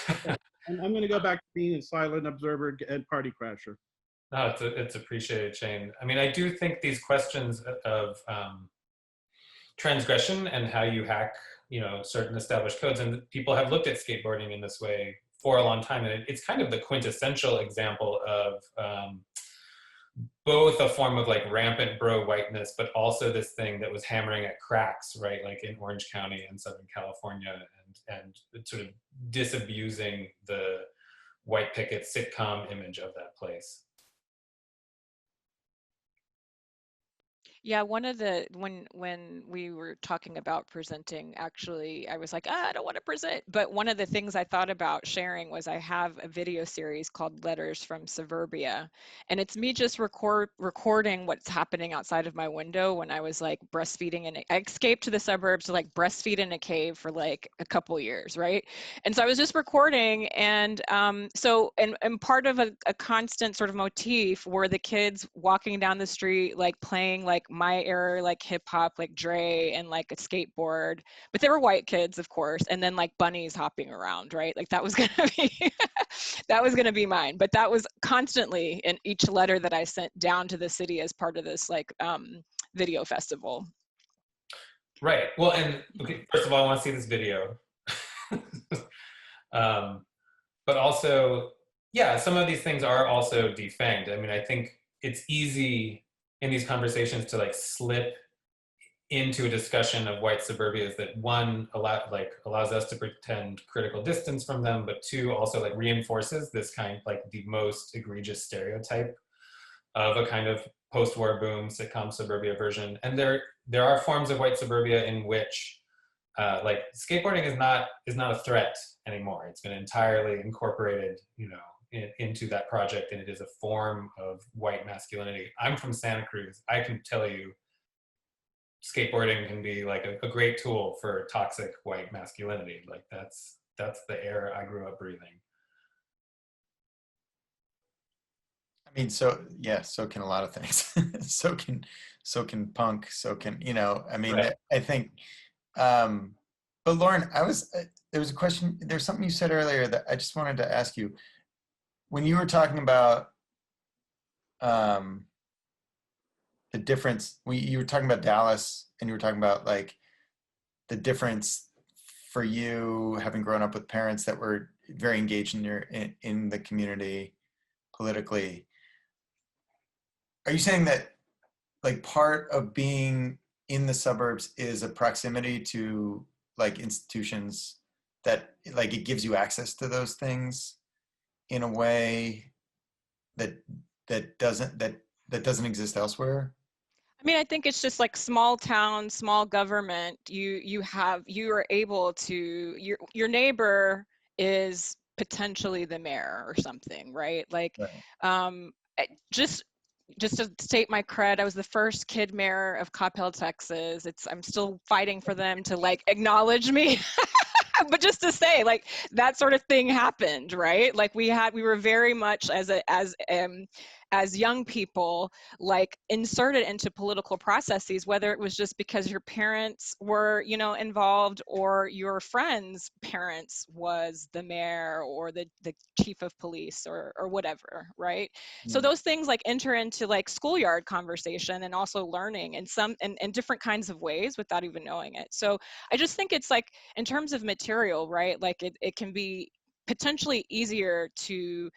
Okay. And I'm gonna go back to being a silent observer and party crasher. No, it's appreciated, Shane. I mean, I do think these questions of transgression and how you hack, you know, certain established codes, and people have looked at skateboarding in this way for a long time, and it's kind of the quintessential example of both a form of like rampant bro whiteness, but also this thing that was hammering at cracks, right? Like in Orange County and Southern California, and sort of disabusing the white picket sitcom image of that place. Yeah, one of the, when we were talking about presenting, actually, I was like, I don't want to present. But one of the things I thought about sharing was I have a video series called Letters from Suburbia. And it's me just recording what's happening outside of my window when I was like breastfeeding. And I escaped to the suburbs to like breastfeed in a cave for like a couple years, right? And so I was just recording. And and part of a constant sort of motif were the kids walking down the street, like playing like my era, like hip hop, like Dre and like a skateboard, but they were white kids, of course, and then like bunnies hopping around, right? Like that was gonna be that was gonna be mine. But that was constantly in each letter that I sent down to the city as part of this like video festival. Right. Well, and okay, first of all, I want to see this video. But also, yeah, some of these things are also defanged. I mean, I think it's easy in these conversations to like slip into a discussion of white suburbias that one allows us to pretend critical distance from them, but two also like reinforces this kind like the most egregious stereotype of a kind of post-war boom sitcom suburbia version. And there are forms of white suburbia in which like skateboarding is not a threat anymore. It's been entirely incorporated, you know, into that project, and it is a form of white masculinity. I'm from Santa Cruz. I can tell you skateboarding can be like a great tool for toxic white masculinity. Like that's the air I grew up breathing. I mean, so yeah, so can a lot of things. so can punk, so can, you know, I mean, Right. I think, but Lauren, there was a question, there's something you said earlier that I just wanted to ask you. When you were talking about the difference, you were talking about Dallas, and you were talking about like the difference for you having grown up with parents that were very engaged in the community politically. Are you saying that like part of being in the suburbs is a proximity to like institutions that like it gives you access to those things in a way that doesn't exist elsewhere? I mean, I think it's just like small town, small government. You are able to, your neighbor is potentially the mayor or something, right? Like, right. Just to state my cred, I was the first kid mayor of Coppell, Texas. I'm still fighting for them to like acknowledge me. But just to say, like, that sort of thing happened, right? Like we were very much as young people, like inserted into political processes, whether it was just because your parents were, you know, involved, or your friend's parents was the mayor or the chief of police or whatever, right? So those things like enter into like schoolyard conversation and also learning in different kinds of ways without even knowing it. So I just think it's like, in terms of material, right? Like it can be potentially easier to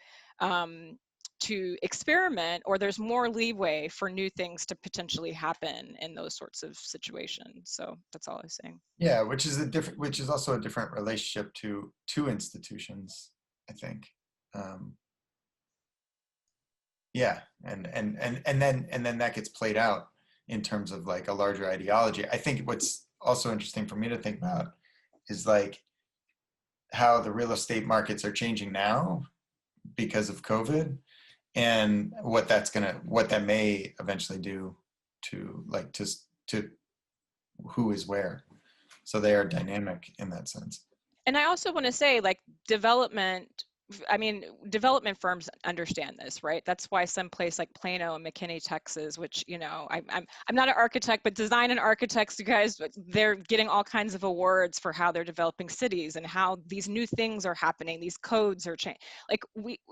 experiment, or there's more leeway for new things to potentially happen in those sorts of situations. So that's all I was saying. Yeah, which is also a different relationship to institutions, I think. Yeah, and then that gets played out in terms of like a larger ideology. I think what's also interesting for me to think about is like how the real estate markets are changing now because of COVID, and what that may eventually do to like to who is where. So they are dynamic in that sense. And I also want to say, like, development firms understand this, right? That's why some place like Plano and McKinney, Texas, which, you know, I'm not an architect, but design and architects, you guys, they're getting all kinds of awards for how they're developing cities and how these new things are happening. These codes are changing.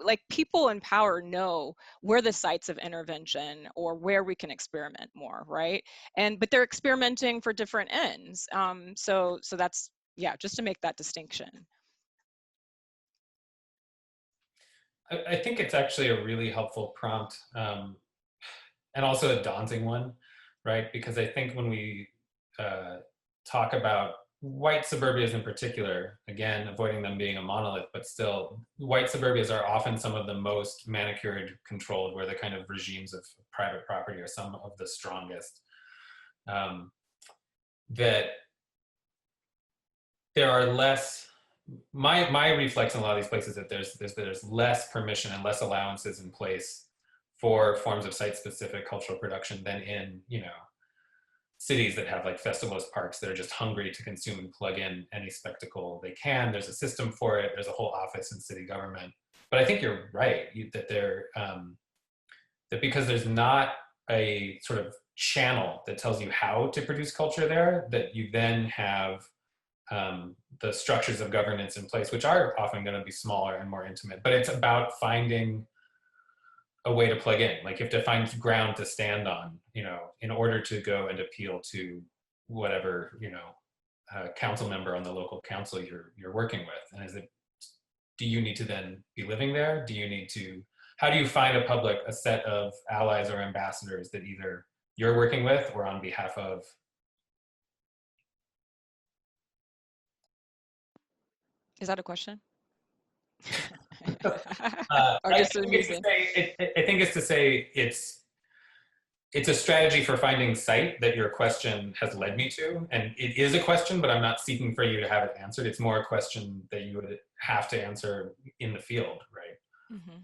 Like people in power know where the sites of intervention or where we can experiment more, right? But they're experimenting for different ends. So that's, yeah, just to make that distinction. I think it's actually a really helpful prompt, and also a daunting one, right? Because I think when we talk about white suburbias in particular, again, avoiding them being a monolith, but still, white suburbias are often some of the most manicured, controlled, where the kind of regimes of private property are some of the strongest. That there are less, my reflex in a lot of these places that there's less permission and less allowances in place for forms of site-specific cultural production than in, you know, cities that have like festivals, parks that are just hungry to consume and plug in any spectacle they can. There's a system for it. There's a whole office in city government. But I think you're right that because there's not a sort of channel that tells you how to produce culture there, that you then have the structures of governance in place, which are often going to be smaller and more intimate. But it's about finding a way to plug in. Like you have to find ground to stand on, you know, in order to go and appeal to whatever, you know, council member on the local council you're working with. And do you need to then be living there? How do you find a set of allies or ambassadors that either you're working with or on behalf of Is that a question? I Or just think amusing? it's to say it's a strategy for finding sight that your question has led me to. And it is a question, but I'm not seeking for you to have it answered. It's more a question that you would have to answer in the field, right? Mm-hmm.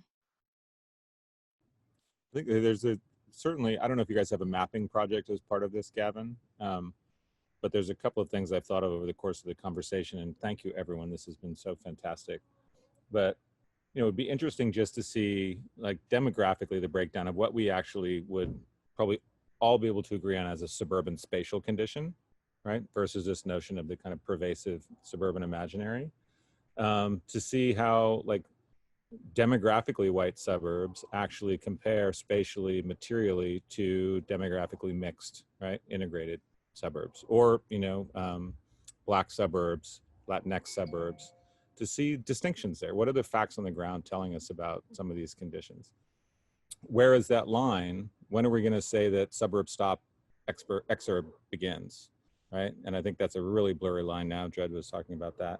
I think there's certainly, I don't know if you guys have a mapping project as part of this, Gavin, but there's a couple of things I've thought of over the course of the conversation, and thank you everyone, this has been so fantastic. But you know, it'd be interesting just to see, like, demographically the breakdown of what we actually would probably all be able to agree on as a suburban spatial condition, right? Versus this notion of the kind of pervasive suburban imaginary. To see how, like, demographically white suburbs actually compare spatially, materially to demographically mixed, right? Integrated suburbs, or, you know, Black suburbs, Latinx suburbs, to see distinctions there. What are the facts on the ground telling us about some of these conditions? Where is that line? When are we going to say that suburb stop, exurb begins, right? And I think that's a really blurry line now. Dred was talking about that.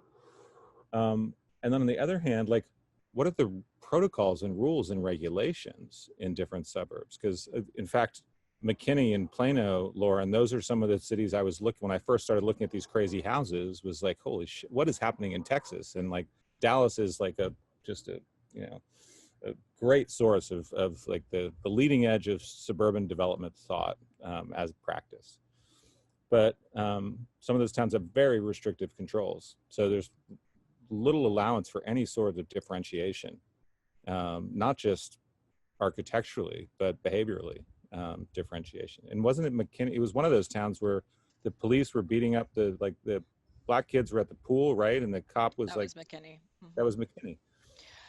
And then on the other hand, like, what are the protocols and rules and regulations in different suburbs? Because in fact, McKinney and Plano, Lauren, those are some of the cities I was looking, when I first started looking at these crazy houses, was like, holy shit, what is happening in Texas? And like, Dallas is like just a, you know, a great source of like the leading edge of suburban development thought as practice. But some of those towns have very restrictive controls. So there's little allowance for any sort of differentiation, not just architecturally, but behaviorally. Differentiation. And wasn't it McKinney? It was one of those towns where the police were beating up the Black kids were at the pool, right? And the cop was That like, was McKinney. Mm-hmm. That was McKinney.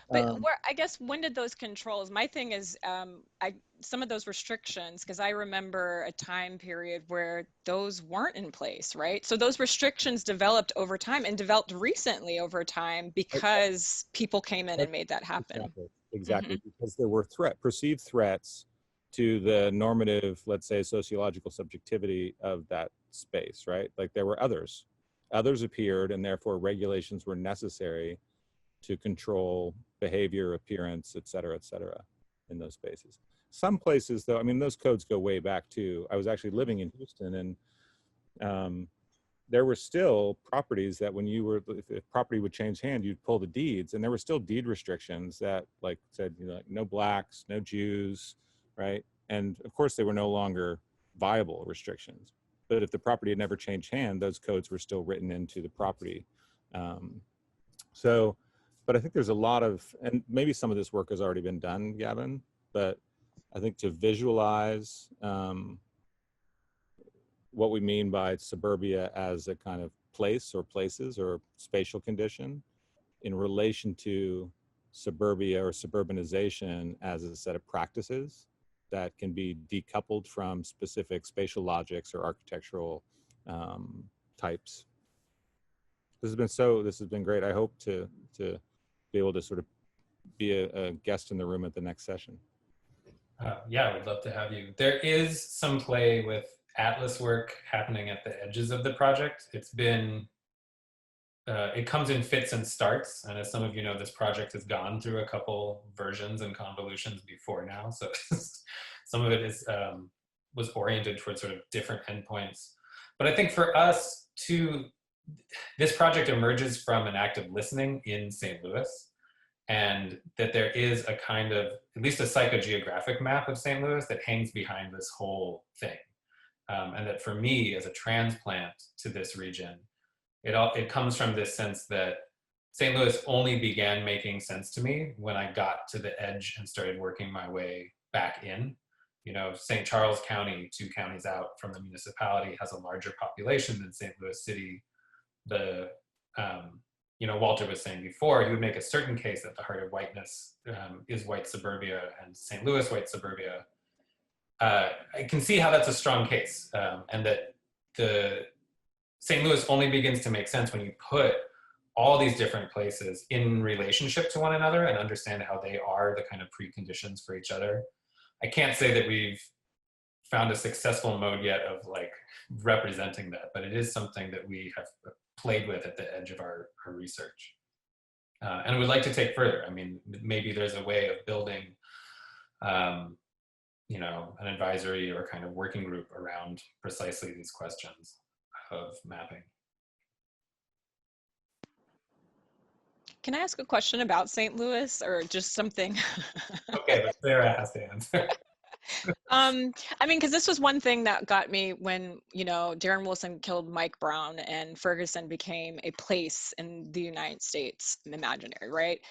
But where, I guess, when did those controls, my thing is, some of those restrictions, because I remember a time period where those weren't in place, right? So those restrictions developed over time, and developed recently over time, because people came in and made that happen. Exactly. Because there were perceived threats to the normative, let's say, sociological subjectivity of that space, right? Like, there were others appeared, and therefore regulations were necessary to control behavior, appearance, et cetera, in those spaces. Some places, though, I mean, those codes go way back too. I was actually living in Houston, and there were still properties that when if property would change hand, you'd pull the deeds, and there were still deed restrictions that, like, said, you know, like, no Blacks, no Jews, right? And of course, they were no longer viable restrictions. But if the property had never changed hand, those codes were still written into the property. But I think there's a lot of, and maybe some of this work has already been done, Gavin, but I think to visualize what we mean by suburbia as a kind of place or places or spatial condition in relation to suburbia or suburbanization as a set of practices that can be decoupled from specific spatial logics or architectural types. This has been great. I hope to be able to sort of be a guest in the room at the next session. Yeah, we'd love to have you. There is some play with Atlas work happening at the edges of the project. It's been, it comes in fits and starts. And as some of you know, this project has gone through a couple versions and convolutions before now. So some of it is was oriented towards sort of different endpoints. But I think for us too, this project emerges from an act of listening in St. Louis, and that there is a kind of, at least a psychogeographic map of St. Louis that hangs behind this whole thing. And that for me, as a transplant to this region, it comes from this sense that St. Louis only began making sense to me when I got to the edge and started working my way back in. You know, St. Charles County, 2 counties out from the municipality, has a larger population than St. Louis City. You know, Walter was saying before, he would make a certain case that the heart of whiteness is white suburbia and St. Louis white suburbia. I can see how that's a strong case, and that the St. Louis only begins to make sense when you put all these different places in relationship to one another and understand how they are the kind of preconditions for each other. I can't say that we've found a successful mode yet of like representing that, but it is something that we have played with at the edge of our research. and would like to take further. I mean, maybe there's a way of building, you know, an advisory or kind of working group around precisely these questions of mapping. Can I ask a question about St. Louis or just something? Okay, but Sarah has to answer. I mean, because this was one thing that got me when, you know, Darren Wilson killed Mike Brown and Ferguson became a place in the United States, imaginary, right?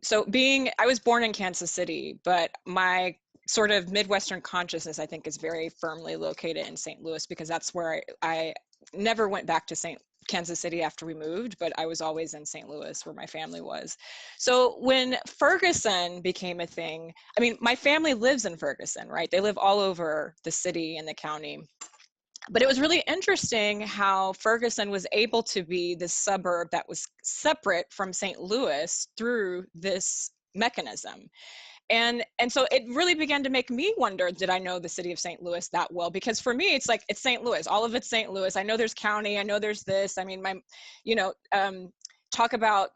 So I was born in Kansas City, but my sort of Midwestern consciousness, I think, is very firmly located in St. Louis, because that's where I never went back to Kansas City after we moved, but I was always in St. Louis where my family was. So when Ferguson became a thing, I mean, my family lives in Ferguson, right? They live all over the city and the county. But it was really interesting how Ferguson was able to be this suburb that was separate from St. Louis through this mechanism. And so it really began to make me wonder, did I know the city of St. Louis that well? Because for me, it's like, it's St. Louis, all of it's St. Louis. I know there's county, I know there's this. I mean, talk about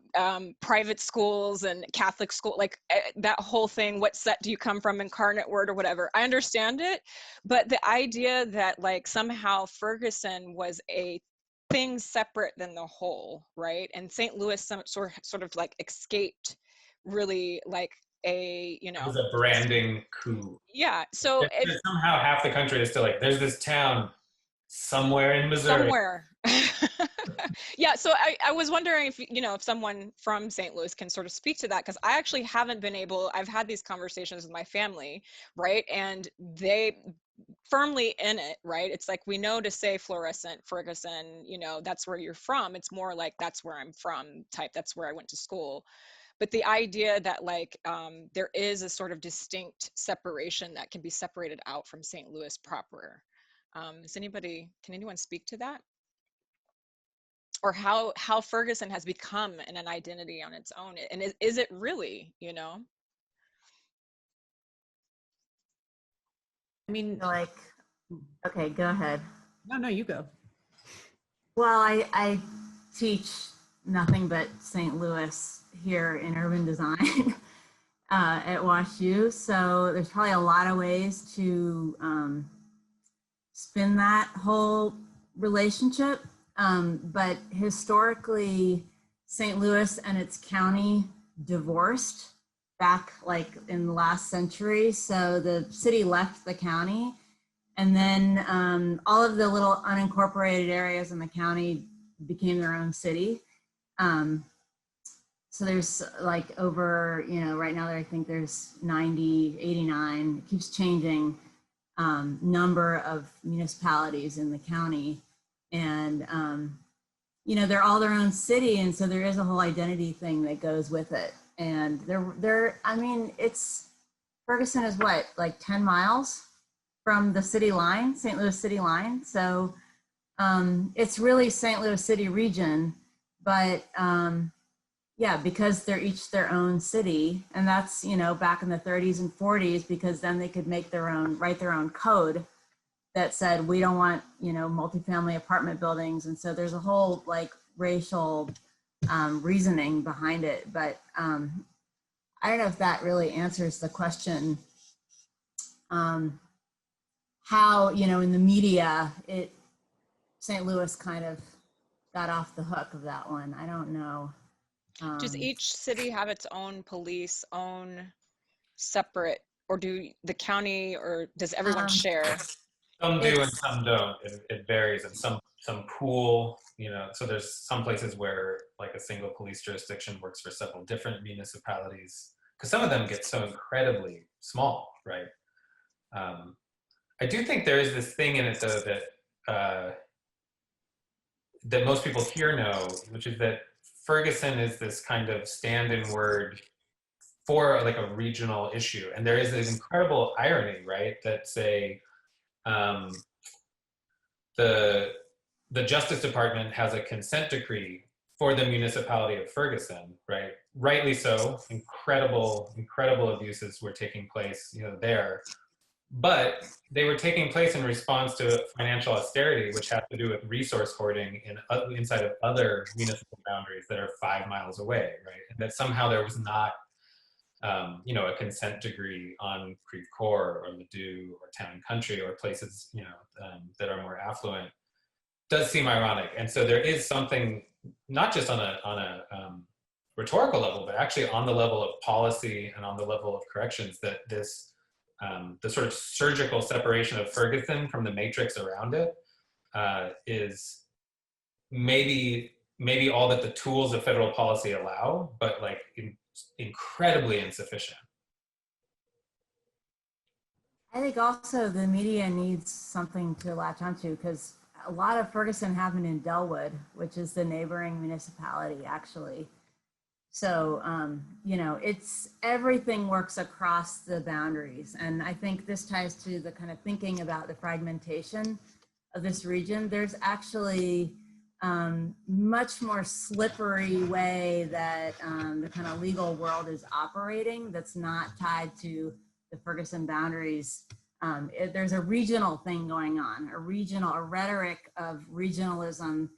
private schools and Catholic school, like that whole thing, what set do you come from, Incarnate Word or whatever. I understand it, but the idea that like somehow Ferguson was a thing separate than the whole, right? And St. Louis sort of like escaped really like it was a branding coup. Yeah, so somehow half the country is still like, there's this town somewhere in Missouri. Somewhere. Yeah, so I was wondering if, you know, if someone from St. Louis can sort of speak to that, because I actually haven't been able, I've had these conversations with my family, right? And they firmly in it, right? It's like, we know to say Florissant, Ferguson, you know, that's where you're from. It's more like, that's where I'm from type, that's where I went to school. But the idea that like there is a sort of distinct separation that can be separated out from St. Louis proper. Can anyone speak to that? Or how Ferguson has become an identity on its own? And is it really, you know? I mean, like, okay, go ahead. No, you go. Well, I teach nothing but St. Louis here in urban design at WashU. So there's probably a lot of ways to spin that whole relationship. But historically, St. Louis and its county divorced back like in the last century. So the city left the county, and then all of the little unincorporated areas in the county became their own city. So there's like over, you know, right now I think there's 90, 89, it keeps changing, number of municipalities in the county. And, you know, they're all their own city. And so there is a whole identity thing that goes with it. And I mean, Ferguson is what, like 10 miles from the city line, St. Louis city line. So it's really St. Louis city region, but yeah, because they're each their own city. And that's, you know, back in the 30s and 40s, because then they could write their own code that said, we don't want, you know, multifamily apartment buildings. And so there's a whole like racial reasoning behind it. But I don't know if that really answers the question. How, you know, in the media, St. Louis kind of got off the hook of that one. I don't know. Does each city have its own police, own separate, or do the county, or does everyone share? Some do and some don't. It varies, and some pool, you know, so there's some places where like a single police jurisdiction works for several different municipalities, because some of them get so incredibly small, right? I do think there is this thing in it though that most people here know, which is that Ferguson is this kind of stand-in word for like a regional issue. And there is this incredible irony, right? That say, the Justice Department has a consent decree for the municipality of Ferguson, right? Rightly so, incredible abuses were taking place, you know, there. But they were taking place in response to financial austerity, which had to do with resource hoarding inside of other municipal boundaries that are 5 miles away, right? And that somehow there was not, you know, a consent decree on Creve Coeur or Ladue or Town and Country or places, you know, that are more affluent, does seem ironic. And so there is something, not just on a rhetorical level, but actually on the level of policy and on the level of corrections, that this, the sort of surgical separation of Ferguson from the matrix around it is maybe all that the tools of federal policy allow, but like incredibly insufficient. I think also the media needs something to latch onto, because a lot of Ferguson happened in Delwood, which is the neighboring municipality, actually. So, you know, everything works across the boundaries. And I think this ties to the kind of thinking about the fragmentation of this region. There's actually much more slippery way that the kind of legal world is operating that's not tied to the Ferguson boundaries. There's a regional thing going on, a rhetoric of regionalism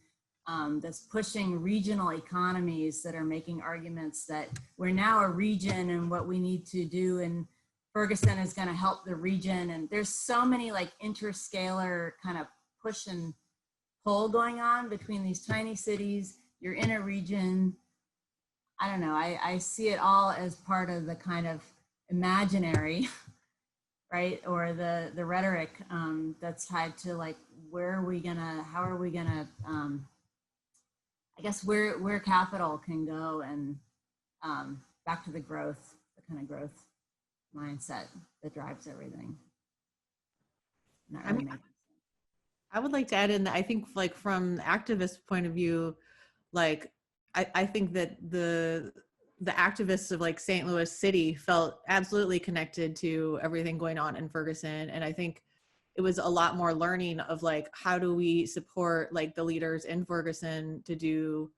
that's pushing regional economies that are making arguments that we're now a region and what we need to do in Ferguson is going to help the region. And there's so many like interscalar kind of push and pull going on between these tiny cities. You're in a region. I don't know. I see it all as part of the kind of imaginary, right? Or the rhetoric that's tied to like, how are we gonna, I guess where capital can go, and back to the growth, the kind of growth mindset that drives everything. I would like to add in that I think like from the activist point of view, like I think that the activists of like St. Louis City felt absolutely connected to everything going on in Ferguson. And I think it was a lot more learning of like, how do we support like the leaders in Ferguson to do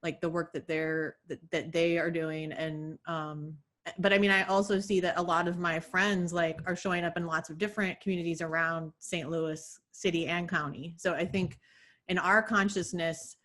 like the work that they are doing. And, but I mean, I also see that a lot of my friends like are showing up in lots of different communities around St. Louis City and County. So I think in our consciousness,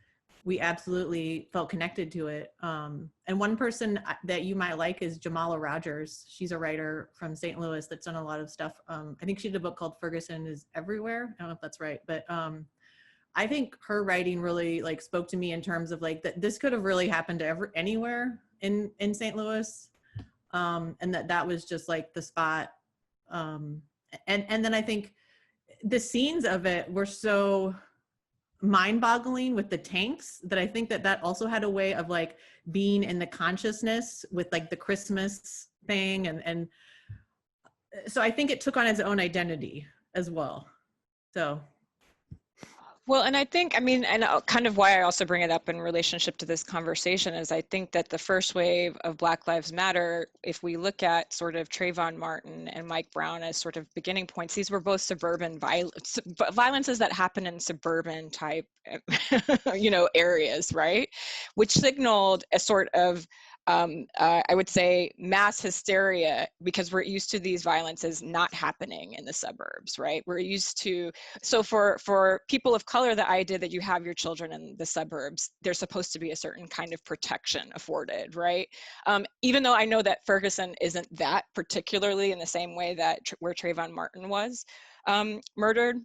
we absolutely felt connected to it. And one person that you might like is Jamala Rogers. She's a writer from St. Louis that's done a lot of stuff. I think she did a book called Ferguson is Everywhere. I don't know if that's right, but I think her writing really like spoke to me in terms of like that this could have really happened to anywhere in St. Louis. And that was just like the spot. And then I think the scenes of it were so mind-boggling with the tanks that I think that also had a way of like being in the consciousness with like the Christmas thing, and so I think it took on its own identity as well. So well, and I think, I mean, and kind of why I also bring it up in relationship to this conversation is I think that the first wave of Black Lives Matter, if we look at sort of Trayvon Martin and Mike Brown as sort of beginning points, these were both suburban violences that happen in suburban type, you know, areas, right? Which signaled a sort of, I would say mass hysteria, because we're used to these violences not happening in the suburbs, right? We're used to, so for people of color, the idea that you have your children in the suburbs, there's supposed to be a certain kind of protection afforded, right? Even though I know that Ferguson isn't that particularly in the same way that where Trayvon Martin was murdered.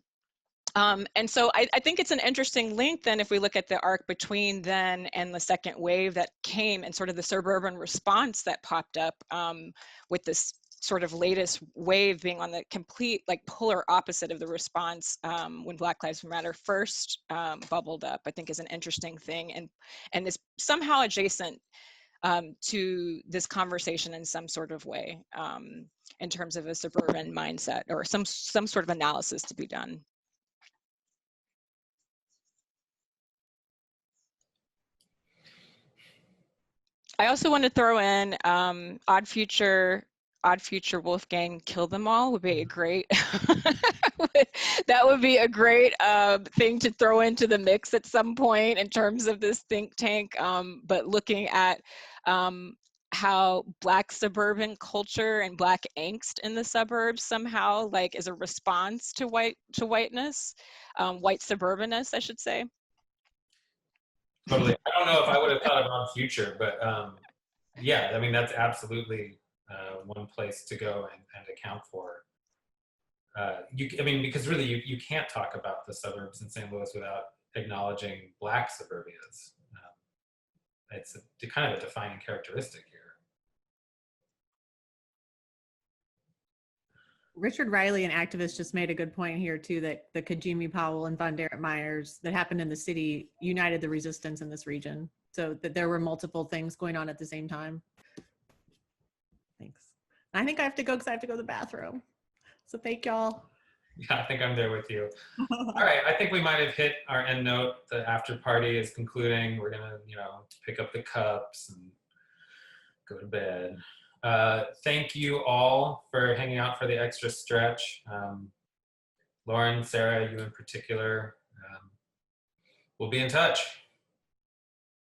And so I think it's an interesting link then if we look at the arc between then and the second wave that came and sort of the suburban response that popped up with this sort of latest wave being on the complete like polar opposite of the response when Black Lives Matter first bubbled up, I think is an interesting thing and is somehow adjacent to this conversation in some sort of way in terms of a suburban mindset or some sort of analysis to be done. I also want to throw in Odd Future Wolfgang Kill Them All would be a great that would be a great thing to throw into the mix at some point in terms of this think tank, but looking at how Black suburban culture and Black angst in the suburbs somehow like is a response to whiteness, white suburbanness, I should say. Totally. I don't know if I would have thought about future, but yeah, I mean, that's absolutely one place to go and account for. I mean, because really you can't talk about the suburbs in St. Louis without acknowledging Black suburbias. It's kind of a defining characteristic here. Richard Riley, an activist, just made a good point here too, that the Kajimi Powell and Von Derek Myers that happened in the city united the resistance in this region. So that there were multiple things going on at the same time. Thanks. I think I have to go because I have to go to the bathroom. So thank y'all. Yeah, I think I'm there with you. All right, I think we might have hit our end note. The after party is concluding. We're gonna, pick up the cups and go to bed. Thank you all for hanging out for the extra stretch. Lauren, Sarah, you in particular. We'll be in touch.